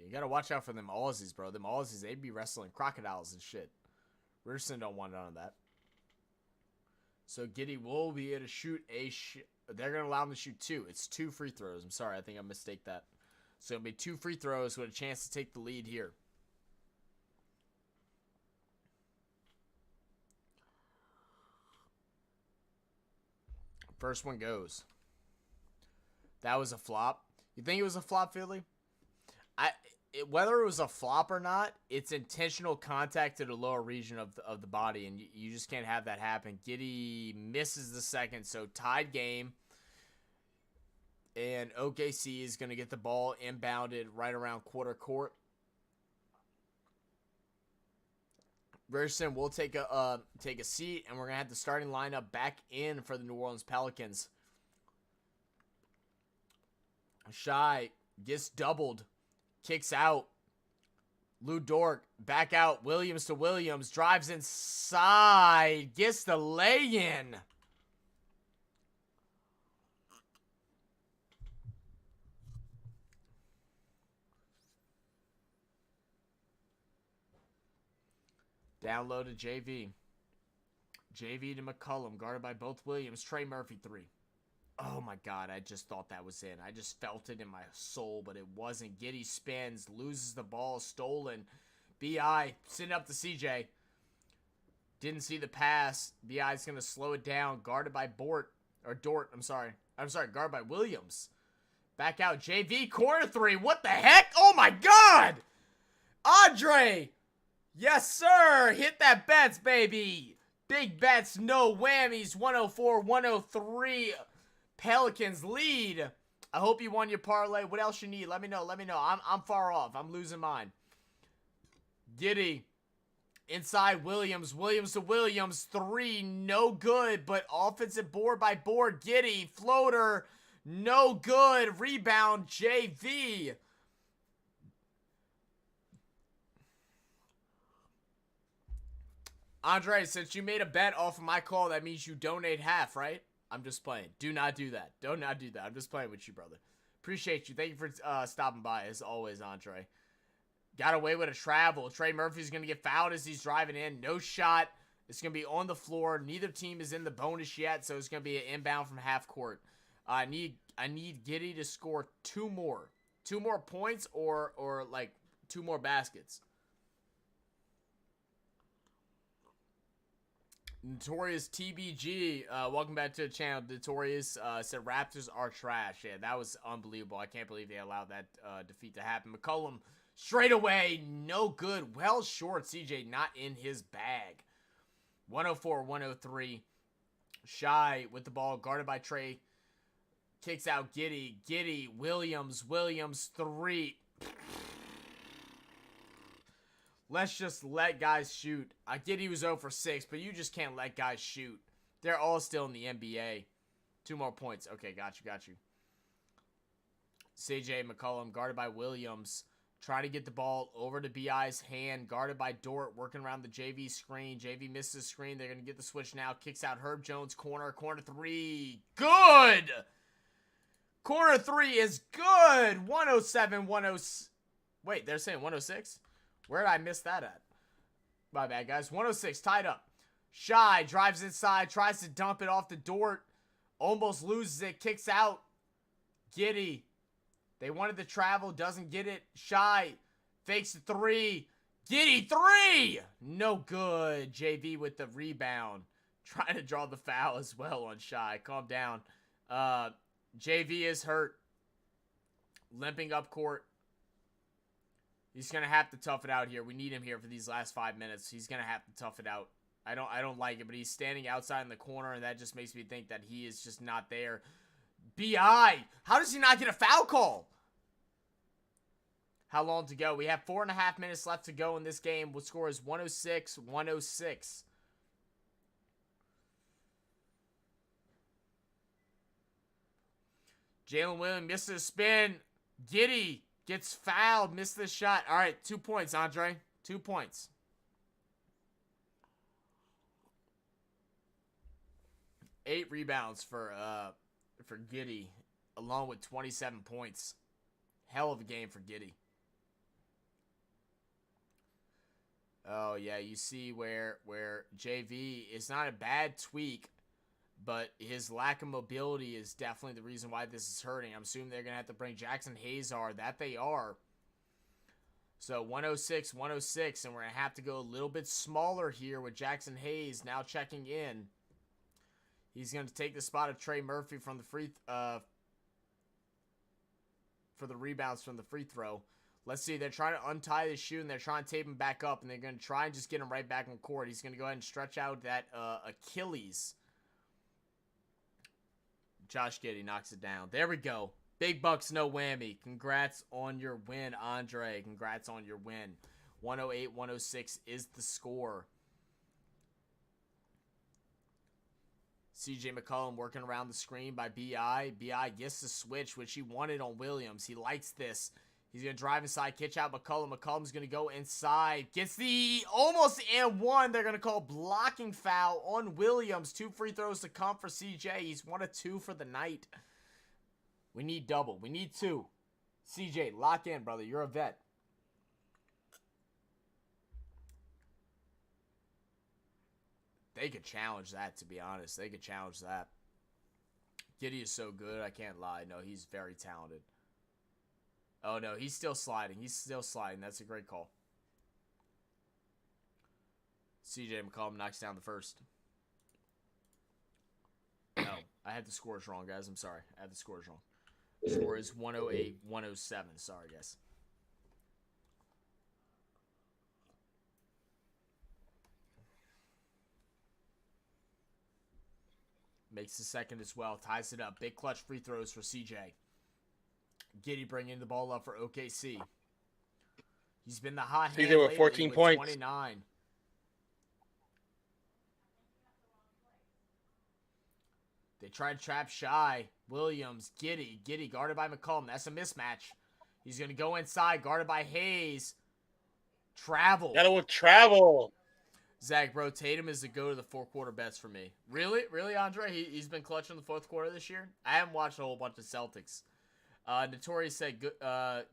You got to watch out for them Aussies, bro. Them Aussies, they'd be wrestling crocodiles and shit. Richardson don't want none of that. So Giddey will be able to shoot they're going to allow him to shoot 2. It's 2 free throws. I'm sorry, I think I mistake that. So it'll be 2 free throws with a chance to take the lead here. First one goes. That was a flop. You think it was a flop, Philly? Whether it was a flop or not, it's intentional contact to the lower region of the body, and you just can't have that happen. Giddey misses the second, so tied game. And OKC is going to get the ball inbounded right around quarter court. Richardson will take a seat, and we're going to have the starting lineup back in for the New Orleans Pelicans. Shai gets doubled. Kicks out. Lou Dort back out. Williams to Williams. Drives inside. Gets the lay-in. Down low to JV. JV to McCollum. Guarded by both Williams. Trey Murphy 3. Oh my God, I just thought that was in. I just felt it in my soul, but it wasn't. Giddey spins, loses the ball, stolen. B.I. sitting up to CJ. Didn't see the pass. B.I.'s going to slow it down. Guarded by Dort, I'm sorry, guarded by Williams. Back out, JV, corner 3. What the heck? Oh my God! Andre! Yes, sir! Hit that bets, baby! Big bets, no whammies. 104-103. Pelicans lead. I hope you won your parlay. What else you need? Let me know. I'm far off. I'm losing mine. Giddey inside Williams. Williams to Williams. 3. No good, but offensive board by board. Giddey. Floater. No good. Rebound. JV. Andre, since you made a bet off of my call, that means you donate half, right? I'm just playing. Do not do that. Do not do that. I'm just playing with you, brother. Appreciate you. Thank you for stopping by, as always, Andre. Got away with a travel. Trey Murphy's going to get fouled as he's driving in. No shot. It's going to be on the floor. Neither team is in the bonus yet, so it's going to be an inbound from half court. I need Giddey to score 2 more. 2 more points or like 2 more baskets. Notorious TBG, welcome back to the channel. Notorious said Raptors are trash. Yeah, that was unbelievable. I can't believe they allowed that defeat to happen. McCollum, straight away, no good. Well short, CJ not in his bag. 104-103. Shai with the ball, guarded by Trey. Kicks out Giddey. Giddey, Williams, 3. Let's just let guys shoot. I get he was 0 for 6, but you just can't let guys shoot. They're all still in the NBA. 2 more points. Okay, got you. CJ McCollum, guarded by Williams. Trying to get the ball over to BI's hand. Guarded by Dort, working around the JV screen. JV misses the screen. They're going to get the switch now. Kicks out Herb Jones, corner 3. Good! Corner 3 is good! 107, 106. Wait, they're saying 106? Where did I miss that at? My bad, guys. 106, tied up. Shai drives inside, tries to dump it off the Dort. Almost loses it, kicks out. Giddey. They wanted to travel, doesn't get it. Shai fakes the 3. Giddey, 3! No good. JV with the rebound. Trying to draw the foul as well on Shai. Calm down. JV is hurt. Limping up court. He's going to have to tough it out here. We need him here for these last 5 minutes. He's going to have to tough it out. I don't like it, but he's standing outside in the corner, and that just makes me think that he is just not there. BI, how does he not get a foul call? How long to go? We have 4.5 minutes left to go in this game. The score is 106-106. Jalen Williams misses a spin. Giddey gets fouled, missed the shot. All right, 2 points, Andre. 2 points. Eight rebounds for Giddey, along with 27 points. Hell of a game for Giddey. Oh yeah, you see where JV is not a bad tweak, but his lack of mobility is definitely the reason why this is hurting. I'm assuming they're gonna have to bring Jackson Hazar. That they are. So 106-106, and we're gonna have to go a little bit smaller here with Jackson Hayes now checking in. He's going to take the spot of Trey Murphy from the for the rebounds from the free throw. Let's see. They're trying to untie the shoe, and they're trying to tape him back up, and they're going to try and just get him right back on court. He's going to go ahead and stretch out that Achilles. Josh Giddey knocks it down. There we go. Big bucks, no whammy. Congrats on your win, Andre. Congrats on your win. 108-106 is the score. CJ McCollum working around the screen by BI. BI gets the switch, which he wanted on Williams. He likes this. He's going to drive inside, catch out McCollum. McCollum's going to go inside. Gets the almost and one. They're going to call blocking foul on Williams. 2 free throws to come for CJ. He's 1 of 2 for the night. We need double. We need 2. CJ, lock in, brother. You're a vet. They could challenge that, to be honest. They could challenge that. Giddey is so good, I can't lie. No, he's very talented. Oh, no, he's still sliding. He's still sliding. That's a great call. CJ McCollum knocks down the first. No, I had the scores wrong, guys. I'm sorry. I had the scores wrong. The score is 108-107. Sorry, guys. Makes the second as well. Ties it up. Big clutch free throws for CJ. Giddey bringing the ball up for OKC. He's been the hot hand with 14 points. 29. They try to trap Shai. Williams. Giddey guarded by McCollum. That's a mismatch. He's going to go inside. Guarded by Hayes. Travel. Gotta travel. Zach, bro, Tatum is the go to the 4-quarter bets for me. Really? Really, Andre? He's been clutch in the 4th quarter this year? I haven't watched a whole bunch of Celtics. Notorious said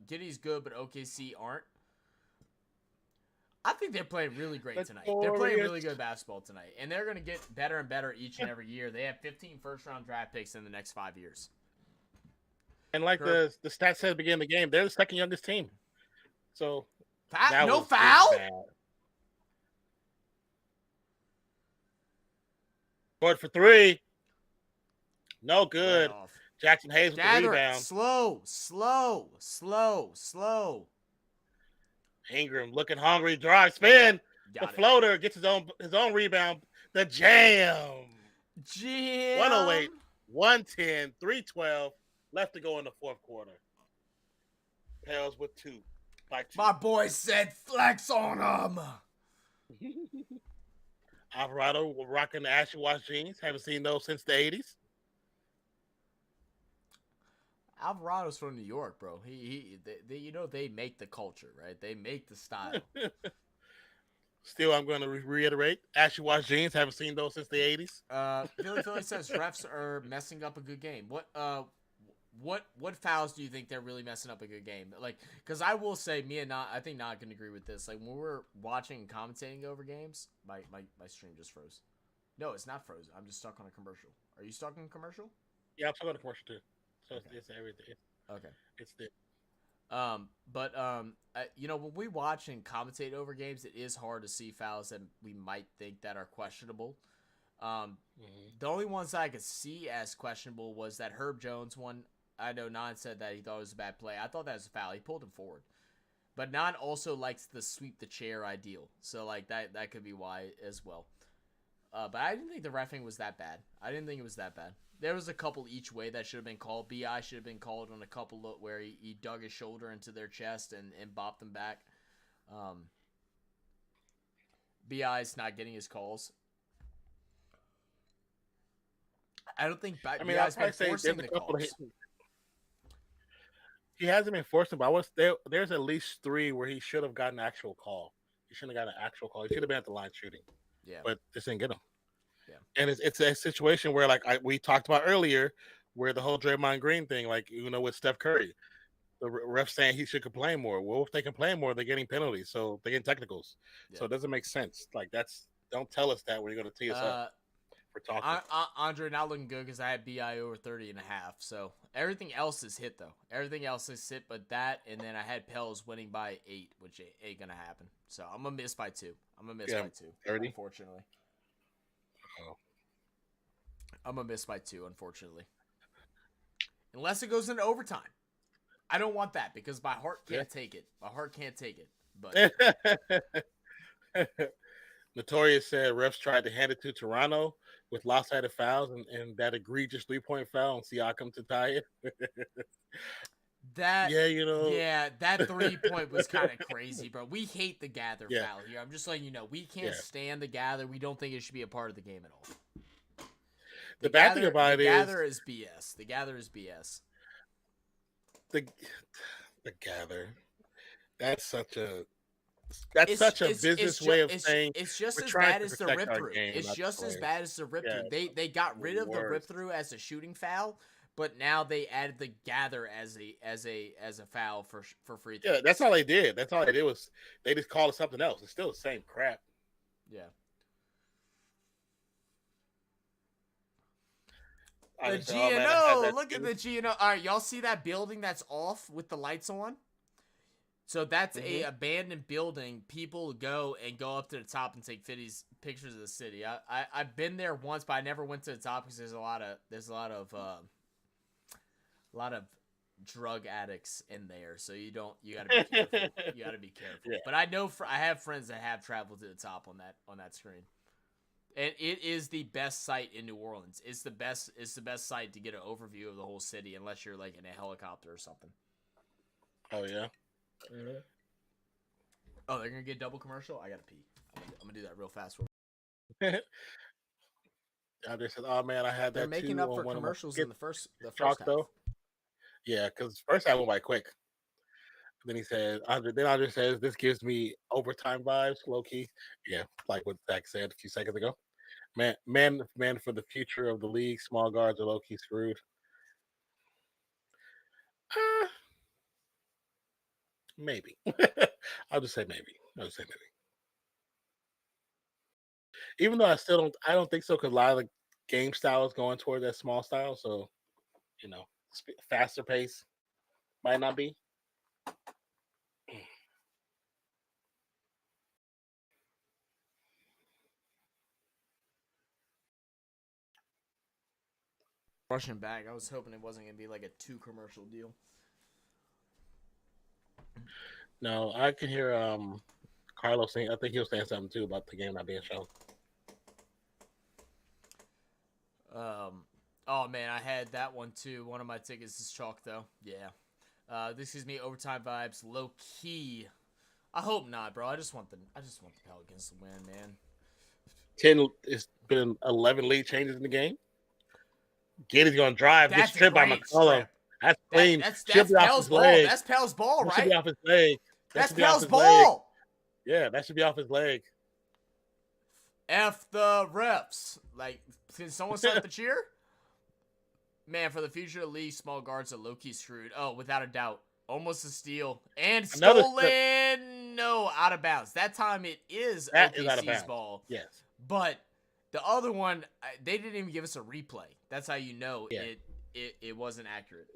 Giddey's good, but OKC aren't. I think they're playing really great tonight. They're playing really good basketball tonight. And they're going to get better and better each and every year. They have 15 first-round draft picks in the next 5 years. And like the stats said at the beginning of the game, they're the second youngest team. So no foul? Scored for 3. No good. Jackson Hayes with the rebound. Slow. Ingram looking hungry. Drive, spin. The floater gets his own rebound. The jam. GM. 108, 110, 312 left to go in the fourth quarter. Pels with 2. By 2. My boy said flex on him. Alvarado rocking the ashy wash jeans. Haven't seen those since the 80s. Alvarado's from New York, bro. They make the culture, right? They make the style. Still, I'm going to reiterate, ashy wash jeans. Haven't seen those since the 80s. Philly says refs are messing up a good game. What fouls do you think they're really messing up a good game? Like, because I will say, I think Nod can agree with this. Like, when we're watching and commentating over games, my stream just froze. No, it's not frozen. I'm just stuck on a commercial. Are you stuck on a commercial? Yeah, I'm stuck on a commercial too. So Okay. it's everything. Okay. It's the. When we watch and commentate over games, it is hard to see fouls that we might think that are questionable. The only ones that I could see as questionable was that Herb Jones one. I know Nan said that he thought it was a bad play. I thought that was a foul. He pulled him forward. But Nan also likes the sweep the chair ideal. So, like, that could be why as well. But I didn't think the reffing was that bad. I didn't think it was that bad. There was a couple each way that should have been called. B.I. should have been called on a couple where he dug his shoulder into their chest and bopped them back. B.I.'s not getting his calls. I don't think B.I.'s been forcing the calls. He hasn't been forcing, but there's at least 3 where he should have gotten an actual call. He shouldn't have gotten an actual call. He should have been at the line shooting. Yeah. But just didn't get him. Yeah. And it's a situation where, like we talked about earlier, where the whole Draymond Green thing, like, with Steph Curry, the ref saying he should complain more. Well, if they complain more, they're getting penalties, so they're getting technicals. Yeah. So it doesn't make sense. Like, don't tell us that when you're going to tee us up for talking. Andre not looking good because I had BI over 30.5. So everything else is hit though. Everything else is hit, but that, and then I had Pels winning by 8, which ain't gonna happen. So I'm gonna miss by 2. By 2. 30? Unfortunately. Oh. I'm gonna miss by 2, unfortunately. Unless it goes into overtime. I don't want that because my heart can't take it. My heart can't take it. But Notorious said refs tried to hand it to Toronto with lopsided fouls and that egregious 3-point foul on Siakam to tie it. That 3-point was kind of crazy, bro. We hate the gather foul here. I'm just letting you know. We can't stand the gather. We don't think it should be a part of the game at all. The bad thing about it is the gather is BS. The gather is BS. The gather. That's such a business way of saying it's just as bad as the rip through. It's just as bad as the rip through. They got rid of the rip through as a shooting foul, but now they added the gather as a foul for free throws. Yeah, that's all they did. That's all they did was they just called it something else. It's still the same crap. Yeah. The GNO, look at the GNO. All right, y'all see that building that's off with the lights on? So that's a abandoned building. People go up to the top and take pictures of the city. I've been there once, but I never went to the top because there's a lot of drug addicts in there. So you gotta be careful. You gotta be careful. Yeah. But I know I have friends that have traveled to the top on that screen. And it is the best site in New Orleans. It's the best site to get an overview of the whole city, unless you're like in a helicopter or something. Oh yeah. Mm-hmm. Oh, they're gonna get double commercial. I gotta pee. I'm gonna do that real fast. I just said, "Oh man, I had that." They're making up for commercials in the first half. Though. Yeah, because first I went by quick. Then he said, Andre says, "This gives me overtime vibes, low key." Yeah, like what Zach said a few seconds ago. Man, for the future of the league, small guards are low key screwed. Maybe. I'll just say maybe. Even though I don't think so, because a lot of the game style is going toward that small style. So, faster pace might not be. Rushing back, I was hoping it wasn't gonna be like a 2 commercial deal. No, I can hear Carlos saying. I think he was saying something too about the game not being shown. Oh man, I had that one too. One of my tickets is chalk though. Yeah. This gives me overtime vibes, low key. I hope not, bro. I just want the Pelicans to win, man. 10. It's been 11 lead changes in the game. Giddy's gonna drive. Get stripped by McCollum. That's clean. That's Pel's ball. leg. That's Pel's ball, right? That should be off his leg. That's Pel's ball. Yeah, that should be off his leg. F the refs. Like, can someone start the cheer? Man, for the future of the league, small guards are low-key screwed. Oh, without a doubt. Almost a steal. And stolen. No, out of bounds. That time it is OKC's ball. Yes. But the other one, they didn't even give us a replay. That's how you know it wasn't accurate.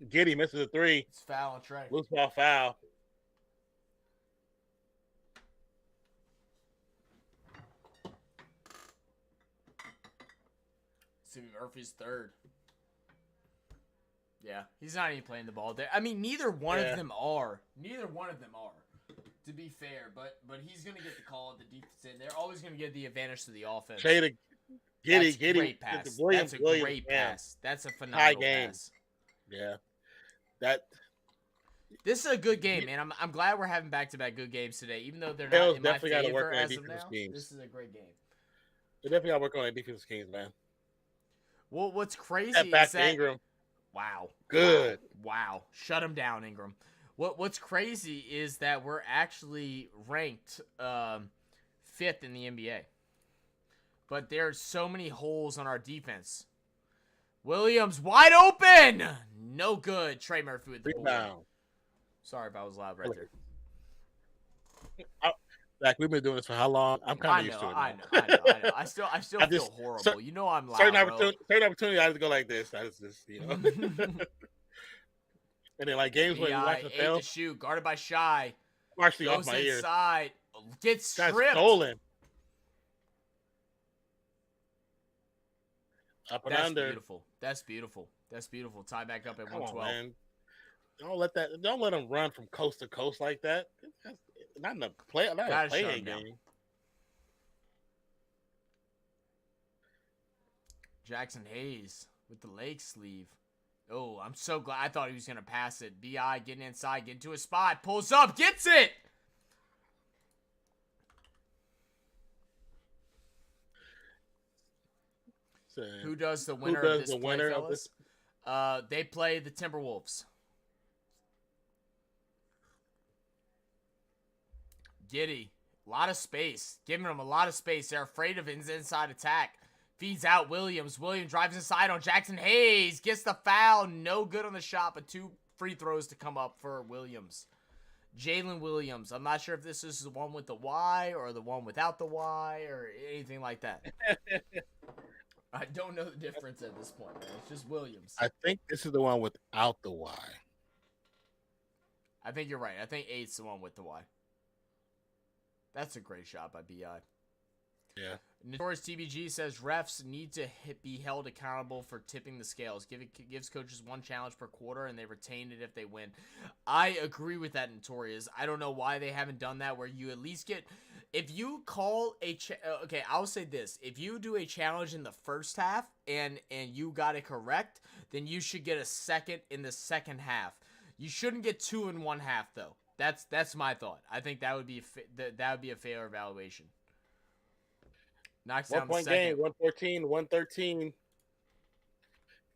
Giddy misses a 3. It's foul on Trey. Loose ball foul. Simi Murphy's third. Yeah, he's not even playing the ball there. I mean, neither one of them are. Neither one of them are, to be fair. But he's going to get the call at the defense end. They're always going to give the advantage to the offense. Giddy. Great pass. That's a great pass. That's a phenomenal pass. Yeah. This is a good game, man. I'm glad we're having back-to-back good games today, even though they're not in my favor as of now. This is a great game. They definitely got to work on their defensive schemes, man. Well, what's crazy is that Ingram. Wow. Good. Wow. Shut him down, Ingram. What's crazy is that we're actually ranked 5th in the NBA. But there's so many holes on our defense. Williams wide open. No good. Trey Murphy with the rebound. Sorry if I was loud right there. Zach, we've been doing this for how long? I'm kind of used to it. I know. I still feel horrible. You know I'm loud, certain opportunity, I just go like this. I just And then like games where you watch the film. To shoot, guarded by Shai. Partially off my ears. Inside. Gets stripped. Got stolen. Up and under. That's beautiful. Tie back up at 112. Man. Don't let them run from coast to coast like that. Not in a play game. Jackson Hayes with the leg sleeve. Oh, I'm so glad. I thought he was going to pass it. B.I. getting inside, getting to a spot, pulls up, gets it. So, who does the winner of this play, fellas? They play the Timberwolves. Giddy, a lot of space, giving them a lot of space. They're afraid of his inside attack. Feeds out Williams. Williams drives inside on Jackson Hayes. Gets the foul. No good on the shot, but 2 free throws to come up for Williams. Jalen Williams. I'm not sure if this is the one with the Y or the one without the Y or anything like that. I don't know the difference at this point, man. It's just Williams. I think this is the one without the Y. I think you're right. I think 8's the one with the Y. That's a great shot by B.I. Yeah. Notorious TBG says refs need to be held accountable for tipping the scales. Gives coaches 1 challenge per quarter, and they retain it if they win. I agree with that, Notorious. I don't know why they haven't done that, where you at least get... If you call a... okay, I'll say this. If you do a challenge in the first half, and you got it correct, then you should get a second in the second half. You shouldn't get 2 in 1 half, though. That's my thought. I think that would be a fair evaluation. Knocks down the second. 1 point game, 114, 113.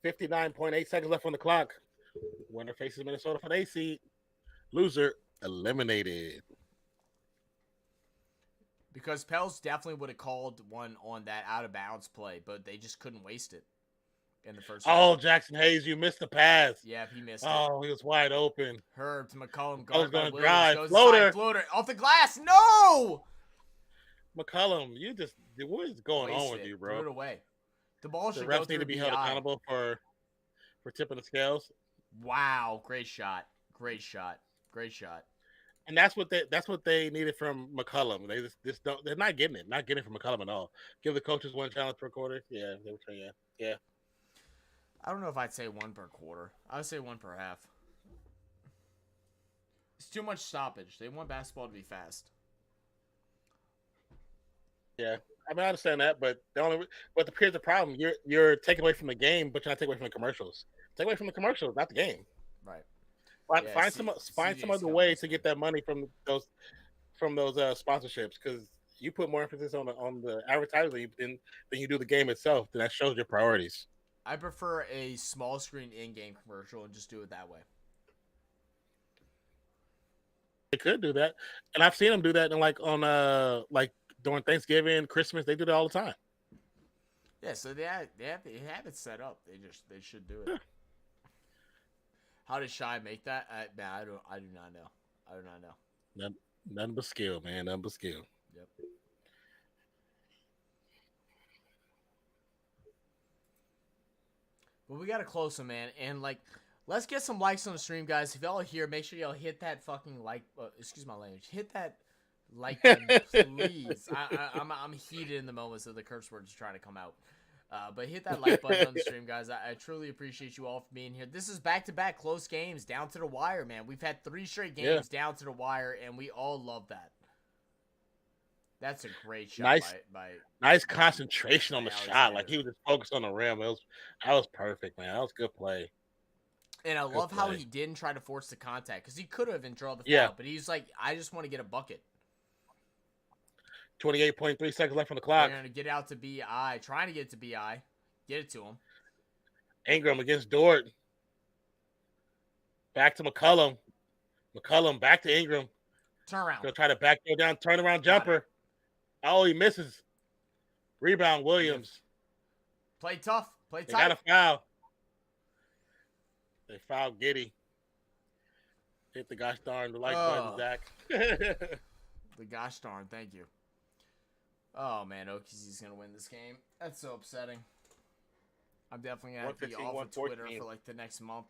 59.8 seconds left on the clock. Winner faces Minnesota for the A seed. Loser eliminated. Because Pels definitely would have called one on that out of bounds play, but they just couldn't waste it in the first. Oh, Jackson Hayes, you missed the pass. Yeah, he missed it. Oh, he was wide open. Herb to McCollum. I was going to drive. Floater off the glass. No! McCollum, what is going on with you, bro? Threw it away. The ball should the go refs through need to be held accountable for tipping the scales. Wow, great shot. And that's what they needed from McCollum. They they're not getting it. Not getting it from McCollum at all. Give the coaches 1 challenge per quarter. Yeah, they were trying. Yeah. I don't know if I'd say 1 per quarter. I would say 1 per half. too much stoppage. They want basketball to be fast. Yeah, I mean I understand that, but here's the problem: you're taking away from the game, but you're not taking away from the commercials. Take away from the commercials, not the game. Right. Find some other way to get that money from those sponsorships, because you put more emphasis on the advertising than you do the game itself. Then that shows your priorities. I prefer a small screen in-game commercial and just do it that way. They could do that, and I've seen them do that. And like during Thanksgiving, Christmas, they do that all the time. Yeah, so they have it set up. They should do it. How did Shai make that? I do not know. I do not know. Nothing but skill, man. Nothing but skill. Yep. But we got to close them, man. And, like, let's get some likes on the stream, guys. If y'all are here, make sure y'all hit that fucking like. Excuse my language. Hit that like button, please. I'm heated in the moment, so the curse words are trying to come out. But hit that like button on the stream, guys. I truly appreciate you all for being here. This is back-to-back close games, down to the wire, man. We've had 3 straight games down to the wire, and we all love that. That's a great shot. Nice concentration on the shot. Like, he was just focused on the rim. That was perfect, man. That was good play. And I love how he didn't try to force the contact, because he could have and draw the foul, but he's like, I just want to get a bucket. 28.3 seconds left on the clock. They're going to get out to B.I. Trying to get to B.I. Get it to him. Ingram against Dort. Back to McCollum. McCollum back to Ingram. Turn around. He'll try to backdoor down, turnaround jumper. Oh, he misses. Rebound, Williams. Play tough. Play tight. They got a foul. They fouled Giddey. Hit the gosh darn the like button, Zach. The gosh darn, thank you. Oh, man, OKC's going to win this game. That's so upsetting. I'm definitely going to have to be off of Twitter for, like, the next month.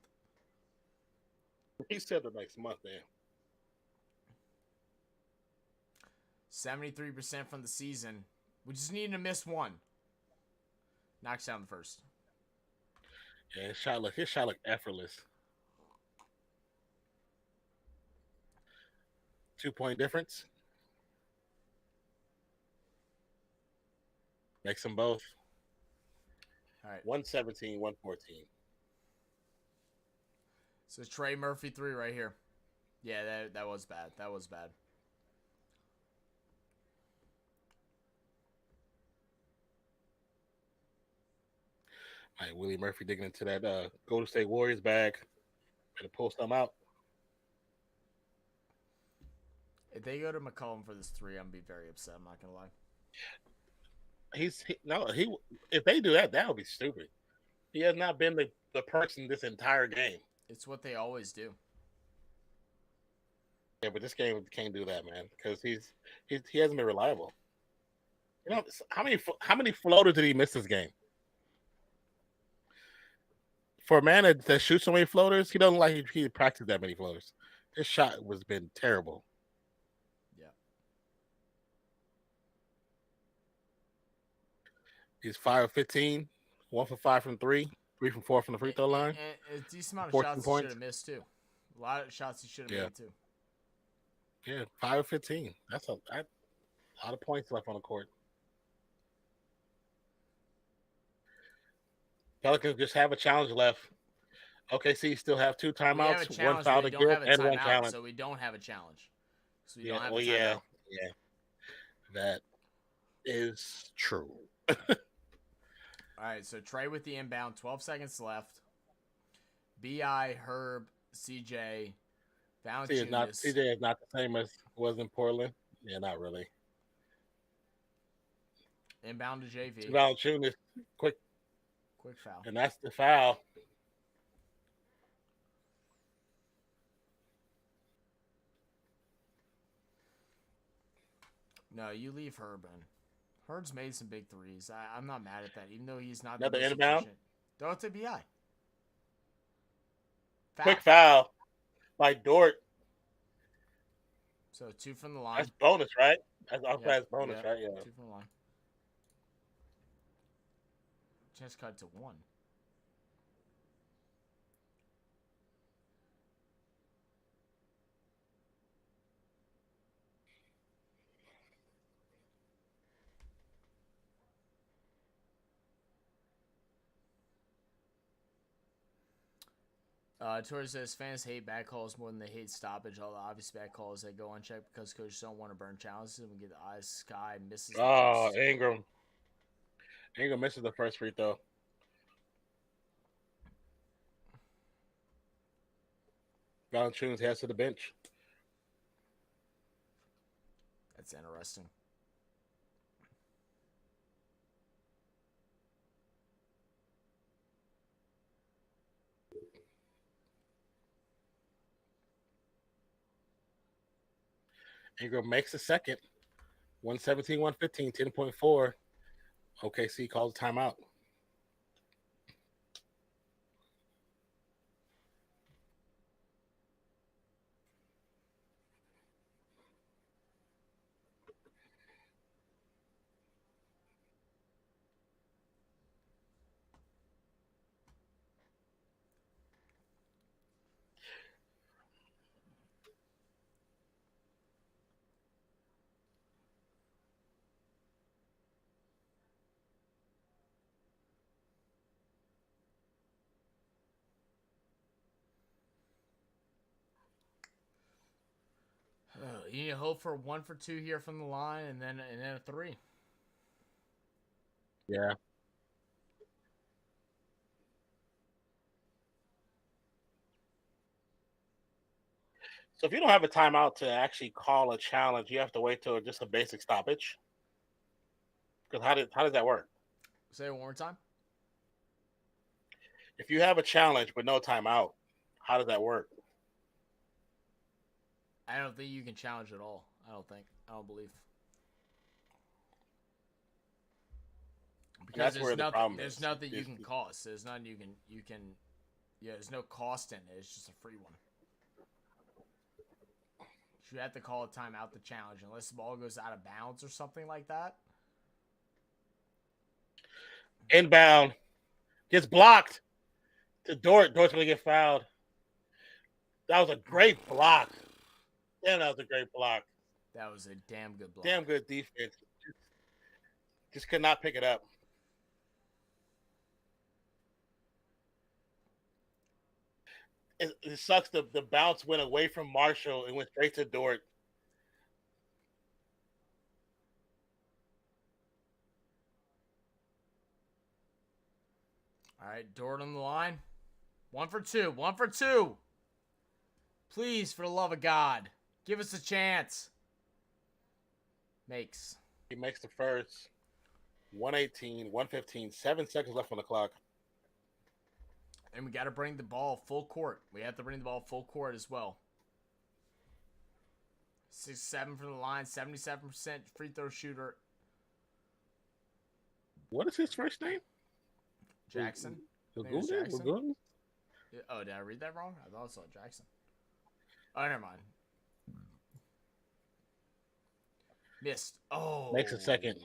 He said the next month, man. 73% from the season. We just need to miss one. Knocks down the first. Yeah, his shot looked effortless. 2-point difference. Makes them both. All right. 117, 114. So Trey Murphy 3 right here. Yeah, that was bad. That was bad. All right, Willie Murphy digging into that Golden State Warriors bag. Better pull some out. If they go to McCollum for this 3, I'm going to be very upset. I'm not going to lie. If they do that, that would be stupid. He has not been the person this entire game. It's what they always do. Yeah, but this game can't do that, man, because he hasn't been reliable. You know, how many floaters did he miss this game? For a man that shoots so many floaters, he doesn't like he practiced that many floaters. His shot was been terrible. Yeah. He's 5 of 15, 1 for 5 from 3, 3 from 4 from the free throw line. And a decent amount of shots he should have missed too. A lot of shots he should have made too. Yeah, 5 of 15. That's a lot of points left on the court. Pelicans just have a challenge left. OKC still have 2 timeouts, 1 foul to give, and 1 challenge. So we don't have a challenge. So we yeah, don't have well, a timeout. Yeah. That is true. All right, so Trey with the inbound, 12 seconds left. B.I., Herb, CJ, Valanciunas. CJ is not the same as was in Portland. Yeah, not really. Inbound to JV. Valanciunas, quick foul. And that's the foul. No, you leave Herb in. Herb's made some big threes. I'm not mad at that, even though he's not another the most inbound. Efficient. Throw it to B.I. Quick foul by Dort. So 2 from the line. That's bonus, right? That's bonus, right? Yeah. 2 from the line. Just cut to 1. Torres says fans hate bad calls more than they hate stoppage. All the obvious bad calls that go unchecked because coaches don't want to burn challenges and we get the eyes. Sky misses. Oh, Ingram. Ingram misses the first free throw. Valanciunas heads to the bench. That's interesting. Ingram makes a second. 117, 115, 10.4. OKC calls a timeout. You need to hope for 1 for 2 here from the line, and then a 3. Yeah. So if you don't have a timeout to actually call a challenge, you have to wait till just a basic stoppage. Because how does that work? Say it one more time. If you have a challenge but no timeout, how does that work? I don't think you can challenge at all. I don't believe. Because that's where the problem is. There's nothing you can cost. There's nothing you can. Yeah, there's no cost in it. It's just a free one. You have to call a timeout to challenge unless the ball goes out of bounds or something like that. Inbound. Gets blocked. To Dort. Dort's going to get fouled. That was a great block. Damn, that was a great block. That was a damn good block. Damn good defense. Just could not pick it up. It sucks the bounce went away from Marshall and went straight to Dort. All right, Dort on the line. 1 for 2. 1 for 2. Please, for the love of God, give us a chance. Makes. He makes the first. 118, 115, 7 seconds left on the clock. And we got to bring the ball full court. We have to bring the ball full court as well. 6-7 from the line, 77% free throw shooter. What is his first name? Jackson. Lagoon? Oh, did I read that wrong? I thought I saw Jackson. Oh, never mind. Missed. Oh. Makes a second.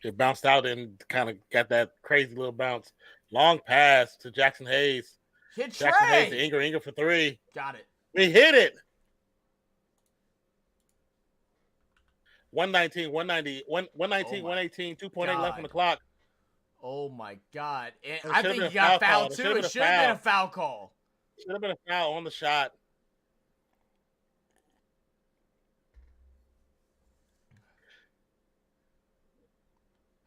It bounced out and kind of got that crazy little bounce. Long pass to Jackson Hayes. Hit Jackson Trey. Hayes to Ingram for 3. Got it. We hit it. 119, 190, 119, 118, 2.8 left on the clock. Oh my God. I think he got fouled too. It should have been a foul call. Should have been a foul on the shot.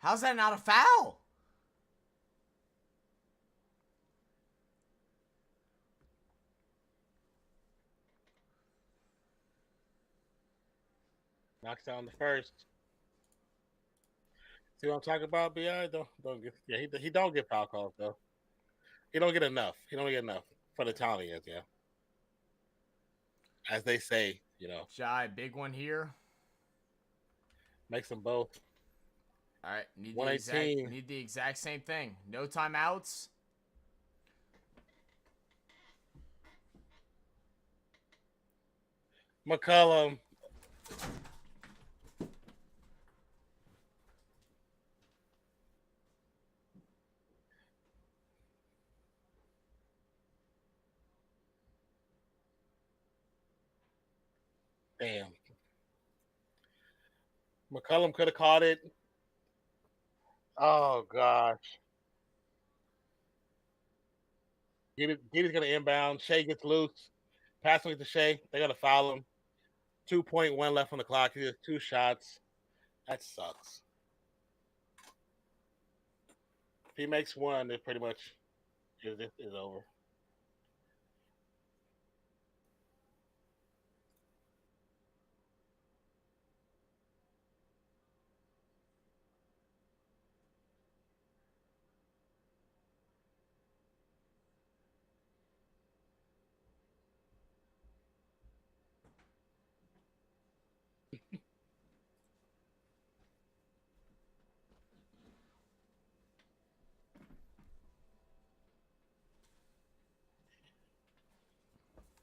How's that not a foul? Knocks down the first. See what I'm talking about, Bi? Don't get. Yeah, he don't get foul calls though. He don't get enough. He don't get enough for the talent he is. Yeah, as they say, Shai, big one here. Makes them both. All right, need the exact same thing. No timeouts. McCollum. Damn. McCollum could have caught it. Oh, gosh. Giddey's going to inbound. Shai gets loose. Passing it to Shai. They got to foul him. 2.1 left on the clock. He has 2 shots. That sucks. If he makes one, it pretty much is over.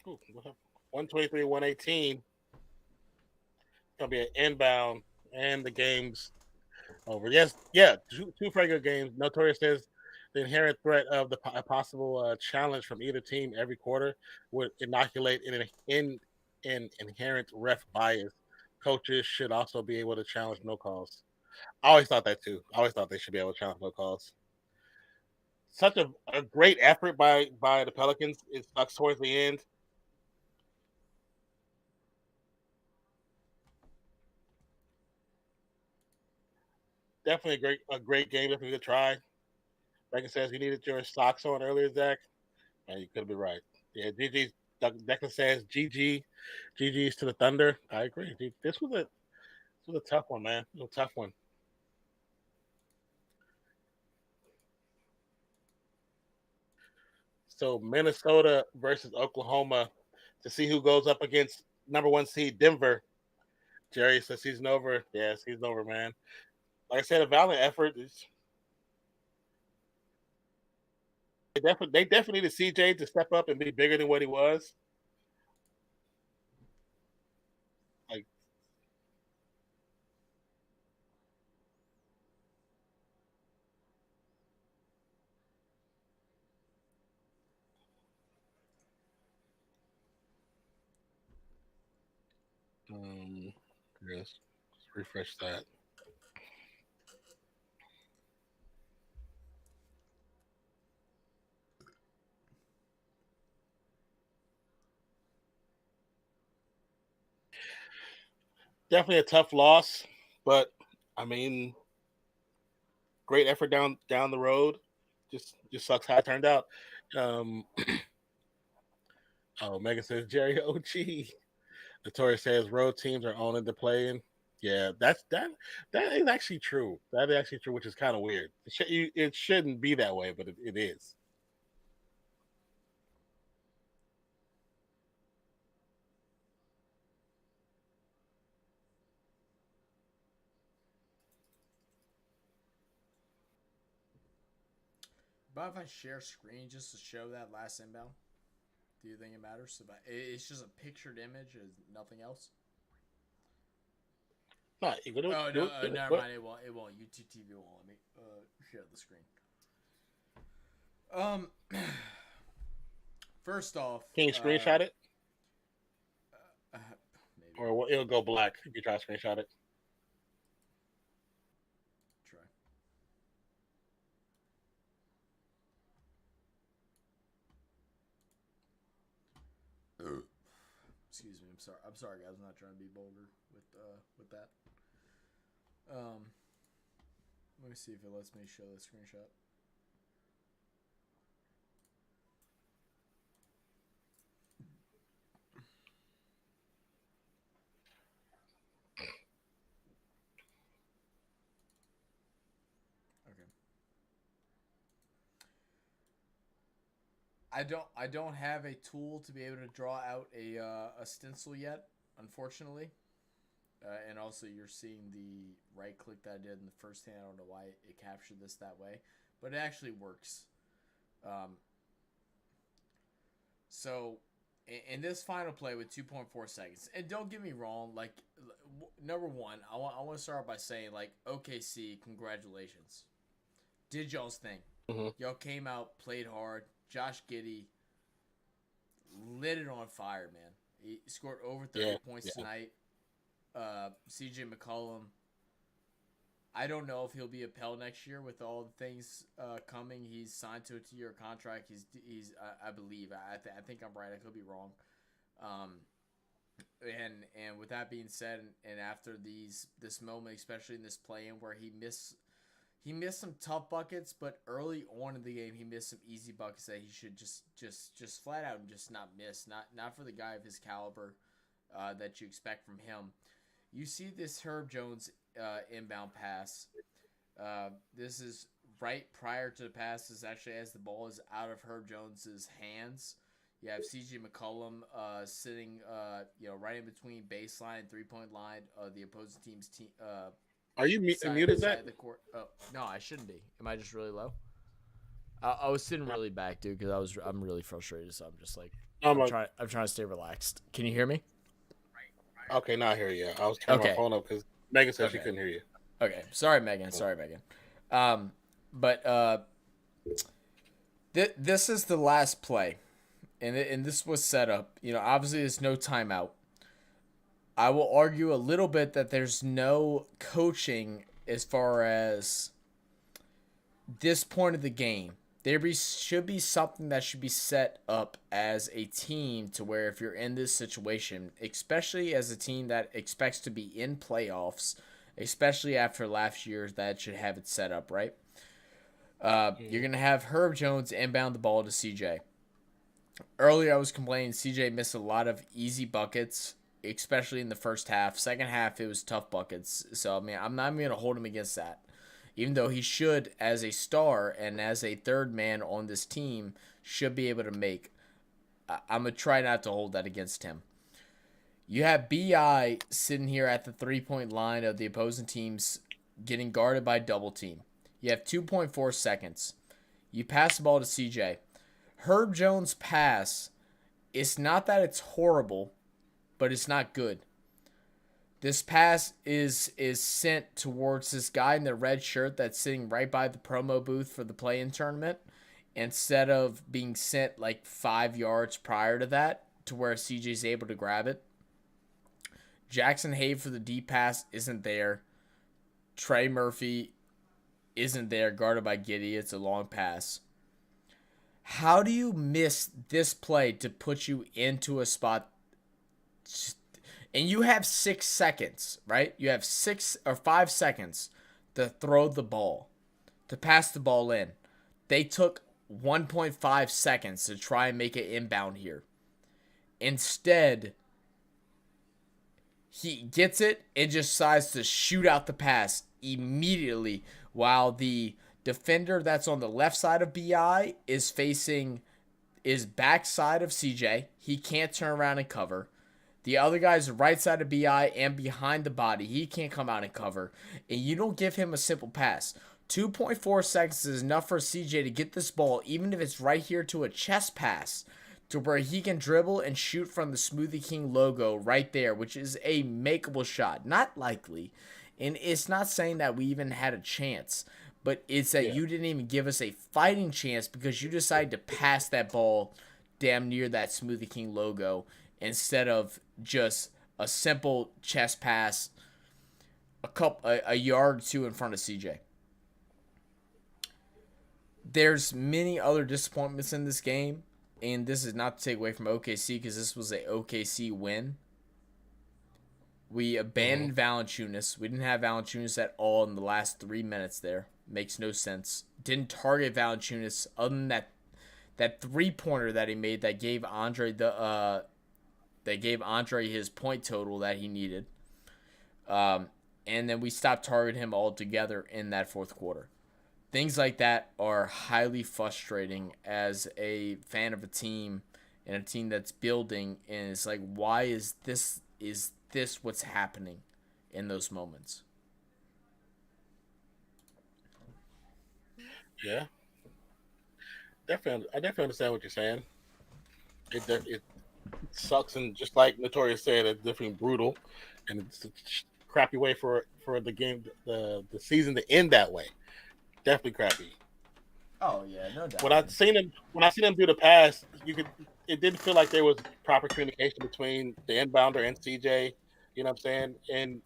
Ooh, 123, 118. Gonna be an inbound, and the game's over. Yes, yeah, two very good games. Notorious says the inherent threat of a possible challenge from either team every quarter would inoculate an inherent ref bias. Coaches should also be able to challenge no calls. I always thought that too. I always thought they should be able to challenge no calls. Such a great effort by the Pelicans. It sucks towards the end. Definitely a great game. Definitely a good try. Declan says you needed your socks on earlier, Zach. And you could be right. Yeah, GG. Declan says GG's to the Thunder. I agree. This was a tough one, man. It was a tough one. So Minnesota versus Oklahoma to see who goes up against number 1 seed Denver. Jerry says season over. Yeah, season over, man. Like I said, a valiant effort. They definitely need CJ to step up and be bigger than what he was. Like, yes, let's refresh that. Definitely a tough loss, but I mean, great effort down the road. Just sucks how it turned out. Oh, Megan says Jerry OG. Notorious says road teams are owning the play-in. Yeah, that is actually true. That is actually true, which is kind of weird. It shouldn't be that way, but it is. But if I share screen just to show that last inbound, do you think it matters? It's just a pictured image, is nothing else. No, you can do it. Oh Do no, it, do never it. mind. It won't. It won't. YouTube TV won't let me share the screen. First off, Can you screenshot it, maybe or it'll go black if you try to screenshot it? try. Excuse me. I'm sorry, guys. I'm not trying to be vulgar with that. Let me see if it lets me show the screenshot. Okay. I don't have a tool to be able to draw out a stencil yet, unfortunately. And also, you're seeing the right click that I did in the first hand. I don't know why it captured this that way, but it actually works. So, in this final play with 2.4 seconds, and don't get me wrong, like, number one, I want to start by saying, like, OKC, congratulations. Did y'all's thing. Mm-hmm. Y'all came out, played hard. Josh Giddey lit it on fire, man. He scored over 30 points tonight. CJ McCollum, I don't know if he'll be a Pell next year with all the things coming. He's signed to a 2-year contract. He's I believe. I think I'm right. I could be wrong. And with that being said, and after this moment, especially in this play-in where he missed some tough buckets, but early on in the game he missed some easy buckets that he should just flat out and just not miss. Not for the guy of his caliber that you expect from him. You see this Herb Jones inbound pass. This is right prior to the pass. Is actually as the ball is out of Herb Jones's hands. You have C.J. McCollum sitting, right in between baseline and 3-point line of the opposing team's team. Are you muted that? The court. Oh no, I shouldn't be. Am I just really low? I was sitting really back, dude, because I'm really frustrated. So I'm just like I'm trying to stay relaxed. Can you hear me? Okay, now I hear you. I was turning my phone up because Megan said she couldn't hear you. Okay, sorry, Megan. But this is the last play, and this was set up. Obviously there's no timeout. I will argue a little bit that there's no coaching as far as this point of the game. There should be something that should be set up as a team to where if you're in this situation, especially as a team that expects to be in playoffs, especially after last year, that should have it set up, right? You're going to have Herb Jones inbound the ball to CJ. Earlier I was complaining CJ missed a lot of easy buckets, especially in the first half. Second half, it was tough buckets. So, I'm not even going to hold him against that. Even though he should, as a star and as a third man on this team, should be able to make. I'm going to try not to hold that against him. You have B.I. sitting here at the 3-point line of the opposing teams getting guarded by double team. You have 2.4 seconds. You pass the ball to CJ. Herb Jones' pass, it's not that it's horrible, but it's not good. This pass is sent towards this guy in the red shirt that's sitting right by the promo booth for the play-in tournament instead of being sent like 5 yards prior to that to where CJ's able to grab it. Jackson Hayes for the deep pass isn't there. Trey Murphy isn't there, guarded by Giddey. It's a long pass. How do you miss this play to put you into a spot? And you have 6 seconds, right? You have 6 or 5 seconds to throw the ball, to pass the ball in. They took 1.5 seconds to try and make it inbound here. Instead, he gets it and just decides to shoot out the pass immediately while the defender that's on the left side of BI is backside of CJ. He can't turn around and cover. The other guy's right side of BI and behind the body. He can't come out and cover. And you don't give him a simple pass. 2.4 seconds is enough for CJ to get this ball, even if it's right here to a chest pass, to where he can dribble and shoot from the Smoothie King logo right there, which is a makeable shot. Not likely. And it's not saying that we even had a chance, but it's that you didn't even give us a fighting chance because you decided to pass that ball damn near that Smoothie King logo instead of just a simple chest pass a yard or two in front of CJ. There's many other disappointments in this game, and this is not to take away from OKC because this was a OKC win. We abandoned Valanciunas. We didn't have Valanciunas at all in the last 3 minutes there. Makes no sense. Didn't target Valanciunas other than that 3-pointer that he made that gave Andre his point total that he needed. And then we stopped targeting him altogether in that fourth quarter. Things like that are highly frustrating as a fan of a team and a team that's building. And it's like, why is this what's happening in those moments? Yeah. I definitely understand what you're saying. It sucks, and just like Notorious said, it's definitely brutal, and it's a crappy way for the game, the season to end that way. Definitely crappy. Oh yeah, no doubt. When I seen him do the pass, it didn't feel like there was proper communication between the inbounder and CJ. You know what I'm saying? And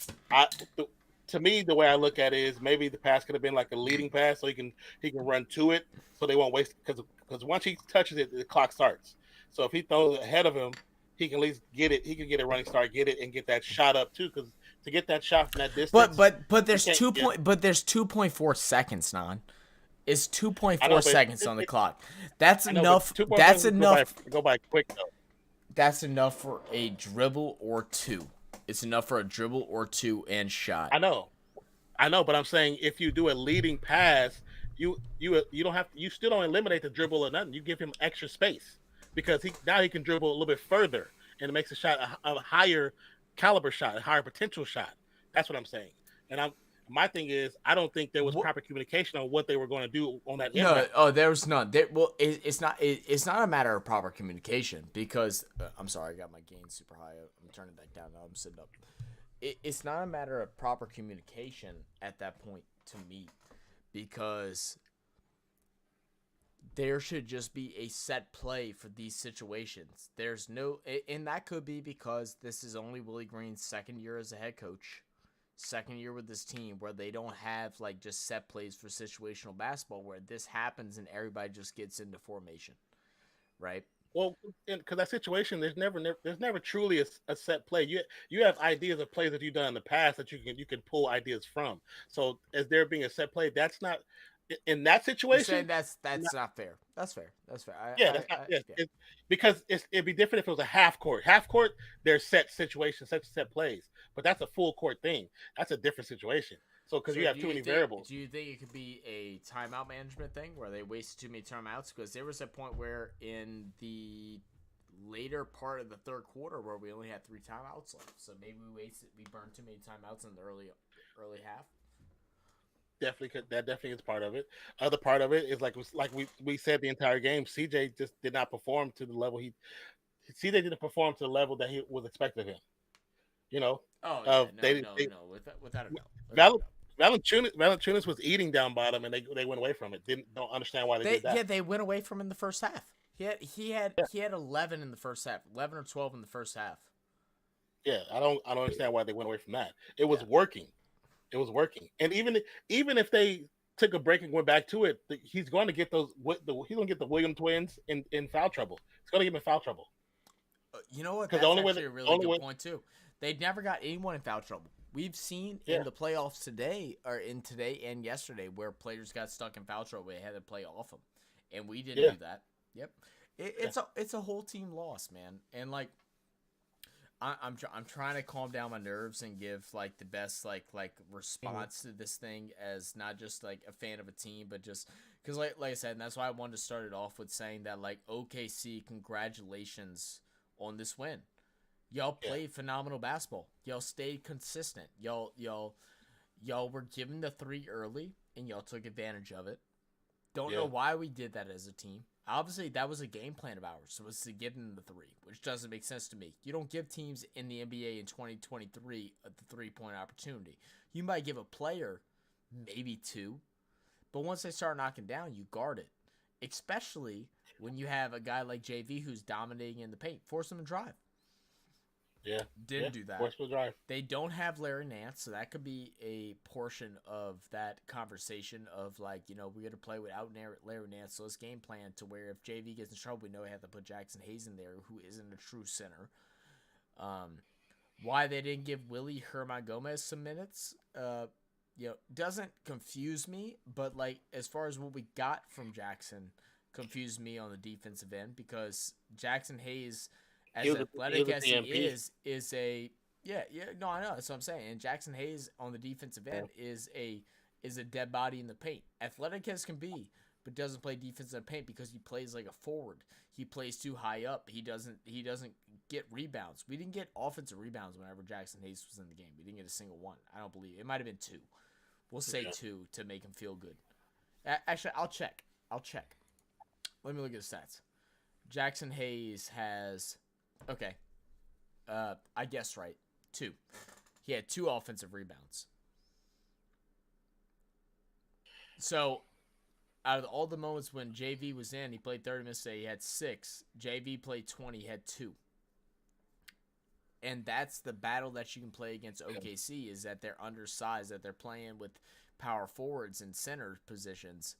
to me, the way I look at it is maybe the pass could have been like a leading pass, so he can run to it, so they won't waste because once he touches it, the clock starts. So if he throws it ahead of him, he can at least get it. He can get a running start, get it, and get that shot up too. Because to get that shot from that distance, but there's 2.4 seconds, Non. It's 2.4 seconds on the clock. That's enough. That's enough. Go by quick though. That's enough for a dribble or two. It's enough for a dribble or two and shot. I know, but I'm saying if you do a leading pass, you don't have to, you still don't eliminate the dribble or nothing. You give him extra space because he can dribble a little bit further and it makes a shot a higher caliber shot, a higher potential shot. That's what I'm saying. And my thing is, I don't think there was proper communication on what they were going to do on that. There was none. It's not a matter of proper communication because I'm sorry, I got my gain super high. I'm turning that down now. I'm sitting up. It's not a matter of proper communication at that point to me because there should just be a set play for these situations. There's no, and that could be because this is only Willie Green's second year as a head coach. Second year with this team where they don't have like just set plays for situational basketball where this happens and everybody just gets into formation, right? Well, because that situation, there's never truly a set play. You have ideas of plays that you've done in the past that you can pull ideas from. So as there being a set play, that's not in that situation. That's not fair. That's fair. That's fair. Because it'd be different if it was a half court. Half court, there's set situations, set plays. But that's a full court thing. That's a different situation. So because you have too many variables. Do you think it could be a timeout management thing where they wasted too many timeouts? Because there was a point where in the later part of the third quarter where we only had 3 timeouts left. So maybe we burned too many timeouts in the early half. That definitely is part of it. Other part of it is like we said the entire game. CJ just did not perform to the level CJ didn't perform to the level that he was expected of him. You know. Oh yeah, without a doubt. Valanciunas was eating down bottom, and they went away from it. Don't understand why they did that. Yeah, they went away from him in the first half. He had 11 in the first half, 11 or 12 in the first half. Yeah, I don't understand why they went away from that. It was working. It was working, and even if they took a break and went back to it, he's going to get those. He's going to get the Williams twins in foul trouble. It's going to get him in foul trouble. You know what? That's actually a really good point too. They never got anyone in foul trouble. We've seen in the playoffs today and yesterday where players got stuck in foul trouble. They had to play off them, and we didn't do that. Yep, it's a whole team loss, man. And like, I'm trying to calm down my nerves and give like the best like response to this thing as not just like a fan of a team, but just because like I said, and that's why I wanted to start it off with saying that like OKC, congratulations on this win. Y'all played phenomenal basketball. Y'all stayed consistent. Y'all were given the 3 early, and y'all took advantage of it. Don't know why we did that as a team. Obviously, that was a game plan of ours, so was to get in the 3, which doesn't make sense to me. You don't give teams in the NBA in 2023 the 3-point opportunity. You might give a player maybe 2, but once they start knocking down, you guard it. Especially when you have a guy like JV who's dominating in the paint. Force him to drive. Yeah. Didn't do that. Forceful drive. They don't have Larry Nance, so that could be a portion of that conversation of like, you know, we're going to play without Larry Nance. So let's game plan to where if JV gets in trouble, we know we have to put Jackson Hayes in there, who isn't a true center. Why they didn't give Willie Herman-Gomez some minutes, doesn't confuse me. But like as far as what we got from Jackson, confused me on the defensive end because Jackson Hayes, as athletic as he is I know that's what I'm saying. And Jackson Hayes on the defensive end is a dead body in the paint. Athletic as can be, but doesn't play defense in the paint because he plays like a forward. He plays too high up. He doesn't get rebounds. We didn't get offensive rebounds whenever Jackson Hayes was in the game. We didn't get a single one. I don't believe it. Might have been 2. We'll say 2 to make him feel good. Actually, I'll check. Let me look at the stats. Jackson Hayes has. Okay. I guessed right. 2. He had 2 offensive rebounds. So, out of all the moments when JV was in, he played 30 minutes today, he had 6. JV played 20, he had 2. And that's the battle that you can play against OKC, is that they're undersized, that they're playing with power forwards and center positions,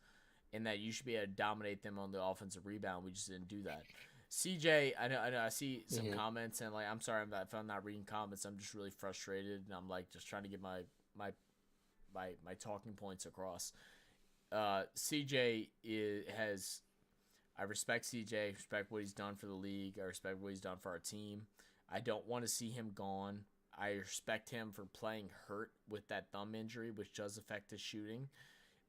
and that you should be able to dominate them on the offensive rebound. We just didn't do that. CJ, I know I see some comments, and like, I'm sorry if I'm not reading comments. I'm just really frustrated, and I'm like just trying to get my talking points across. CJ has, I respect CJ, respect what he's done for the league. I respect what he's done for our team. I don't want to see him gone. I respect him for playing hurt with that thumb injury, which does affect his shooting.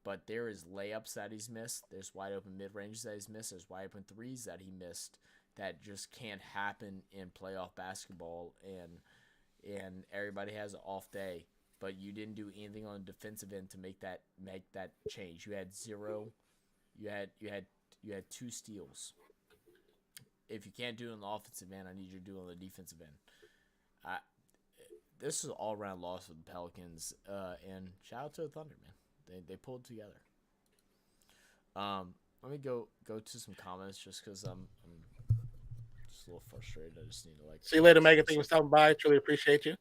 But there is layups that he's missed. There's wide open mid-ranges that he's missed. There's wide open threes that he missed that just can't happen in playoff basketball. And everybody has an off day. But you didn't do anything on the defensive end to make that change. You had zero. You had 2 steals. If you can't do it on the offensive end, I need you to do it on the defensive end. This is an all-around loss for the Pelicans, and shout out to the Thunder, man. They pulled together. Let me go to some comments just because I'm just a little frustrated. I just need to See you later, Megan. Thank you for stopping by. Truly appreciate you.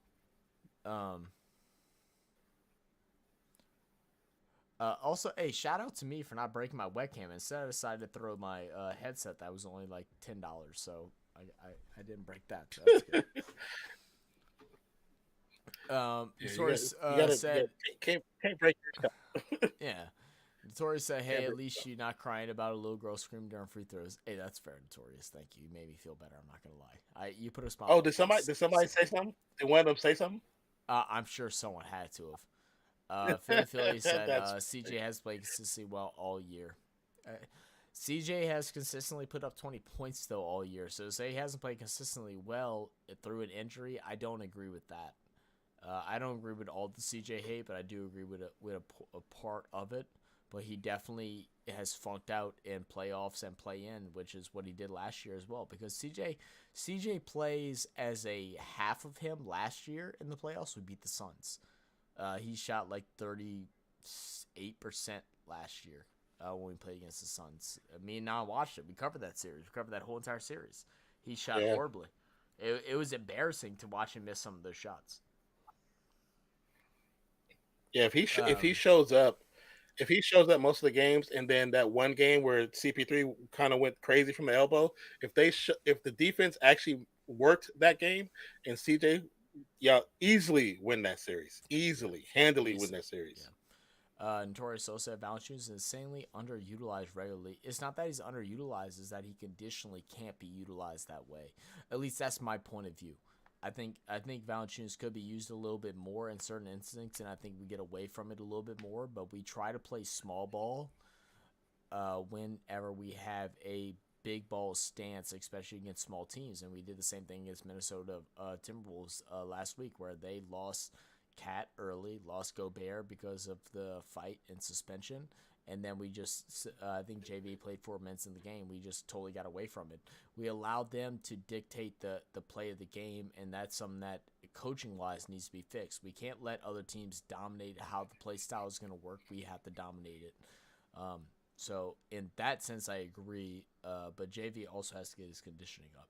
Also, hey, shout out to me for not breaking my webcam. Instead, I decided to throw my headset that was only like $10, so I didn't break that. So that's good. Notorious said, can't break your stuff. yeah. Notorious said, hey, at least you're not crying about a little girl screaming during free throws. Hey, that's fair, Notorious. Thank you. You made me feel better. I'm not gonna lie. You put a smile. Oh, did somebody say something? Did one of them say something? I'm sure someone had to have. Philly said CJ has played consistently well all year. CJ has consistently put up 20 points though all year. So to say he hasn't played consistently well through an injury, I don't agree with that. I don't agree with all the CJ hate, but I do agree with a part of it. But he definitely has funked out in playoffs and play-in, which is what he did last year as well. Because CJ plays as a half of him last year in the playoffs. We beat the Suns. He shot like 38% last year when we played against the Suns. Me and Nan watched it. We covered that series. We covered that whole entire series. He shot horribly. It was embarrassing to watch him miss some of those shots. Yeah, if he shows up most of the games, and then that one game where CP3 kind of went crazy from the elbow, if the defense actually worked that game, and CJ. Yeah, easily win that series. Handily win that series. Yeah. Notorious also said Valanciunas is insanely underutilized regularly. It's not that he's underutilized, it's that he conditionally can't be utilized that way. At least that's my point of view. I think Valanciunas could be used a little bit more in certain instances, and I think we get away from it a little bit more. But we try to play small ball whenever we have a big ball stance, especially against small teams, and we did the same thing against Minnesota Timberwolves last week, where they lost Cat early, lost Gobert because of the fight and suspension, and then we just I think JV played 4 minutes in the game. We just totally got away from it. We allowed them to dictate the play of the game, and that's something that coaching wise needs to be fixed. We can't let other teams dominate how the play style is going to work. We have to dominate it. So in that sense, I agree. But JV also has to get his conditioning up.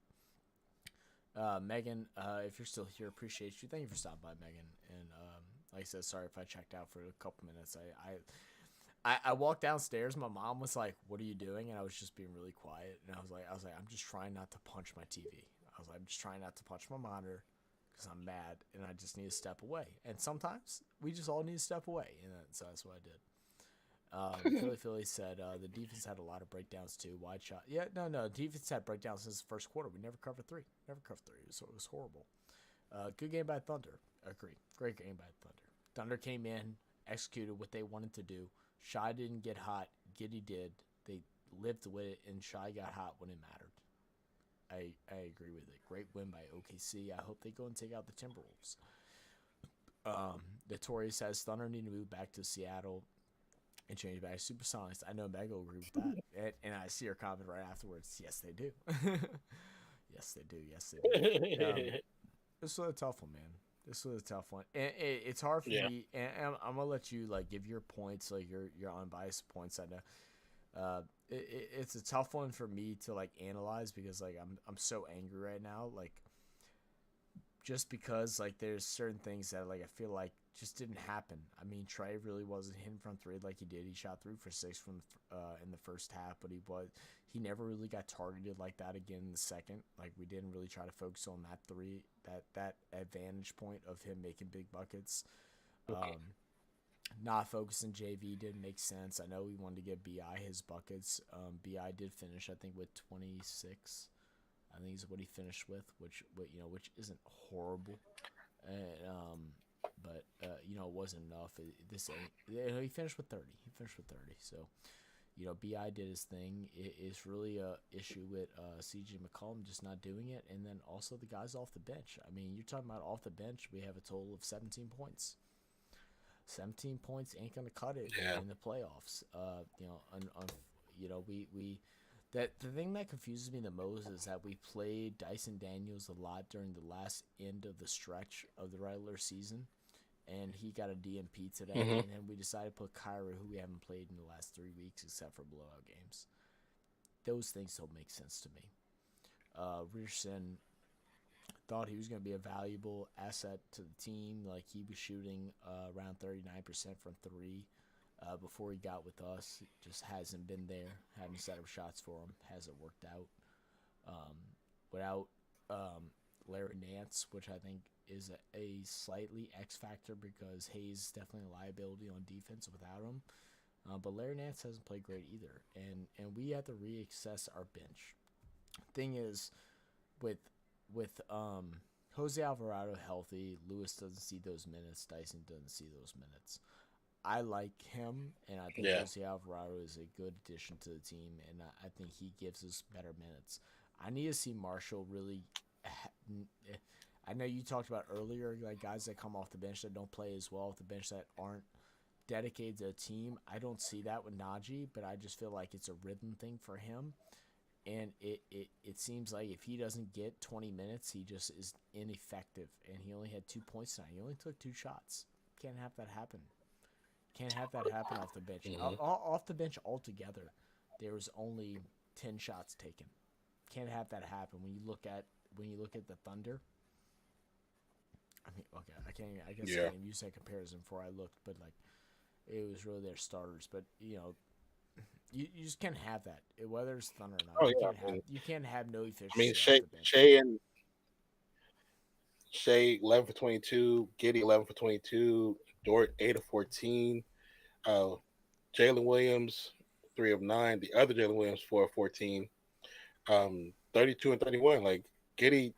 Megan, if you're still here, appreciate you. Thank you for stopping by, Megan. And like I said, sorry if I checked out for a couple minutes. I walked downstairs. My mom was like, "What are you doing?" And I was just being really quiet. And I was like, I'm just trying not to punch my TV. I was like, I'm just trying not to punch my monitor because I'm mad and I just need to step away. And sometimes we just all need to step away. And so that's what I did. Philly said the defense had a lot of breakdowns too. Wide shot. Yeah, no. Defense had breakdowns since the first quarter. We never covered 3. So it was horrible. Good game by Thunder. Agree. Great game by Thunder. Thunder came in, executed what they wanted to do. Shai didn't get hot. Giddey did. They lived with it, and Shai got hot when it mattered. I agree with it. Great win by OKC. I hope they go and take out the Timberwolves. Notorious says Thunder need to move back to Seattle and change back to Supersonics. I know Meg will agree with that. and I see her comment right afterwards. Yes, they do. Yes, they do. This was a tough one, man. This was a tough one. And it's hard for me. And I'm going to let you, like, give your points, like, your unbiased points. I know. It's a tough one for me to, like, analyze because, like, I'm so angry right now. Like, just because like there's certain things that like I feel like just didn't happen. I mean, Trey really wasn't hitting from three like he did. He shot 3 for 6 from in the first half, but he never really got targeted like that again in the second. Like we didn't really try to focus on that three, that advantage point of him making big buckets. Not focusing JV didn't make sense. I know we wanted to get BI his buckets. BI did finish, I think, with 26. I think is what he finished with, which isn't horrible, but it wasn't enough. He finished with 30. So, BI did his thing. It's really a issue with CJ McCollum just not doing it, and then also the guys off the bench. I mean, you're talking about off the bench. We have a total of 17 points. 17 points ain't gonna cut it in the playoffs. The thing that confuses me the most is that we played Dyson Daniels a lot during the last end of the stretch of the regular season, and he got a DNP today, and then we decided to put Kyra, who we haven't played in the last 3 weeks except for blowout games. Those things don't make sense to me. Richardson thought he was going to be a valuable asset to the team. Like he was shooting around 39% from 3 before he got with us. Just hasn't been there. Haven't set up shots for him. Hasn't worked out. Without Larry Nance, which I think is a slightly X factor because Hayes is definitely a liability on defense without him. But Larry Nance hasn't played great either. And we have to reassess our bench. Thing is, with Jose Alvarado healthy, Lewis doesn't see those minutes, Dyson doesn't see those minutes. I like him, and I think Jose Alvarado is a good addition to the team, and I think he gives us better minutes. I need to see Marshall really. I know you talked about earlier, like guys that come off the bench that don't play as well off the bench that aren't dedicated to a team. I don't see that with Najee, but I just feel like it's a rhythm thing for him. And it seems like if he doesn't get 20 minutes, he just is ineffective. And he only had 2 points tonight. He only took 2 shots. Can't have that happen. Can't have that happen off the bench. Off the bench altogether, there was only 10 shots taken. Can't have that happen. When you look at the Thunder, I mean, okay, I can't even use that comparison before I looked, but like it was really their starters. But you just can't have that, whether it's Thunder or not. You can't have no efficiency. I mean, off the bench. Shai 11 for 22, Giddey 11 for 22, Dort 8 of 14, Jalen Williams 3 of 9, the other Jalen Williams 4 of 14, 32 and 31. Like Giddey,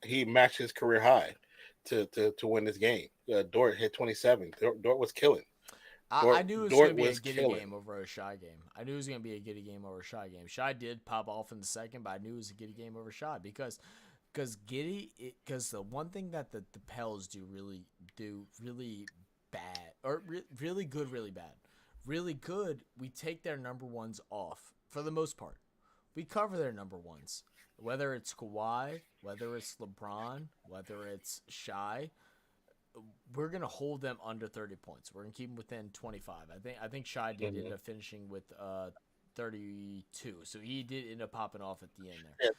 he matched his career high to win this game. Dort hit 27. Dort was killing. I knew it was going to be a Giddey game over a Shai game. I knew it was going to be a Giddey game over a Shai game. Shai did pop off in the second, but I knew it was a Giddey game over Shai because Giddey, because the one thing that the Pels do really bad, or really good, really bad. Really good, we take their number ones off for the most part. We cover their number ones, whether it's Kawhi, whether it's LeBron, whether it's Shai. We're gonna hold them under 30 points. We're gonna keep them within 25. I think Shai did end up finishing with 32, so he did end up popping off at the end there.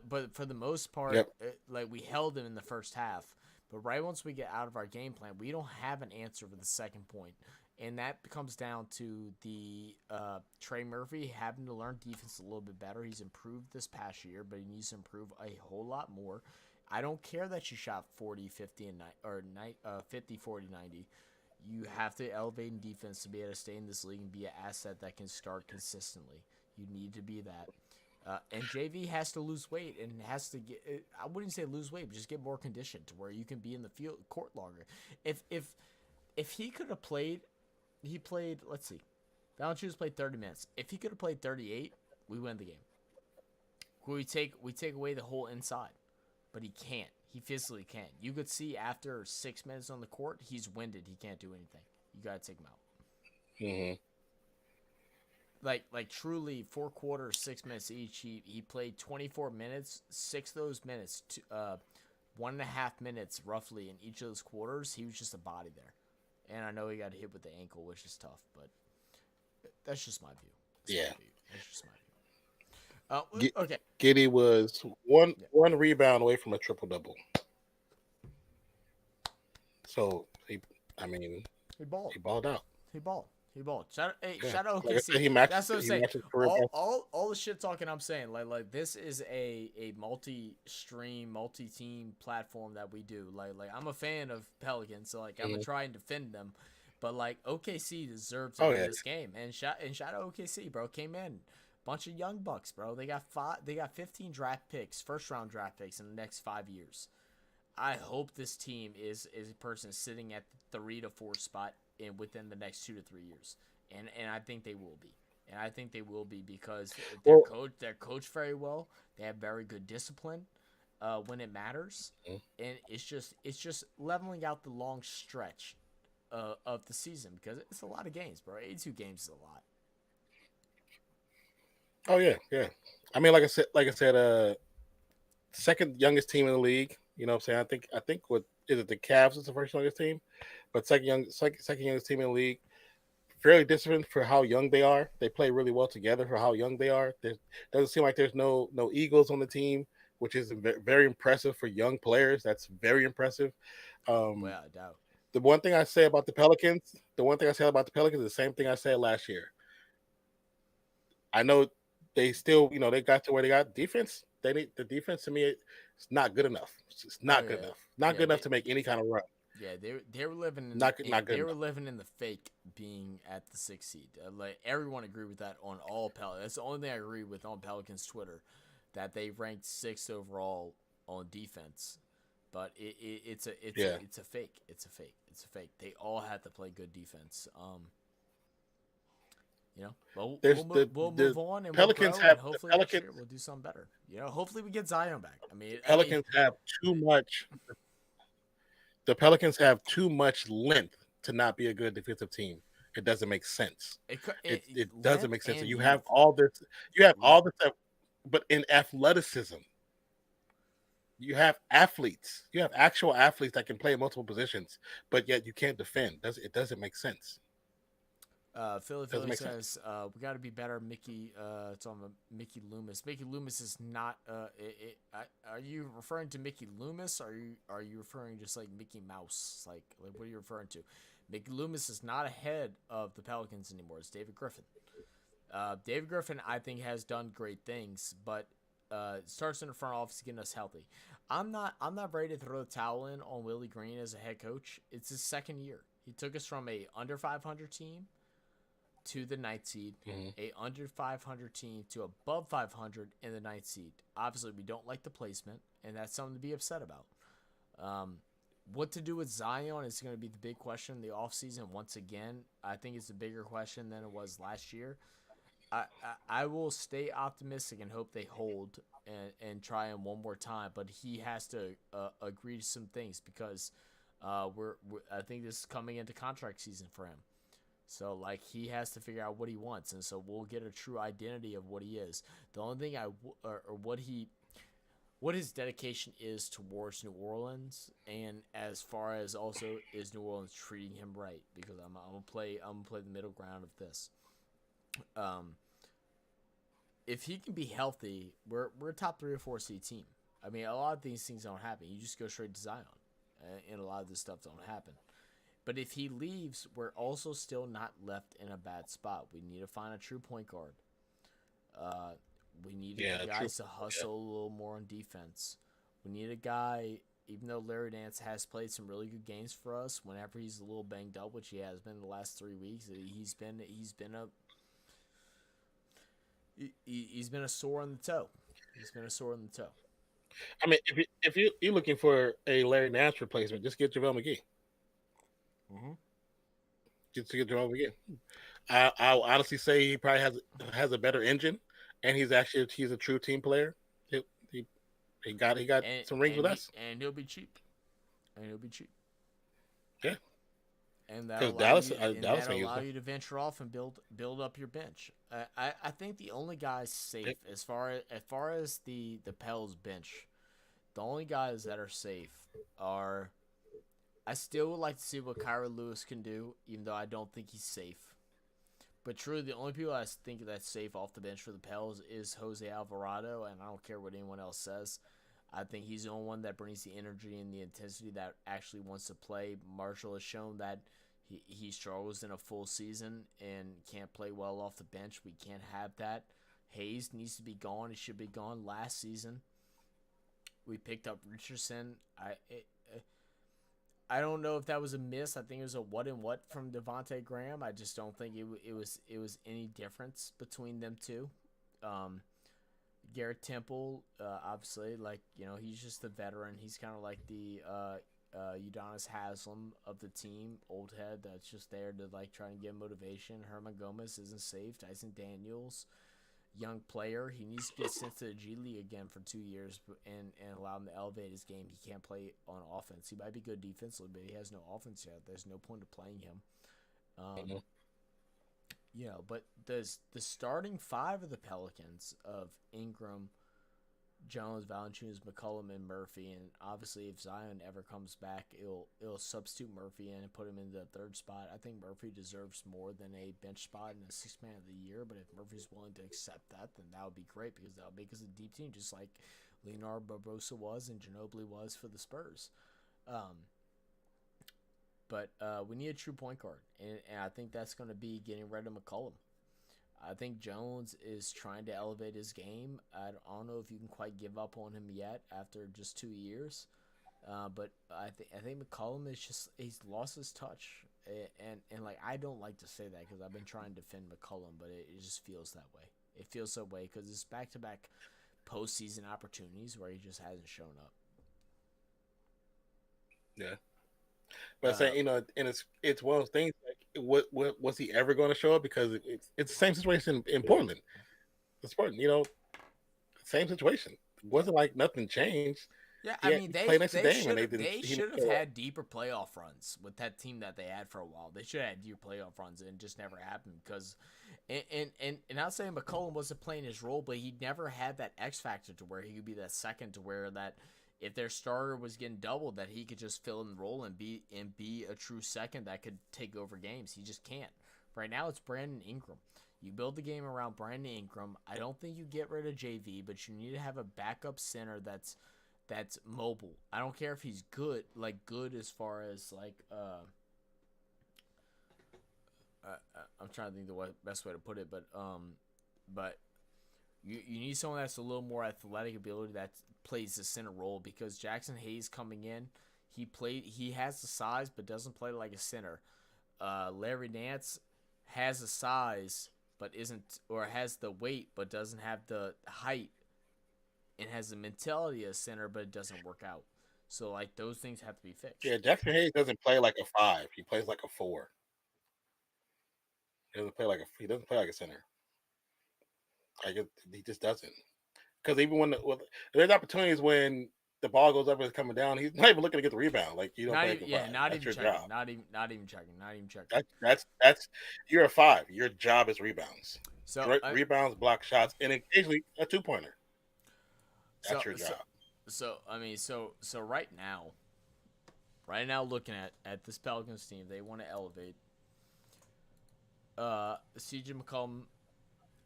But for the most part, like we held him in the first half. But right once we get out of our game plan, we don't have an answer for the second point, and that comes down to the Trey Murphy having to learn defense a little bit better. He's improved this past year, but he needs to improve a whole lot more. I don't care that you shot 40, 50, and 50, 40, 90. You have to elevate in defense to be able to stay in this league and be an asset that can start consistently. You need to be that. And JV has to lose weight and has to get, I wouldn't say lose weight, but just get more conditioned to where you can be in the field court longer. If he could have played, he played, let's see, Valanciunas played 30 minutes. If he could have played 38, we win the game. We take away the whole inside. But he can't. He physically can't. You could see after 6 minutes on the court, he's winded. He can't do anything. You got to take him out. Like truly, 4 quarters, 6 minutes each. He played 24 minutes. 6 of those minutes, 1.5 minutes roughly in each of those quarters. He was just a body there. And I know he got hit with the ankle, which is tough. But that's just my view. That's just my view. Okay. Giddey was one rebound away from a triple-double. So I mean, He balled. he balled out. He balled. He balled. Shout Yeah. out Like I OKC. said, he matched. That's what I'm He saying. matched his career best. All the shit talking I'm saying, like this is a multi-stream, multi-team platform that we do. Like I'm a fan of Pelicans, so like I'm gonna try and defend them. But like OKC deserves to win this game, and shout out OKC, bro. Came in, bunch of young bucks, bro. They got 15 draft picks, first round draft picks in the next 5 years. I hope this team is a person sitting at the 3 to 4 spot within the next 2 to 3 years, and I think they will be, because they're coached very well. They have very good discipline when it matters, and it's just leveling out the long stretch of the season, because it's a lot of games, bro. 82 games is a lot. Oh yeah. I mean, like I said, second youngest team in the league. You know what I'm saying? I think what is it? The Cavs is the first youngest team, but second youngest team in the league. Fairly disciplined for how young they are. They play really well together for how young they are. There doesn't seem like there's no egos on the team, which is very impressive for young players. That's very impressive. Well, I doubt. The one thing I say about the Pelicans, is the same thing I said last year. I know they still, they got to where they got defense. They need the defense. To me, it's not good enough. It's not good enough. Not good enough to make any kind of run. Yeah, they were living in they were living in the fake being at the 6th seed. Like everyone agreed with that on all Pelicans. That's the only thing I agree with on Pelicans Twitter, that they ranked 6th overall on defense. But it's a fake. It's a fake. They all have to play good defense. We'll move on, and Pelicans and hopefully next year we'll do something better. Hopefully we get Zion back. Pelicans have too much. The Pelicans have too much length to not be a good defensive team. It doesn't make sense. It doesn't make sense. You have all this. You have all this stuff, but in athleticism, you have athletes. You have actual athletes that can play multiple positions, but yet you can't defend. It doesn't make sense. Philly says we got to be better. Mickey, it's on Mickey Loomis. Mickey Loomis is not. Are you referring to Mickey Loomis? Or are you referring just like Mickey Mouse? Like what are you referring to? Mickey Loomis is not ahead of the Pelicans anymore. It's David Griffin. David Griffin, I think, has done great things, but it starts in the front office getting us healthy. I'm not ready to throw the towel in on Willie Green as a head coach. It's his second year. He took us from a under 500 team to the 9th seed, a under 500 team to above 500 in the 9th seed. Obviously, we don't like the placement, and that's something to be upset about. What to do with Zion is going to be the big question in the offseason. Once again, I think it's a bigger question than it was last year. I will stay optimistic and hope they hold and try him one more time, but he has to agree to some things, because I think this is coming into contract season for him. So, he has to figure out what he wants, and so we'll get a true identity of what he is. The only thing what his dedication is towards New Orleans, and as far as also is New Orleans treating him right, because I'm gonna play the middle ground of this. If he can be healthy, we're a top 3 or 4 seed team. I mean, a lot of these things don't happen. You just go straight to Zion, and a lot of this stuff don't happen. But if he leaves, we're also still not left in a bad spot. We need to find a true point guard. We need guys to hustle a little more on defense. We need a guy, even though Larry Nance has played some really good games for us, whenever he's a little banged up, which he has been the last 3 weeks, he's been a sore on the toe. He's been a sore on the toe. I mean, if you're looking for a Larry Nance replacement, just get JaVale McGee. Get JaVale McGee. I'll honestly say he probably has a better engine, and he's a true team player. He got some rings with us, and he'll be cheap. Yeah. And that'll allow you to venture off and build up your bench. I think the only guys safe as far as the Pels bench, the only guys that are safe are. I still would like to see what Kyra Lewis can do, even though I don't think he's safe. But truly, the only people I think that's safe off the bench for the Pels is Jose Alvarado, and I don't care what anyone else says. I think he's the only one that brings the energy and the intensity that actually wants to play. Marshall has shown that he struggles in a full season and can't play well off the bench. We can't have that. Hayes needs to be gone. He should be gone last season. We picked up Richardson. I don't know if that was a miss. I think it was a what and what from Devontae Graham. I just don't think it was any difference between them two. Garrett Temple, obviously, like, you know, he's just the veteran. He's kind of like the Udonis Haslam of the team, old head that's just there to like try and get motivation. Herman Gomez isn't safe. Tyson Daniels, young player, he needs to get sent to the G League again for 2 years and allow him to elevate his game. He can't play on offense. He might be good defensively, but he has no offense yet. There's no point of playing him. You know, but the starting five of the Pelicans of Ingram, Jones, Valanciunas, McCollum, and Murphy, and obviously if Zion ever comes back, it'll substitute Murphy in and put him in the third spot. I think Murphy deserves more than a bench spot and a sixth man of the year, but if Murphy's willing to accept that, then that would be great because that would make us a deep team, just like Leonardo Barbosa was and Ginobili was for the Spurs. But we need a true point guard, and I think that's going to be getting rid of McCollum. I think Jones is trying to elevate his game. I don't know if you can quite give up on him yet after just 2 years, but I think McCollum is just, he's lost his touch, and like, I don't like to say that because I've been trying to defend McCollum, but it just feels that way. It feels that way because it's back-to-back postseason opportunities where he just hasn't shown up. Yeah. But I'm saying, you know, and it's one of those things. Like, what was he ever going to show up? Because it's the same situation in Portland. It's Portland, you know, same situation. It wasn't like nothing changed. Yeah, I mean, they should have had deeper playoff runs with that team that they had for a while. They should have had deeper playoff runs, and it just never happened because, and not saying McCollum wasn't playing his role, but he never had that X factor to where he could be that second, to where that if their starter was getting doubled, that he could just fill in the role and be a true second that could take over games. He just can't. Right now, it's Brandon Ingram. You build the game around Brandon Ingram. I don't think you get rid of JV, but you need to have a backup center that's mobile. I don't care if he's good as far as like I'm trying to think the best way to put it, but you need someone that's a little more athletic ability that plays the center role, because Jackson Hayes coming in, he has the size but doesn't play like a center. Larry Nance has the size but isn't, or has the weight but doesn't have the height, and has the mentality as center, but it doesn't work out. So like, those things have to be fixed. Yeah, Jackson Hayes doesn't play like a 5. He plays like a 4. He doesn't play like a center. He just doesn't. Because even when there's opportunities when the ball goes up and it's coming down, he's not even looking to get the rebound. Like, you don't play like a 5. Not even checking. Not even checking. That's you're a 5. Your job is rebounds. So rebounds, block shots, and occasionally a 2-pointer. That's your job. So right now, looking at this Pelicans team, they want to elevate. CJ McCollum,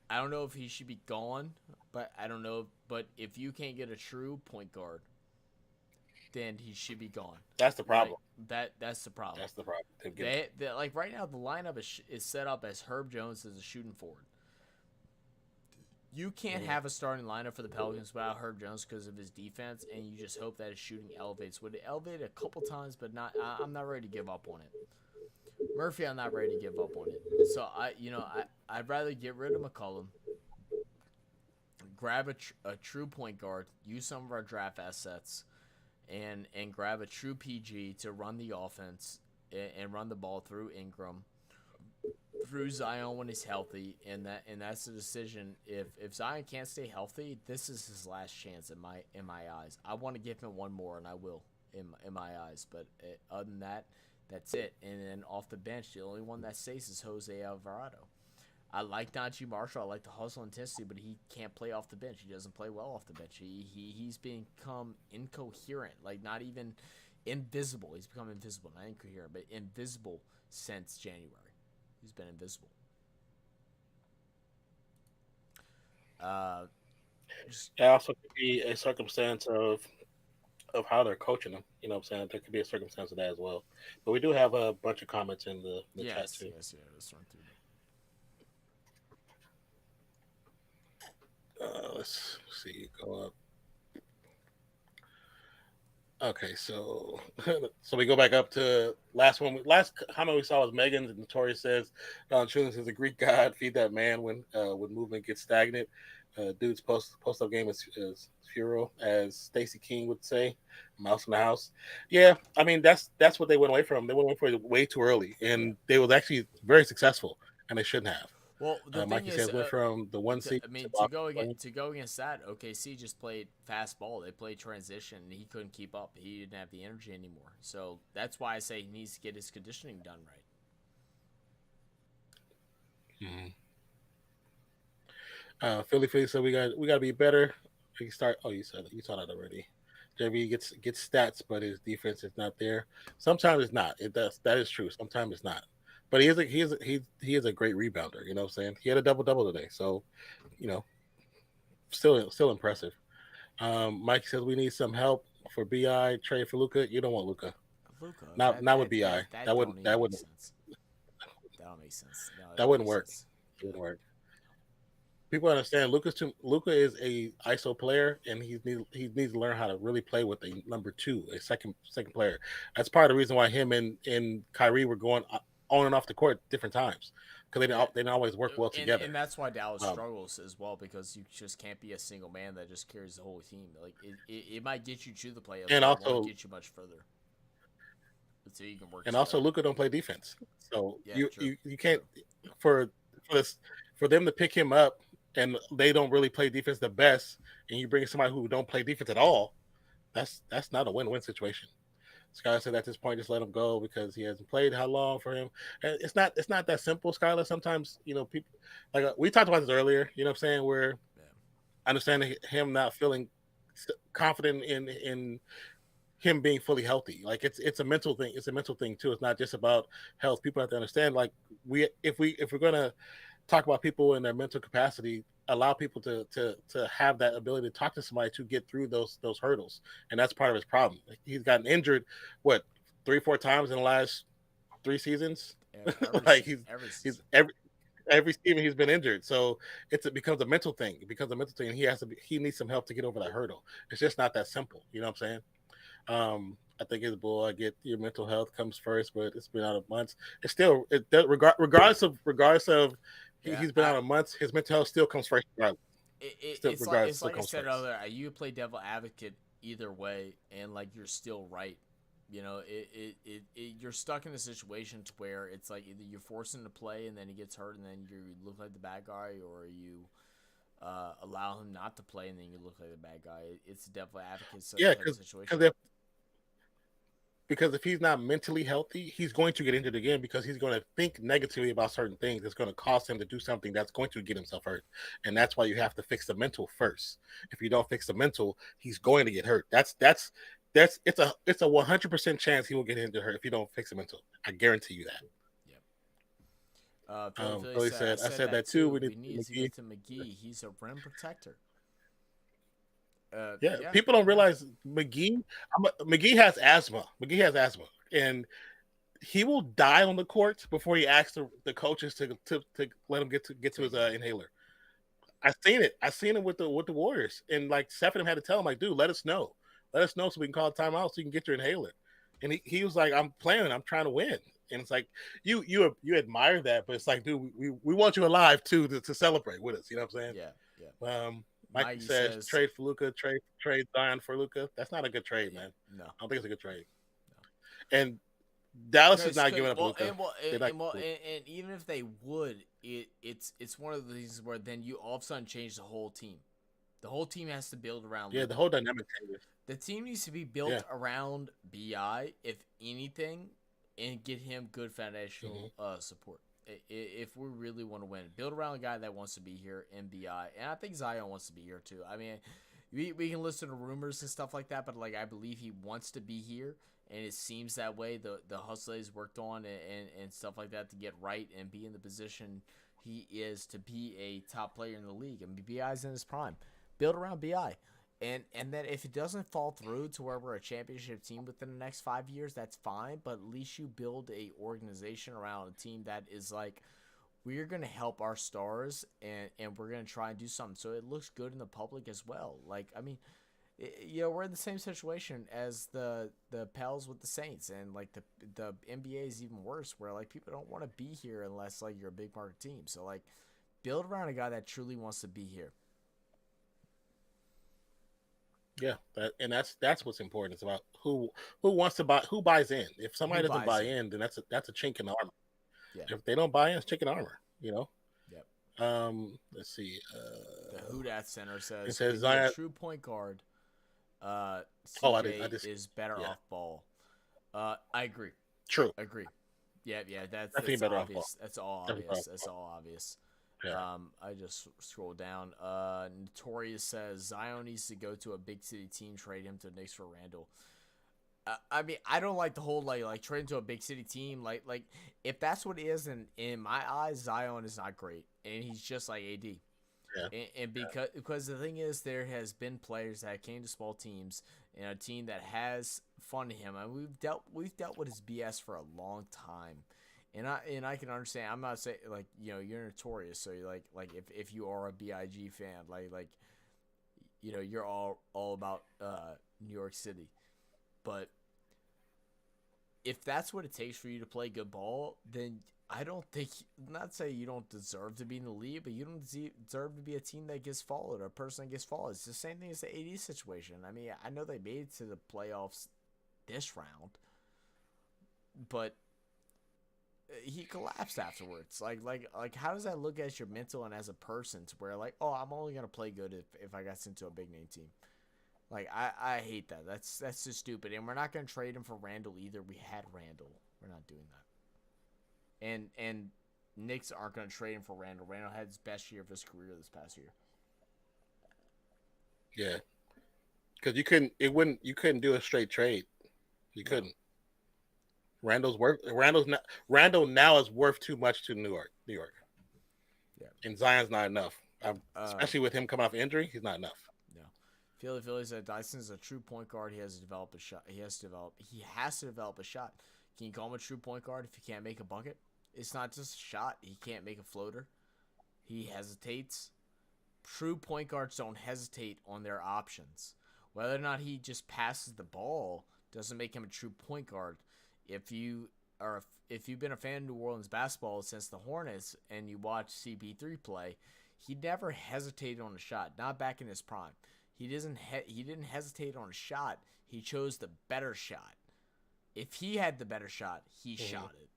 I don't know if he should be gone, but I don't know. But if you can't get a true point guard, then he should be gone. That's the problem. That's the problem. That's the problem. They like, right now, the lineup is set up as Herb Jones as a shooting forward. You can't have a starting lineup for the Pelicans without Herb Jones because of his defense, and you just hope that his shooting elevates. Would it elevate a couple times, but not? I'm not ready to give up on it. Murphy, I'm not ready to give up on it. So I'd rather get rid of McCollum, grab a true point guard, use some of our draft assets, and grab a true PG to run the offense and run the ball through Ingram, through Zion when he's healthy, and that's the decision. If Zion can't stay healthy, this is his last chance in my eyes. I want to give him one more, and I will in my eyes. But other than that, that's it. And then off the bench, the only one that stays is Jose Alvarado. I like Najee Marshall. I like the hustle intensity, but he can't play off the bench. He doesn't play well off the bench. He's become incoherent, like not even invisible. He's become invisible, not incoherent, but invisible since January. He's been invisible. It also could be a circumstance of how they're coaching them. You know what I'm saying? There could be a circumstance of that as well. But we do have a bunch of comments in the chat Yes, too. yes, yeah. Let's run through Let's see. Go up. Okay, so so we go back up to last comment we saw was Megan's. Notorious says Don Chunas is a Greek god. Feed that man when movement gets stagnant. Dude's post up game is furo, as Stacey King would say. Mouse in the house. Yeah, I mean that's what they went away from. They went away from it way too early, and they was actually very successful, and they shouldn't have. Well, the thing Mikey is, says went from the one seed. to go against that, OKC just played fast ball. They played transition, and he couldn't keep up. He didn't have the energy anymore. So that's why I say he needs to get his conditioning done right. Mm-hmm. Philly said we got to be better. We can start. Oh, you said it. You saw that already. JV gets stats, but his defense is not there. Sometimes it's not. That is true. Sometimes it's not. But he is a great rebounder. You know what I'm saying? He had a double today, so still impressive. Mike says we need some help for Bi trade for Luka. You don't want Luka. Not with Bi. That wouldn't that don't make sense. That wouldn't work. It wouldn't work. People understand Luka is a ISO player, and he needs to learn how to really play with a number two, a second player. That's part of the reason why him and Kyrie were going on and off the court at different times, because they didn't always work well together. And that's why Dallas struggles as well, because you just can't be a single man that just carries the whole team. Like it might get you to the playoffs, and but also it won't get you much further. So you can work. And also, Luka don't play defense, so yeah, you can't for them to pick him up, and they don't really play defense the best, and you bring somebody who don't play defense at all. That's not a win-win situation. Skylar said at this point, just let him go because he hasn't played how long for him. And it's not that simple, Skylar. Sometimes people like we talked about this earlier. You know what I'm saying? Where understanding him not feeling confident in him being fully healthy. Like it's a mental thing. It's a mental thing too. It's not just about health. People have to understand. Like if we're gonna talk about people in their mental capacity, allow people to have that ability to talk to somebody to get through those hurdles. And that's part of his problem. He's gotten injured 3-4 times in the last 3 seasons. Like he's every season he's been injured. So it becomes a mental thing. It becomes a mental thing, and he needs some help to get over that hurdle. It's just not that simple. You know what I'm saying? I think it's bull. I get your mental health comes first, but it's been out of months. It's still regardless of he's been out of months. His mental health still comes first. It's like I said earlier. You play devil advocate either way, and like you're still right. You're stuck in a situation to where it's like either you're forcing him to play, and then he gets hurt, and then you look like the bad guy, or you allow him not to play, and then you look like the bad guy. It's a devil advocate situation. Because if he's not mentally healthy, he's going to get injured again, because he's going to think negatively about certain things. It's going to cause him to do something that's going to get himself hurt. And that's why you have to fix the mental first. If you don't fix the mental, he's going to get hurt. It's a 100% chance he will get injured hurt if you don't fix the mental. I guarantee you that. Philly said, I said that too. We need to get to McGee. He's a rim protector. People don't realize McGee has asthma. And he will die on the court before he asks the coaches to let him get to his inhaler. I seen it with the Warriors, and like Steph and him had to tell him, like, dude, let us know so we can call a timeout so you can get your inhaler. And he was like, I'm trying to win. And it's like you admire that, but it's like, dude, we want you alive too to celebrate with us. You know what I'm saying? Yeah. Mike says trade for Luka, trade Zion for Luka. That's not a good trade, man. No, I don't think it's a good trade. No. And Dallas is not giving up Luka. And even if they would, it's one of these where then you all of a sudden change the whole team. The whole team has to build around Luka. The whole dynamic changes. The team needs to be built around Bi, if anything, and get him good foundational support. If we really want to win, build around a guy that wants to be here in BI, and I think Zion wants to be here too. I mean, we can listen to rumors and stuff like that, but like I believe he wants to be here, and it seems that way. The hustle he's worked on and stuff like that to get right and be in the position he is to be a top player in the league. I mean, BI's in his prime, build around BI. And then if it doesn't fall through to where we're a championship team within the next 5 years, that's fine. But at least you build a organization around a team that is like, we're going to help our stars and we're going to try and do something so it looks good in the public as well. Like, I mean, we're in the same situation as the Pels with the Saints, and like the NBA is even worse, where like people don't want to be here unless like you're a big market team. So like, build around a guy that truly wants to be here. Yeah, that's what's important. It's about who wants to buy, who buys in. If somebody doesn't buy in, then that's a chink in the armor. Yeah. If they don't buy in, it's chicken armor. Yep. Let's see. The Who Dat Center says, it says a true point guard. CJ is better off ball. I agree. True. I agree. Yeah. That's better obvious. off ball. That's all obvious. That's all obvious. Yeah. I just scroll down. Notorious says Zion needs to go to a big city team, trade him to Knicks for Randall. I mean, I don't like the whole like trading to a big city team. Like if that's what it is, and in my eyes, Zion is not great, and he's just like AD. Yeah. And because the thing is, there has been players that came to small teams and a team that has funded him, and we've dealt with his BS for a long time. And I can understand. I'm not saying like you're notorious, so you're like if you are a BIG fan, like you're all about New York City, but if that's what it takes for you to play good ball, then I don't think, not say you don't deserve to be in the league, but you don't deserve to be a team that gets followed or a person that gets followed. It's the same thing as the AD situation. I mean, I know they made it to the playoffs this round, but he collapsed afterwards. Like how does that look as your mental and as a person to where like, oh, I'm only gonna play good if I got sent to a big name team? Like I hate that. That's just stupid. And we're not gonna trade him for Randall either. We had Randall. We're not doing that. And Knicks aren't gonna trade him for Randall. Randall had his best year of his career this past year. Yeah, because you couldn't do a straight trade. You couldn't. Randall now is worth too much to New York. Yeah, and Zion's not enough. Especially with him coming off injury, he's not enough. No, Philly said Dyson is a true point guard. He has to develop a shot. He has to develop a shot. Can you call him a true point guard if he can't make a bucket? It's not just a shot. He can't make a floater. He hesitates. True point guards don't hesitate on their options. Whether or not he just passes the ball doesn't make him a true point guard. If you've been a fan of New Orleans basketball since the Hornets and you watch CP3 play, he never hesitated on a shot. Not back in his prime. He didn't hesitate on a shot. He chose the better shot. If he had the better shot, he shot it.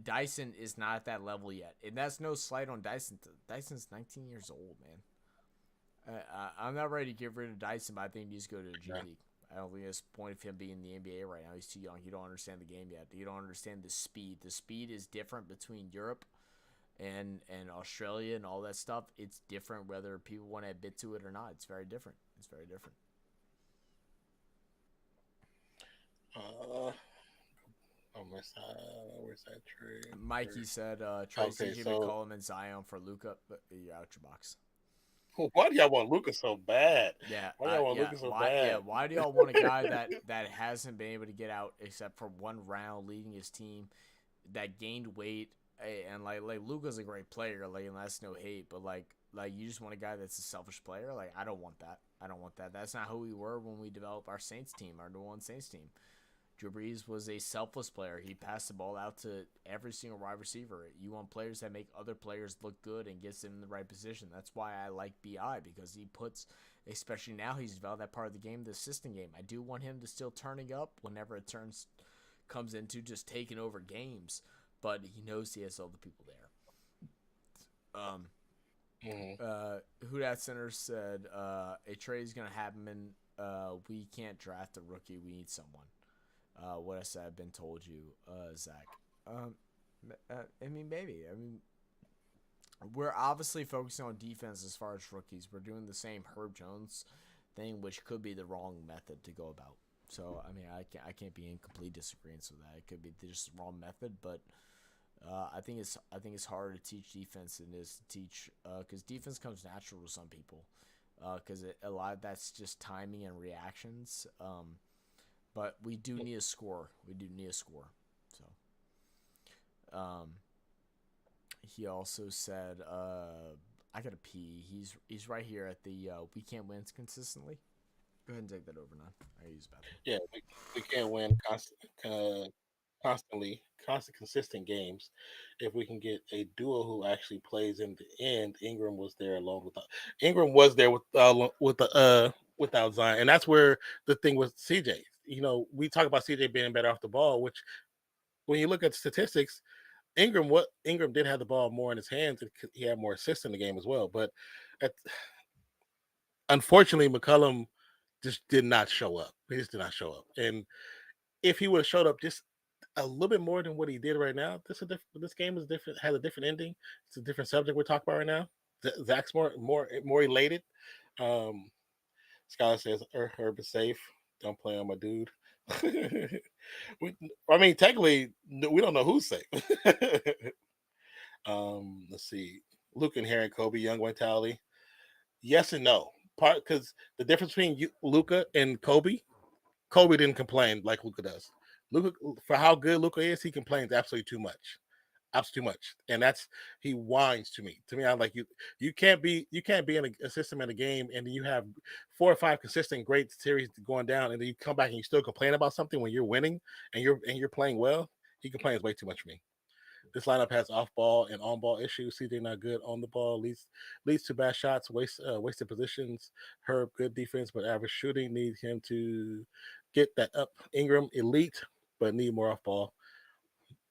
Dyson is not at that level yet, and that's no slight on Dyson. Dyson's 19 years old, man. I'm not ready to get rid of Dyson, but I think he needs to go to the G League. I don't think there's a point of him being in the NBA right now. He's too young. You don't understand the game yet. You don't understand the speed. The speed is different between Europe and Australia and all that stuff. It's different whether people want to admit to it or not. It's very different. Where's that trade? Mikey said trade CJ McCollum and Zion for Luka, but you're out your box. Why do y'all want Luka so bad? Yeah. Why do y'all want Luka so bad? Yeah, why do y'all want a guy that hasn't been able to get out except for one round leading his team, that gained weight, and like Luka's a great player, like, and that's no hate, but like you just want a guy that's a selfish player? Like, I don't want that. That's not who we were when we developed our Saints team, our New Orleans Saints team. Drew Brees was a selfless player. He passed the ball out to every single wide receiver. You want players that make other players look good and gets them in the right position. That's why I like BI, because he puts, especially now he's developed that part of the game, the assistant game. I do want him to still turning up whenever it comes into just taking over games, but he knows he has all the people there. Who Dat Center said a trade is going to happen, and we can't draft a rookie. We need someone. What I said, I've been told you, Zach. I mean, maybe. I mean, we're obviously focusing on defense as far as rookies. We're doing the same Herb Jones thing, which could be the wrong method to go about. So, I mean, I can't be in complete disagreement with that. It could be just the wrong method, but I think it's harder to teach defense than it is to teach, because defense comes natural to some people. because a lot of that's just timing and reactions. But we do need a score. So, he also said, I gotta pee. He's right here at the we can't win consistently. Go ahead and take that over now. I use the bathroom. Yeah, we can't win constant, consistent games. If we can get a duo who actually plays in the end, Ingram was there without Zion, and that's where the thing with CJ. We talk about CJ being better off the ball, which when you look at statistics, Ingram did have the ball more in his hands. He had more assists in the game as well, but unfortunately, McCollum just did not show up. He just did not show up, and if he would have showed up just a little bit more than what he did right now, this game is different. Has a different ending. It's a different subject we're talking about right now. Zach's more elated. Skylar says Herb is safe. Don't play on my dude. Technically, we don't know who's safe. Let's see. Luke and Harry, Kobe, young mentality. Yes and no. Because the difference between Luka and Kobe didn't complain like Luka does. Luka, for how good Luka is, he complains absolutely too much. Absolutely too much. And he whines to me. To me, I'm like, you can't be in a system in a game and then you have 4 or 5 consistent great series going down and then you come back and you still complain about something when you're winning and you're playing well. He complains way too much for me. This lineup has off-ball and on-ball issues. CJ not good on the ball, leads to bad shots, wasted positions. Herb good defense, but average shooting. Need him to get that up. Ingram elite, but need more off-ball.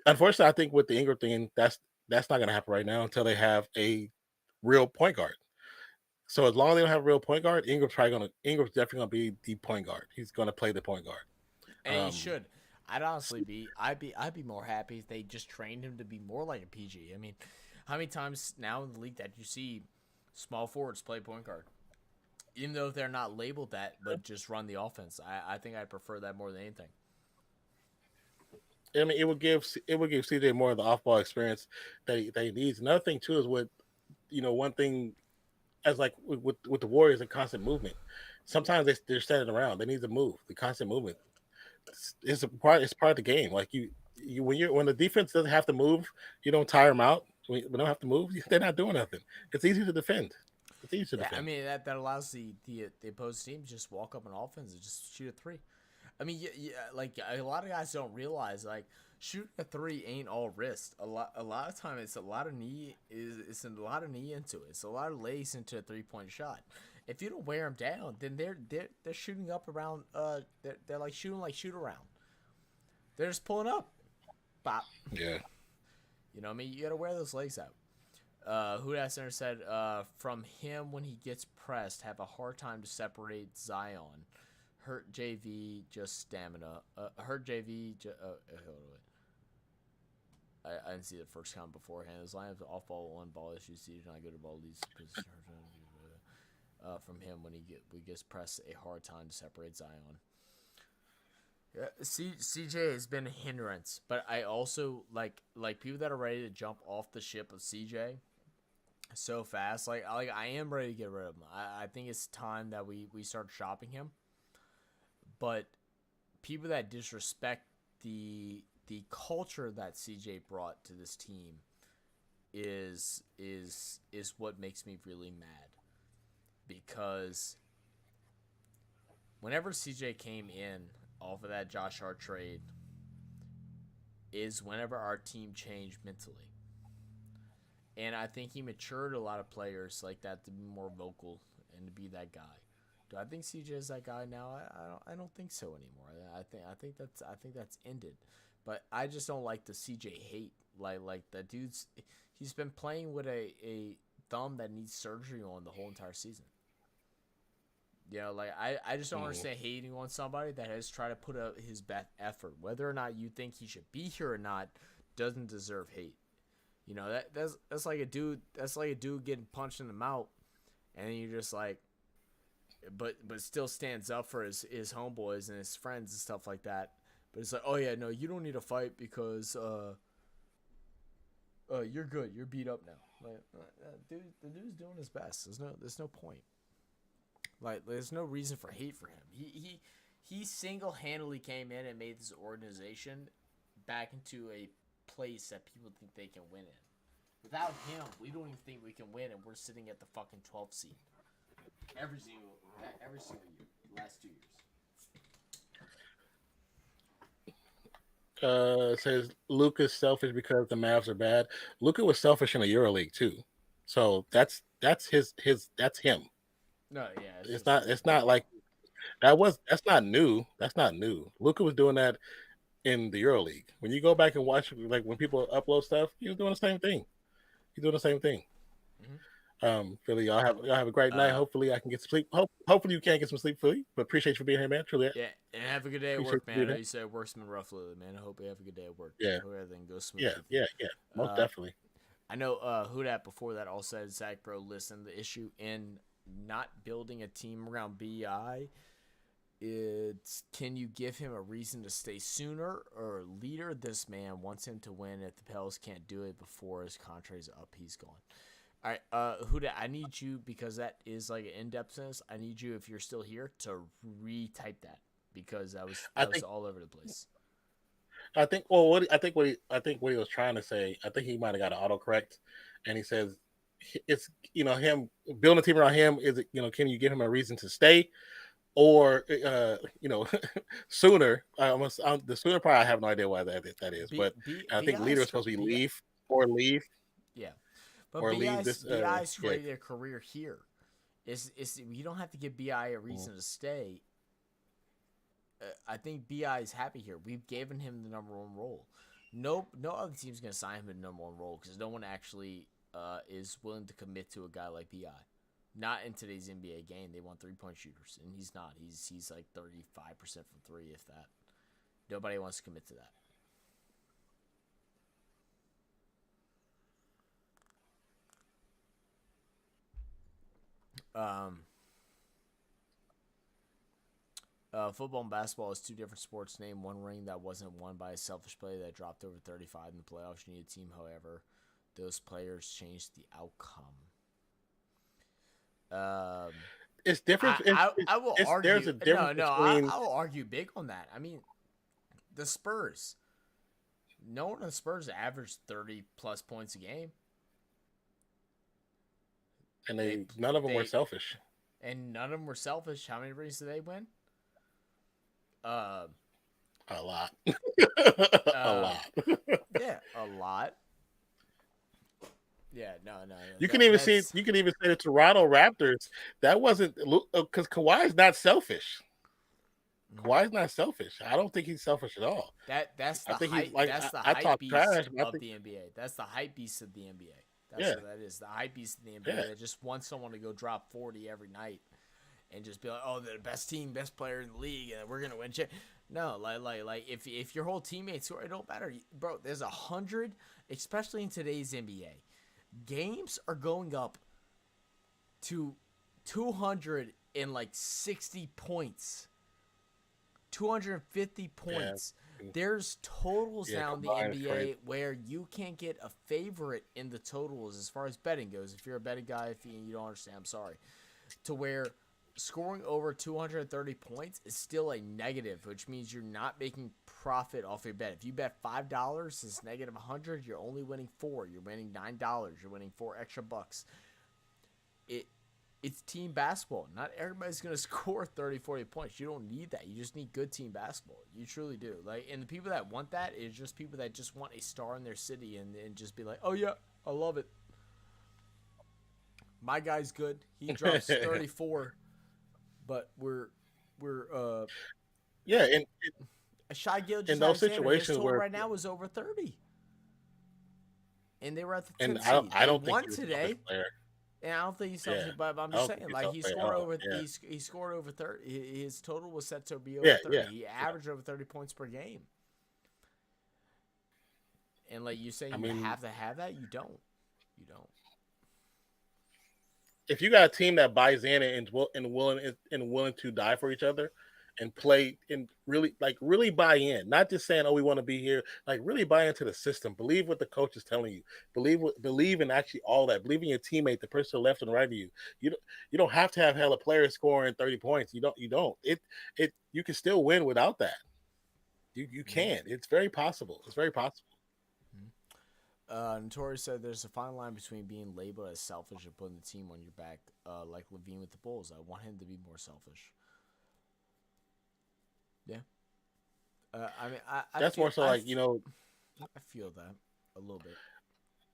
Unfortunately, I think with the Ingram thing, that's not going to happen right now until they have a real point guard. So as long as they don't have a real point guard, Ingram's definitely going to be the point guard. He's going to play the point guard, and he should. I'd be more happy if they just trained him to be more like a PG. I mean, how many times now in the league that you see small forwards play point guard, even though they're not labeled that, but just run the offense? I think I'd prefer that more than anything. I mean, it would give CJ more of the off-ball experience that he needs. Another thing too is one thing as like with the Warriors, and constant movement. Sometimes they're standing around. They need to move. The constant movement. It's part of the game. Like when the defense doesn't have to move, you don't tire them out. We don't have to move. They're not doing nothing. It's easy to defend. I mean that allows the opposing team to just walk up on offense and just shoot a 3. I mean, like a lot of guys don't realize like shooting a 3 ain't all wrist. A lot of time it's a lot of knee it's a lot of knee into it. It's a lot of legs into a 3-point shot. If you don't wear them down, then they're shooting up around. They're like shooting like shoot around. They're just pulling up. Bop. Yeah. You know what I mean? You got to wear those legs out. Who that center said, from him when he gets pressed, have a hard time to separate Zion. Hurt JV, just stamina. Hurt JV, I didn't see the first comment beforehand. His line of off-ball, on-ball issues. He's not good at ball. These from him when he gets pressed, a hard time to separate Zion. Yeah, CJ has been a hindrance, but I also like people that are ready to jump off the ship of CJ so fast. Like I am ready to get rid of him. I think it's time that we start shopping him. But people that disrespect the culture that CJ brought to this team is what makes me really mad. Because whenever CJ came in off of that Josh Hart trade is whenever our team changed mentally. And I think he matured a lot of players like that to be more vocal and to be that guy. Do I think CJ is that guy now? I don't think so anymore. I think that's ended. But I just don't like the CJ hate. Like that dude's he's been playing with a thumb that needs surgery on the whole entire season. You know, like I just don't understand hating on somebody that has tried to put out his best effort. Whether or not you think he should be here or not doesn't deserve hate. You know, that's like a dude getting punched in the mouth, and you're just like, but still stands up for his homeboys and his friends and stuff like that. But it's like, oh yeah, no, you don't need to fight because you're good, you're beat up now. Like, dude, the dude's doing his best. There's no point. Like, there's no reason for hate for him. He single-handedly came in and made this organization back into a place that people think they can win in. Without him, we don't even think we can win, and we're sitting at the fucking 12th seed every single year, last 2 years. Says Luka's selfish because the Mavs are bad. Luka was selfish in the EuroLeague too, so that's him. No, yeah, It's not like that's not new. That's not new. Luka was doing that in the EuroLeague. When you go back and watch, like when people upload stuff, he was doing the same thing. He's doing the same thing. Mm-hmm. Philly, y'all have a great night. Hopefully, I can get some sleep. Hopefully, you can get some sleep, Philly. But appreciate you for being here, man. Truly. Yeah, and have a good day at work, man. I know you said work's been rough lately, man. I hope you have a good day at work. Yeah. I hope everything goes smooth. Yeah. Most definitely. I know who that before that all said, Zach, bro, listen, the issue in not building a team around BI, it's can you give him a reason to stay sooner or leader? This man wants him to win. If the Pels can't do it before his contract is up, he's gone. All right, Huda, I need you, because that is like an in-depthness, I need you, if you're still here, to retype that, because that was all over the place. I think what he was trying to say, I think he might have got an autocorrect, and he says it's him building a team around him is can you give him a reason to stay, or sooner. The sooner part I have no idea why that is, but I think leader is supposed to be leave. Yeah, but or BI's created their career here. You don't have to give BI a reason to stay. I think BI is happy here. We've given him the number one role. No other team's gonna sign him to the number one role because no one actually is willing to commit to a guy like BI. Not in today's NBA game. They want 3-point shooters, and he's not. He's like 35% from three, if that. Nobody wants to commit to that. Football and basketball is two different sports. Name one ring that wasn't won by a selfish play that dropped over 35 in the playoffs. You need a team, however, those players changed the outcome. It's different. I will argue. There's a difference between... I will argue big on that. I mean, the Spurs. No one on the Spurs averaged 30-plus points a game. And none of them were selfish. And none of them were selfish. How many rings did they win? A lot. A lot. Yeah, a lot. Yeah, no. You can even say the Toronto Raptors. That wasn't because Kawhi's not selfish. Kawhi's not selfish. I don't think he's selfish at all. That's the hype beast of the NBA. That's the hype beast of the NBA. That's what that is. The hype beast of the NBA that just wants someone to go drop 40 every night and just be like, oh, they're the best team, best player in the league, and we're gonna win shit. No, like if your whole teammates score, it don't matter, bro. There's 100, especially in today's NBA. Games are going up to 260 points, 250 points. Yeah. There's totals now in the NBA where you can't get a favorite in the totals as far as betting goes. If you're a betting guy, if you don't understand, I'm sorry. To where scoring over 230 points is still a negative, which means you're not making profit off your bet. If you bet $5, it's negative 100. You're only winning $4. You're winning $9. You're winning $4 extra bucks. It's team basketball. Not everybody's going to score 30, 40 points. You don't need that. You just need good team basketball. You truly do. And the people that want that is just people that just want a star in their city and just be like, oh, yeah, I love it. My guy's good. He drops 34. But we're and Shai Gilgeous-Alexander, in those situations his total where right now was over 30, and they were at the 10th and seed. I don't they think won he was today. Player. And I don't think he's selfish, but I'm just saying, like he scored over. Yeah. He scored over 30. His total was set to be over 30. Yeah. He averaged over 30 points per game. And like you say, you have to have that. You don't. If you got a team that buys in and willing to die for each other, and play and really buy in. Not just saying, "Oh, we want to be here." Like really buy into the system. Believe what the coach is telling you. Believe in actually all that. Believe in your teammate, the person to the left and right of you. You don't have to have hella players scoring 30 points. You don't. You can still win without that. You can. It's very possible. It's very possible. Notorious said there's a fine line between being labeled as selfish and putting the team on your back, like Levine with the Bulls. I want him to be more selfish. Yeah. I mean, That's more so like, I feel that a little bit.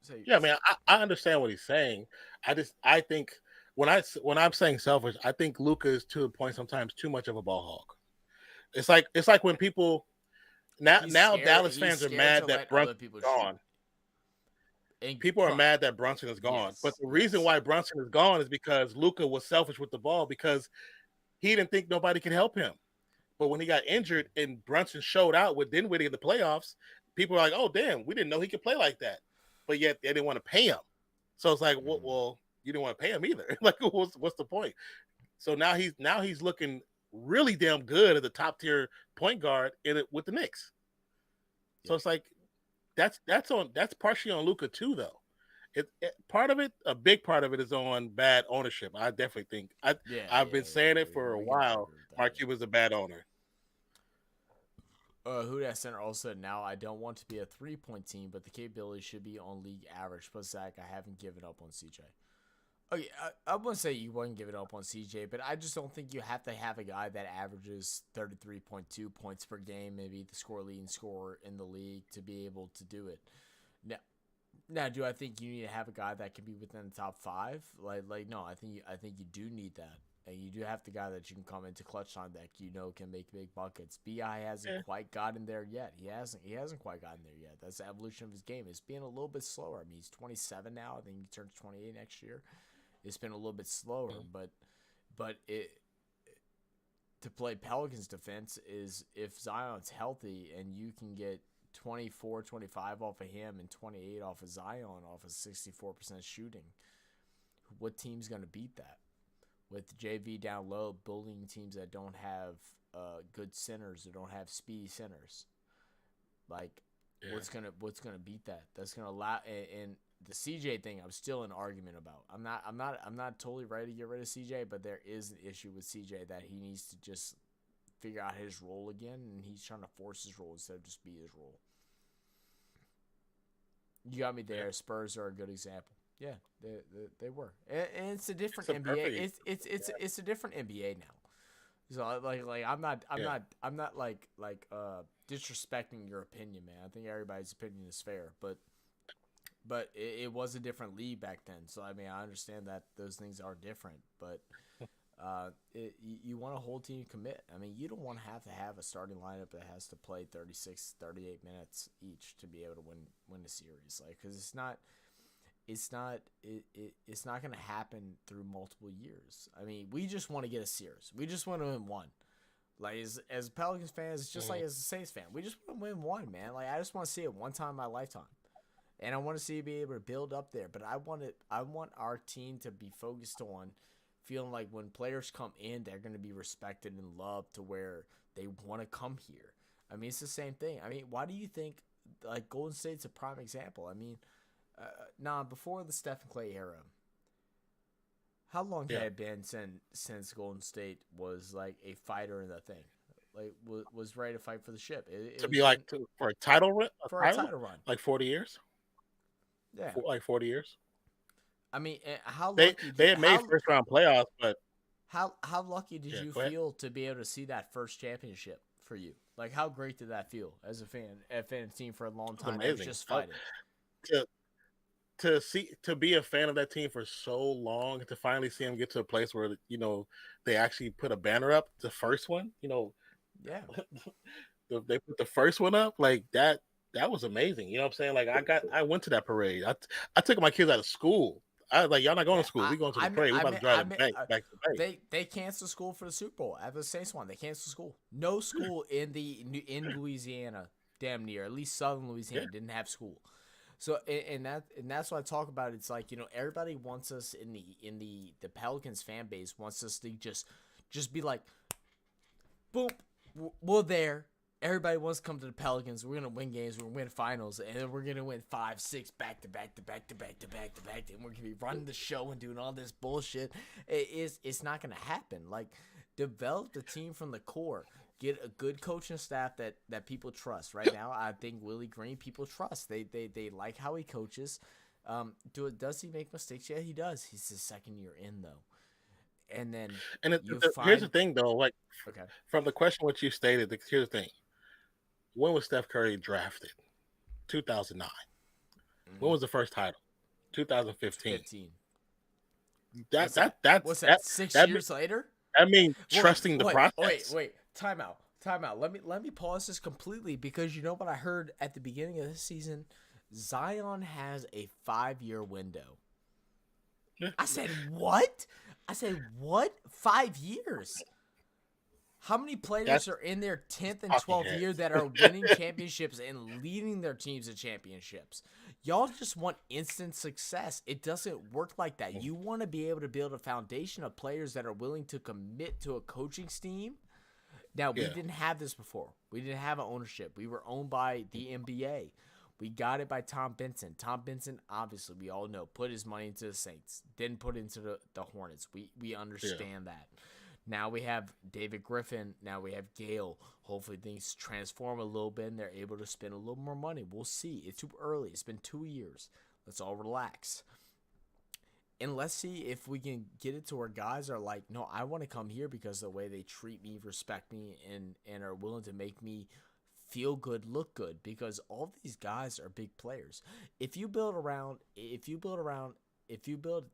So, yeah, I mean, I understand what he's saying. I think when I'm saying selfish, I think Luka is to the point sometimes too much of a ball hog. It's like when people now Dallas fans are mad that Brunson's gone. People are mad that Brunson is gone. Yes, but the reason why Brunson is gone is because Luka was selfish with the ball because he didn't think nobody could help him. But when he got injured and Brunson showed out with Dinwiddie in the playoffs, people were like, "Oh, damn, we didn't know he could play like that." But yet they didn't want to pay him. So it's like, well, you didn't want to pay him either. Like, what's the point? So now he's looking really damn good as a top tier point guard with the Knicks. So it's like that's partially on Luka too, though. A big part of it is on bad ownership. I definitely think I've been saying it for a while. Mark Cuban's a bad owner. Who that center also said, now I don't want to be a 3-point team, but the capability should be on league average. Plus, Zach, I haven't given up on CJ. Okay, I wouldn't say you wouldn't give it up on CJ, but I just don't think you have to have a guy that averages 33.2 points per game, maybe the leading scorer in the league, to be able to do it. Now, do I think you need to have a guy that can be within the top 5? Like no, I think you do need that, and you do have the guy that you can come into clutch time that can make big buckets. Bi hasn't quite gotten there yet. He hasn't quite gotten there yet. That's the evolution of his game. It's being a little bit slower. I mean, he's 27 now. I think he turns 28 next year. It's been a little bit slower, but to play Pelicans defense is if Zion's healthy and you can get 24, 25 off of him and 28 off of Zion off of 64% shooting, what team's going to beat that? With JV down low, building teams that don't have good centers, that don't have speedy centers, what's gonna beat that? That's gonna allow and the CJ thing, I'm still in argument about. I'm not totally ready to get rid of CJ, but there is an issue with CJ that he needs to just figure out his role again, and he's trying to force his role instead of just be his role. You got me there. Spurs are a good example. Yeah, they were, and it's a different NBA. It's a different NBA now. So like I'm not like disrespecting your opinion, man. I think everybody's opinion is fair, but it was a different league back then. So I mean, I understand that those things are different, but you want a whole team to commit. I mean, you don't want to have a starting lineup that has to play 36, 38 minutes each to be able to win the series, because it's not going to happen through multiple years. I mean, we just want to get a series. We just want to win one. Like as Pelicans fans, it's just like as a Saints fan, we just want to win one, man. Like I just want to see it one time in my lifetime, and I want to see it be able to build up there. But I want our team to be focused on feeling like when players come in, they're going to be respected and loved to where they want to come here. I mean, it's the same thing. I mean, why do you think like Golden State's a prime example? I mean, before the Steph and Clay era, how long had it been since Golden State was like a fighter in the thing, like was ready to fight for the ship? For a title run, a title run, like 40 years. Yeah, like 40 years. I mean, how lucky they had made first round playoffs, but how lucky did you feel to be able to see that first championship for you? Like, how great did that feel as a fan of the team for a long time? It was just fighting. To be a fan of that team for so long, to finally see them get to a place where they actually put a banner up, the first one, yeah, they put the first one up like that. That was amazing. You know what I'm saying? Like I went to that parade. I took my kids out of school. I was like, y'all not going to school. We going to the parade. We about to drive back to the parade. They canceled school for the Super Bowl. After the Saints won, they canceled school. No school in Louisiana, damn near, at least Southern Louisiana, didn't have school. So and that's what I talk about. It's like, everybody wants us in the Pelicans fan base wants us to just be like, boom, we're there. Everybody wants to come to the Pelicans. We're gonna win games. We're gonna win finals, and then we're gonna win 5, 6 back to back, and we're gonna be running the show and doing all this bullshit. It's not gonna happen. Like, develop the team from the core. Get a good coaching staff that people trust. Right now, I think Willie Green people trust. They like how he coaches. Does he make mistakes? Yeah, he does. He's his second year in though. And then here's the thing though, like okay. From the question what you stated, here's the thing. When was Steph Curry drafted? 2009. Mm-hmm. When was the first title? 2015. 15. What's that? 6 years later? I mean, trusting the process. Wait. Time out. Let me pause this completely, because you know what I heard at the beginning of this season? Zion has a 5-year window. I said, what? 5 years? How many players are in their 10th and 12th year that are winning championships and leading their teams to championships? Y'all just want instant success. It doesn't work like that. You want to be able to build a foundation of players that are willing to commit to a coaching scheme. Now, we didn't have this before. We didn't have an ownership. We were owned by the NBA. We got it by Tom Benson. Tom Benson, obviously, we all know, put his money into the Saints. Didn't put it into the Hornets. We understand that. Now we have David Griffin. Now we have Gale. Hopefully things transform a little bit and they're able to spend a little more money. We'll see. It's too early. It's been 2 years. Let's all relax. And let's see if we can get it to where guys are like, no, I want to come here because of the way they treat me, respect me, and are willing to make me feel good, look good. Because all these guys are big players. If you build a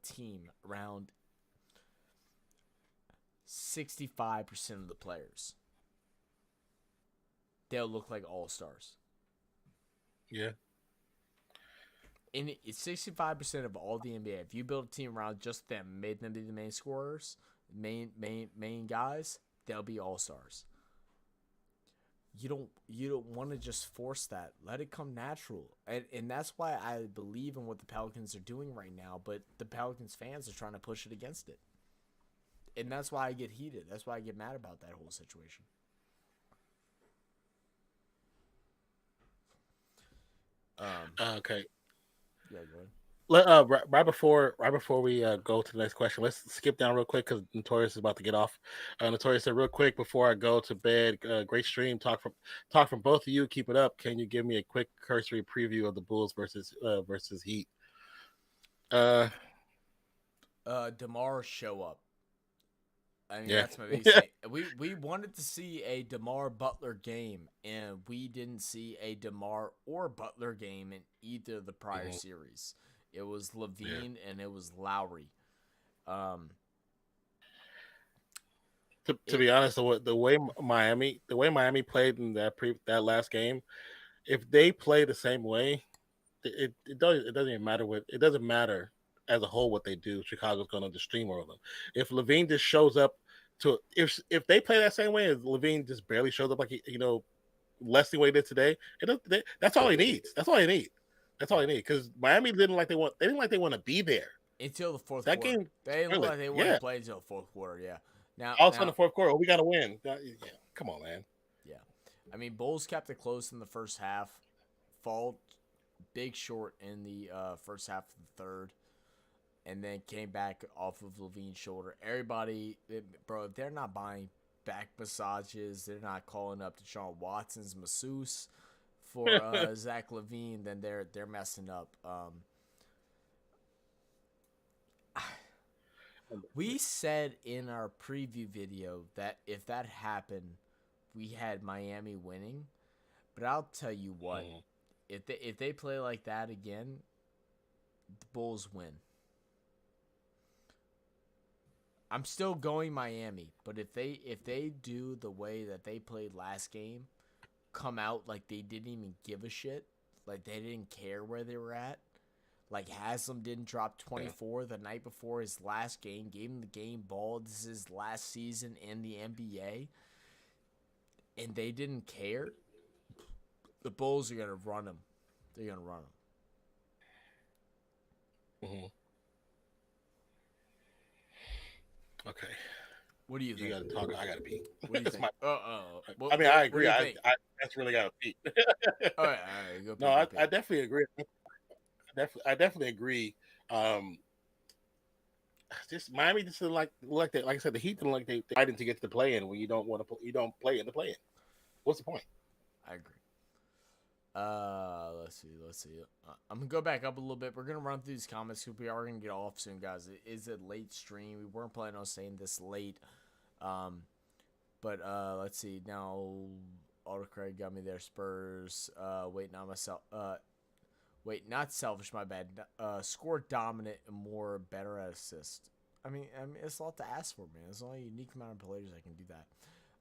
team around 65% of the players, they'll look like all-stars. Yeah. And it's 65% of all the NBA. If you build a team around just them, made them be the main scorers, main guys, they'll be all-stars. You don't want to just force that. Let it come natural. And that's why I believe in what the Pelicans are doing right now, but the Pelicans fans are trying to push it against it. And that's why I get heated. That's why I get mad about that whole situation. Okay. Yeah, go ahead. Right before we go to the next question, let's skip down real quick because Notorious is about to get off. Notorious said, real quick before I go to bed, great stream. Talk from both of you. Keep it up. Can you give me a quick cursory preview of the Bulls versus Heat? DeMar show up. I mean, yeah. That's my biggest thing. We wanted to see a DeMar Butler game, and we didn't see a DeMar or Butler game in either of the prior series. It was Levine and it was Lowry. To be honest, the way Miami played in that last game, if they play the same way, it doesn't even matter it doesn't matter as a whole what they do. Chicago's going to just steamroll them. If Levine just shows up if they play that same way as Levine just barely shows up like less than what he did today, that's all he needs. That's all he need because Miami didn't like they want to be there until the fourth that quarter. Game they didn't look like they wanted to play until the fourth quarter. Yeah. Now all of a sudden the fourth quarter, we got to win. Come on, man. Yeah, I mean, Bulls kept it close in the first half, fall big short in the first half of the third. And then came back off of Levine's shoulder. Everybody, bro, if they're not buying back massages, they're not calling up Deshaun Watson's masseuse for Zach LaVine, then they're messing up. We said in our preview video that if that happened, we had Miami winning. But I'll tell you what, if they play like that again, the Bulls win. I'm still going Miami, but if they do the way that they played last game, come out like they didn't even give a shit, like they didn't care where they were at, like Haslam didn't drop 24 the night before his last game, gave him the game ball, this is his last season in the NBA, and they didn't care, the Bulls are going to run them. They're going to run them. Okay. What do you think? You got to talk. I got to pee. What do you think? I mean, I agree. I that's really got to pee. All right, go pee. No, I definitely agree. I definitely agree. Just Miami just didn't like that. Like I said, the Heat didn't like they fighting to get to the play-in when you don't want to. You don't play in the play-in. What's the point? I agree. Let's see. I'm gonna go back up a little bit. We're gonna run through these comments because we are gonna get off soon, guys. It is a late stream. We weren't planning on saying this late. But let's see now. Autocraig got me there. Spurs. Not selfish. My bad. Score dominant and more better at assist. I mean, it's a lot to ask for, man. There's only a unique amount of players that can do that.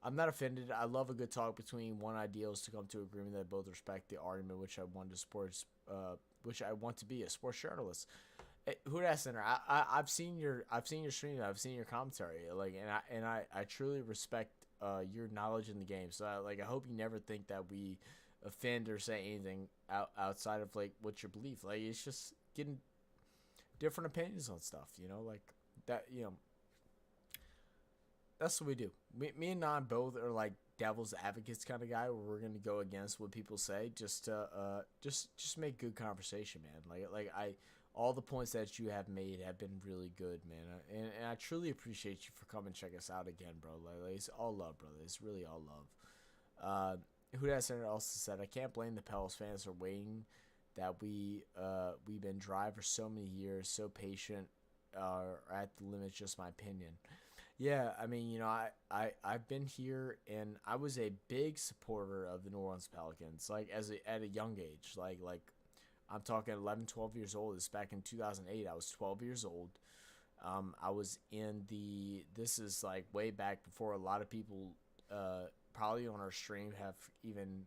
I'm not offended. I love a good talk between one ideals to come to agreement that both respect the argument, which I want to be a sports journalist. Who that center? I've seen your stream. I've seen your commentary. I truly respect your knowledge in the game. So I hope you never think that we offend or say anything outside of like what your belief. Like it's just getting different opinions on stuff. Like that. That's what we do. Me and Non both are like devil's advocates kind of guy where we're gonna go against what people say just to just make good conversation, man. All the points that you have made have been really good, man. And I truly appreciate you for coming and check us out again, bro. Like it's all love, brother. It's really all love. Who that center also said, I can't blame the Pels fans for waiting. That we've been dry for so many years, so patient, at the limit. Just my opinion. Yeah, I mean, I've been here, and I was a big supporter of the New Orleans Pelicans, like at a young age, like I'm talking 11, 12 years old. This back in 2008. I was 12 years old. I was this is like way back before a lot of people, probably on our stream have even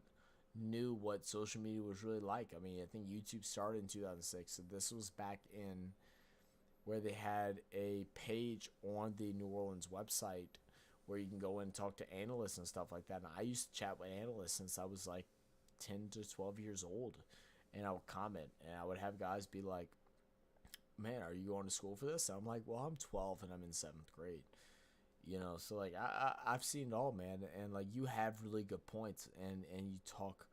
knew what social media was really like. I mean, I think YouTube started in 2006, so this was back in where they had a page on the New Orleans website where you can go in and talk to analysts and stuff like that. And I used to chat with analysts since I was like 10 to 12 years old. And I would comment, and I would have guys be like, man, are you going to school for this? And I'm like, well, I'm 12 and I'm in 7th grade. So like I've seen it all, man. And like you have really good points, and you talk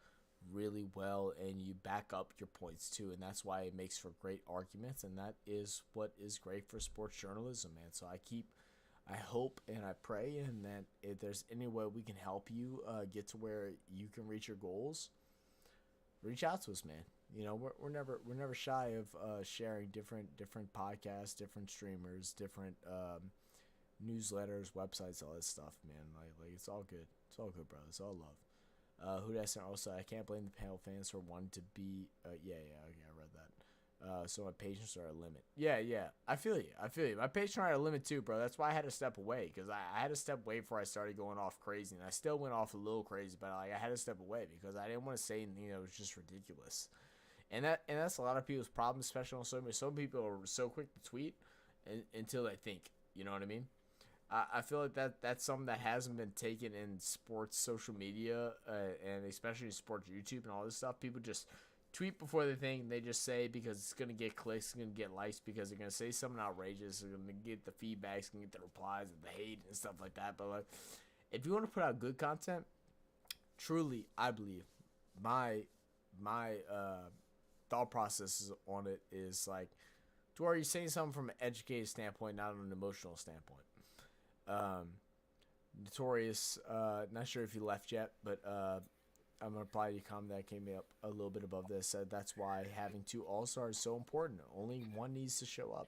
really well, and you back up your points too, and that's why it makes for great arguments, and that is what is great for sports journalism, man. So I hope and I pray, and that if there's any way we can help you get to where you can reach your goals, reach out to us, man. We're never shy of sharing different podcasts, different streamers, different newsletters, websites, all this stuff, man. Like it's all good. It's all good, brother. It's all love. Who that's also, I can't blame the Pale fans for wanting to be. Okay, I read that. So my patience are at a limit. Yeah. I feel you. My patience are at a limit too, bro. That's why I had to step away, because I had to step away before I started going off crazy, and I still went off a little crazy, but like I had to step away because I didn't want to say anything that was just ridiculous. And that's a lot of people's problem, especially on social media. Some people are so quick to tweet until they think. You know what I mean? I feel like that's something that hasn't been taken in sports social media, and especially in sports YouTube and all this stuff. People just tweet before they think, and they just say because it's going to get clicks, it's going to get likes, because they're going to say something outrageous, they're going to get the feedbacks, going to get the replies and the hate and stuff like that. But like, if you want to put out good content, truly, I believe my thought process on it is like, to where you're saying something from an educated standpoint, not an emotional standpoint. Notorious, not sure if you left yet, but I'm gonna reply to your comment that came up a little bit above this. Said that's why having 2 all-stars is so important. Only one needs to show up.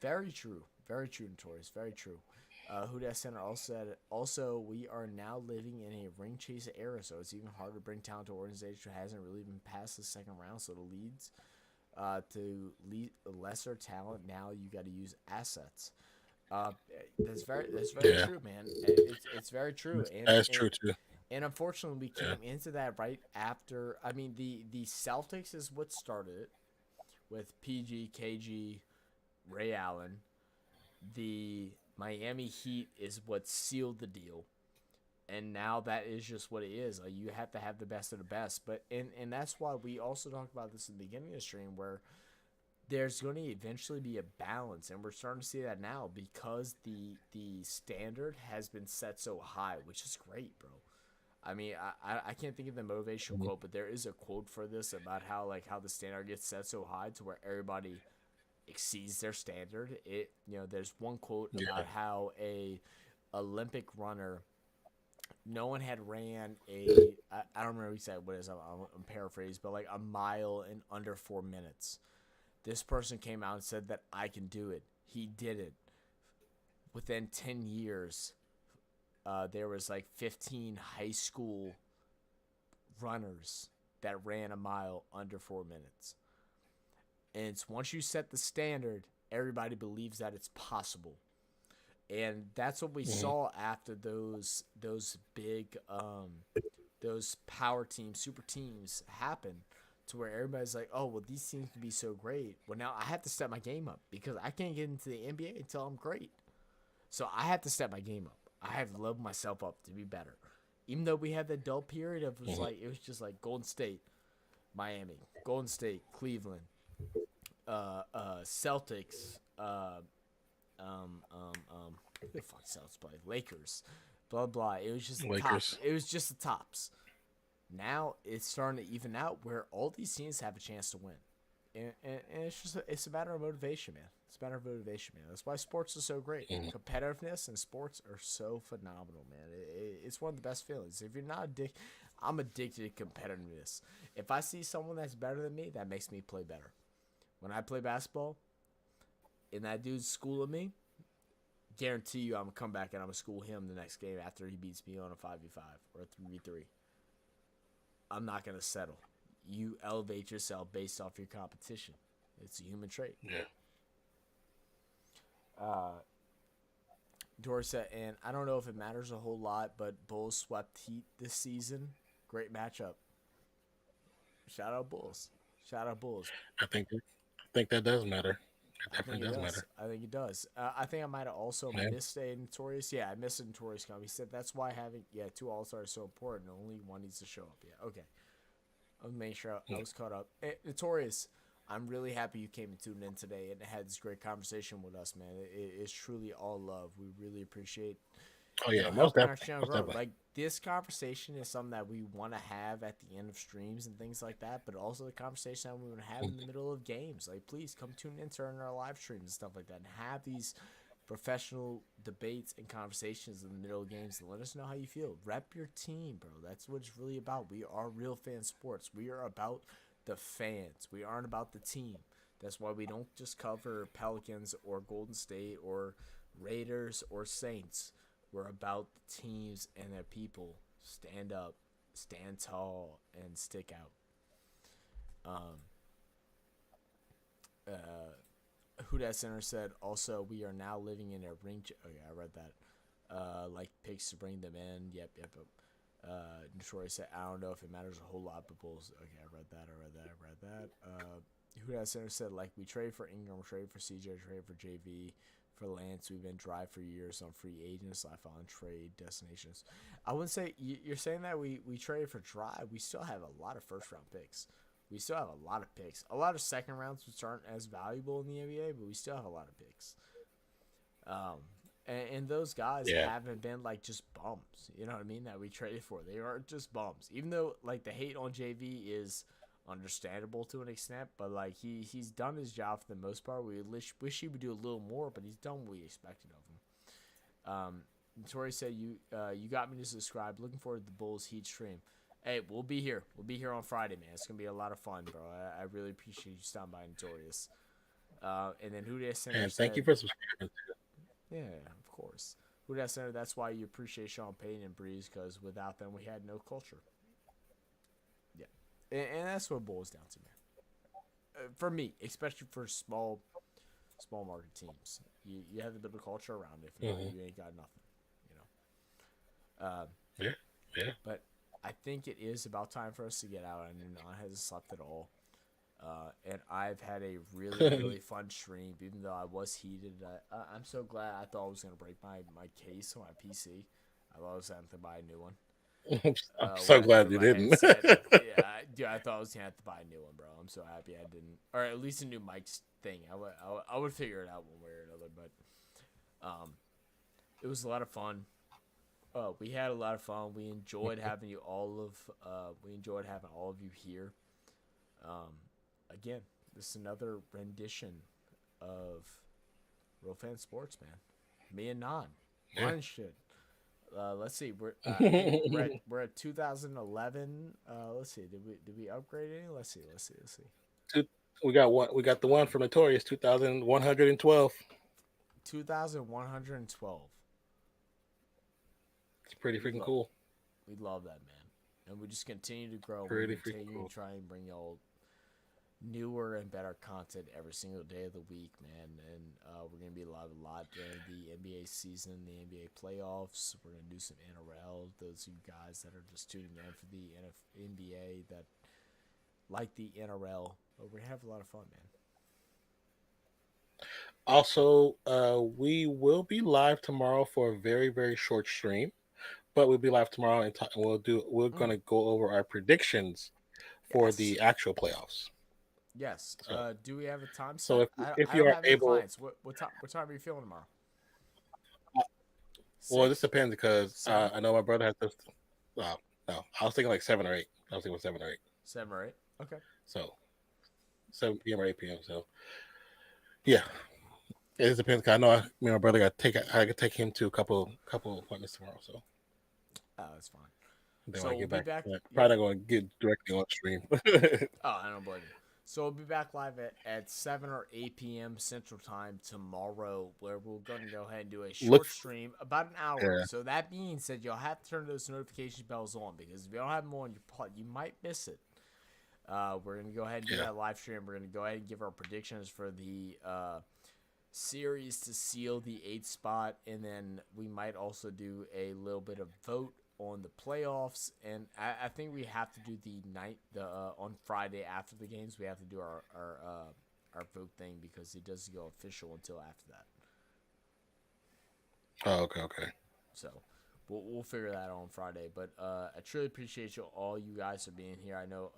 Very true, Notorious, very true. Who that center also said, also we are now living in a ring chase era, so it's even harder to bring talent to an organization who hasn't really been past the second round. So it leads to lesser talent. Now you got to use assets. That's very true, man. It's very true. That's true too. And unfortunately, we came into that right after. I mean, the Celtics is what started it with PG, KG, Ray Allen. The Miami Heat is what sealed the deal, and now that is just what it is. Like, you have to have the best of the best. But and that's why we also talked about this in the beginning of the stream, where there's going to eventually be a balance, and we're starting to see that now because the standard has been set so high, which is great, bro. I mean, I can't think of the motivational quote, but there is a quote for this about how the standard gets set so high to where everybody exceeds their standard. There's one quote about how a Olympic runner, no one had ran I don't remember exactly what it is. I'm paraphrasing, but like a mile in under 4 minutes. This person came out and said that I can do it. He did it. Within 10 years, there was like 15 high school runners that ran a mile under 4 minutes. And it's once you set the standard, everybody believes that it's possible. And that's what we saw after those big those power teams, super teams happened, to where everybody's like, oh, well, these seem to be so great. Well, now I have to step my game up because I can't get into the NBA until I'm great. So I have to step my game up. I have to level myself up to be better. Even though we had that dull period of it was just like Golden State, Miami, Golden State, Cleveland, Celtics, who the fuck Celtics play? Lakers, blah blah. It was just the tops. It was just the tops. Now it's starting to even out where all these teams have a chance to win, and it's a matter of motivation, man. It's a matter of motivation, man. That's why sports is so great. Competitiveness in sports are so phenomenal, man. It's one of the best feelings. If you're not addicted, I'm addicted to competitiveness. If I see someone that's better than me, that makes me play better. When I play basketball, and that dude's schooling me, guarantee you I'm going to come back and I'm going to school him the next game after he beats me on a 5v5 or a 3v3. I'm not going to settle. You elevate yourself based off your competition. It's a human trait. Yeah. Dory said, and I don't know if it matters a whole lot, but Bulls swept Heat this season. Great matchup. Shout out Bulls. Shout out Bulls. I think that does matter. It definitely does matter. I think it does. I think I might have also missed a Notorious. Yeah, I missed a Notorious comment. He said that's why having 2 All-Stars is so important. Only one needs to show up. Yeah, okay. I'll make sure I was caught up. Hey, Notorious, I'm really happy you came and tuned in today and had this great conversation with us, man. It's truly all love. We really appreciate. Oh yeah, most definitely. Like this conversation is something that we want to have at the end of streams and things like that, but also the conversation that we want to have in the middle of games. Like, please come tune in to our live streams and stuff like that, and have these professional debates and conversations in the middle of games and let us know how you feel. Rep your team, bro. That's what it's really about. We are Real Fan Sports. We are about the fans. We aren't about the team. That's why we don't just cover Pelicans or Golden State or Raiders or Saints. We're about the teams and their people. Stand up, stand tall, and stick out. Who Dat Center said, also, we are now living in a ring. Okay, I read that. Like picks to bring them in. Yep. Notorious said, I don't know if it matters a whole lot, but Bulls. Okay, I read that. Who Dat Center said, like, we trade for Ingram, trade for CJ, trade for JV. For Lance, we've been dry for years on free agents, life on trade destinations. I wouldn't say you're saying that we traded for dry. We still have a lot of first round picks. We still have a lot of picks. A lot of second rounds which aren't as valuable in the NBA, but we still have a lot of picks. And those guys haven't been like just bums. You know what I mean? That we traded for. They aren't just bums. Even though like the hate on JV is understandable to an extent, but like he's done his job for the most part. We wish he would do a little more, but he's done what we expected of him. Tori said you got me to subscribe. Looking forward to the Bulls Heat stream. Hey, we'll be here. We'll be here on Friday, man. It's gonna be a lot of fun, bro. I really appreciate you stopping by, Notorious. And then Who Dat Center. And thank you for subscribing. Yeah, of course. Who Dat Center. That's why you appreciate Sean Payton and Breeze, because without them, we had no culture. And that's what it boils down to, man. For me, especially for small market teams, you have a bit of culture around it. If not, you ain't got nothing, you know. Yeah. But I think it is about time for us to get out. I know Non hasn't slept at all, and I've had a really fun stream. Even though I was heated, I'm so glad. I thought I was gonna break my case on my PC. I thought I was having to buy a new one. I'm so glad you didn't. I thought I was gonna have to buy a new one, bro. I'm so happy I didn't, or at least a new mic thing. I would figure it out one way or another, but it was a lot of fun. We had a lot of fun. We enjoyed having you we enjoyed having all of you here. Again, this is another rendition of Real Fan Sports, man. Me and Non. Fun shit. Let's see. We're at 2011. Let's see. Did we upgrade any? Let's see. We got one. We got the one from Notorious 2112. 2112. It's pretty freaking cool. We love that, man. And we just continue to grow. Pretty we continue freaking cool. to try and bring y'all newer and better content every single day of the week, man. And we're going to be live a lot during the NBA season, the NBA playoffs. We're going to do some NRL. Those of you guys that are just tuning in for the NBA that like the NRL, we're going to have a lot of fun, man. Also, we will be live tomorrow for a very, very short stream, but we'll be live tomorrow and we're going to go over our predictions for the actual playoffs. Yes. So, do we have a time? So set? if you are able, what time are you feeling tomorrow? Well, this depends because I know my brother has to. No, I was thinking like 7 or 8. I was thinking 7 or 8. 7 or 8. Okay. So 7 p.m. or 8 p.m. So yeah, it just depends. Cause I know me and my brother I could take him to a couple appointments tomorrow. So that's fine. Then so when I get we'll back, be back. Probably not going to get directly on stream. I don't blame you. So we'll be back live at 7 or 8 p.m. Central Time tomorrow, where we're going to go ahead and do a short stream, about an hour. Yeah. So that being said, you'll have to turn those notification bells on, because if you don't have them on, you might miss it. We're going to go ahead and do that live stream. We're going to go ahead and give our predictions for the series to seal the 8th spot, and then we might also do a little bit of vote on the playoffs, and I think we have to do on Friday after the games. We have to do our vote thing, because it doesn't go official until after that. Oh, okay. So we'll figure that out on Friday. But I truly appreciate all you guys for being here. I know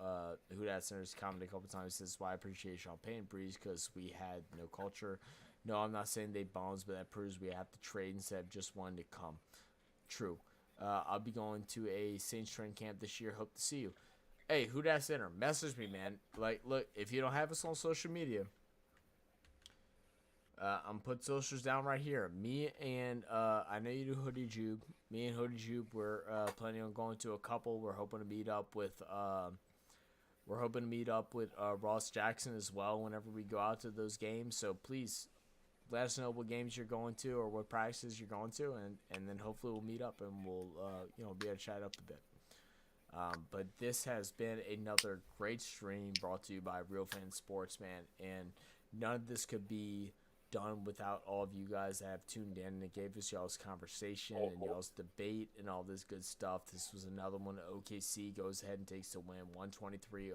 Who Dat Center's commented a couple times. This is why I appreciate y'all paying Breeze, because we had no culture. No, I'm not saying they bombs, but that proves we have to trade instead of just wanting to come. True. I'll be going to a Saints training camp this year. Hope to see you. Hey, Who Dat Center, message me, man. Like, look, if you don't have us on social media, I'm putting socials down right here. Me and I know you do Hoodie Jube. Me and Hoodie Jube, we're planning on going to a couple. We're hoping to meet up with Ross Jackson as well whenever we go out to those games. So please, let us know what games you're going to or what practices you're going to, and then hopefully we'll meet up and we'll be able to chat up a bit. But this has been another great stream brought to you by Real Fan Sports, man, and none of this could be done without all of you guys that have tuned in and gave us y'all's conversation and y'all's debate and all this good stuff. This was another one. OKC goes ahead and takes the win, 123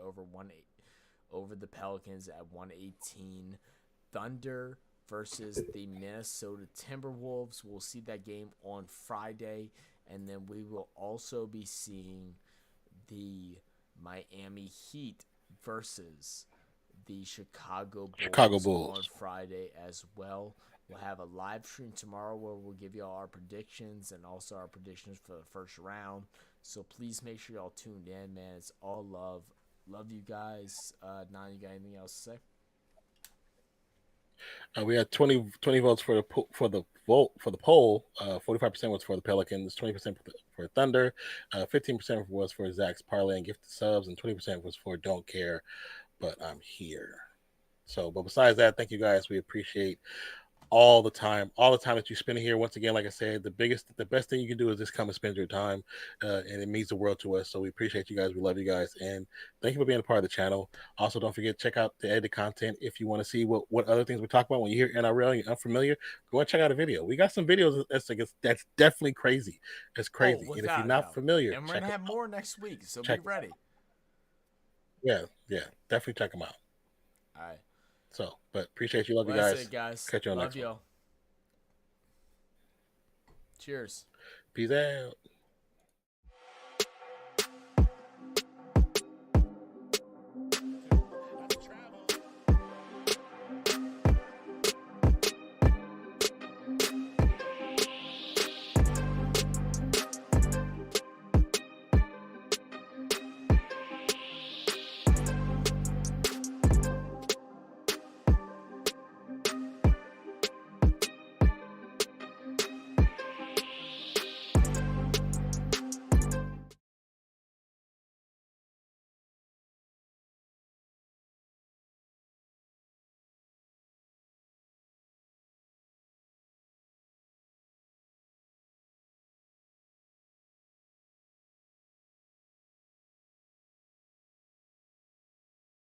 over the Pelicans at 118. Thunder versus the Minnesota Timberwolves. We'll see that game on Friday, and then we will also be seeing the Miami Heat versus the Chicago Bulls on Friday as well. We'll have a live stream tomorrow where we'll give you all our predictions and also our predictions for the first round. So please make sure y'all tuned in, man. It's all love. Love you guys. Now, you got anything else to say? We had 20 votes for the poll. 45% was for the Pelicans, 20% for Thunder, 15% was for Zach's parlay and gifted subs, and 20% was for don't care, but I'm here. So, but besides that, thank you guys. We appreciate all the time that you spend here. Once again, like I said, the best thing you can do is just come and spend your time, and it means the world to us. So we appreciate you guys. We love you guys, and thank you for being a part of the channel. Also, don't forget to check out the edited content if you want to see what other things we talk about. When you hear NRL and you're unfamiliar, go and check out a video. We got some videos that's definitely crazy. It's crazy, and if you're not familiar, and we're gonna have more next week, so be ready. Yeah, definitely check them out. All right. So, but appreciate you. Love you guys. That's it, guys. Catch you on next one. Love y'all. Cheers. Peace out.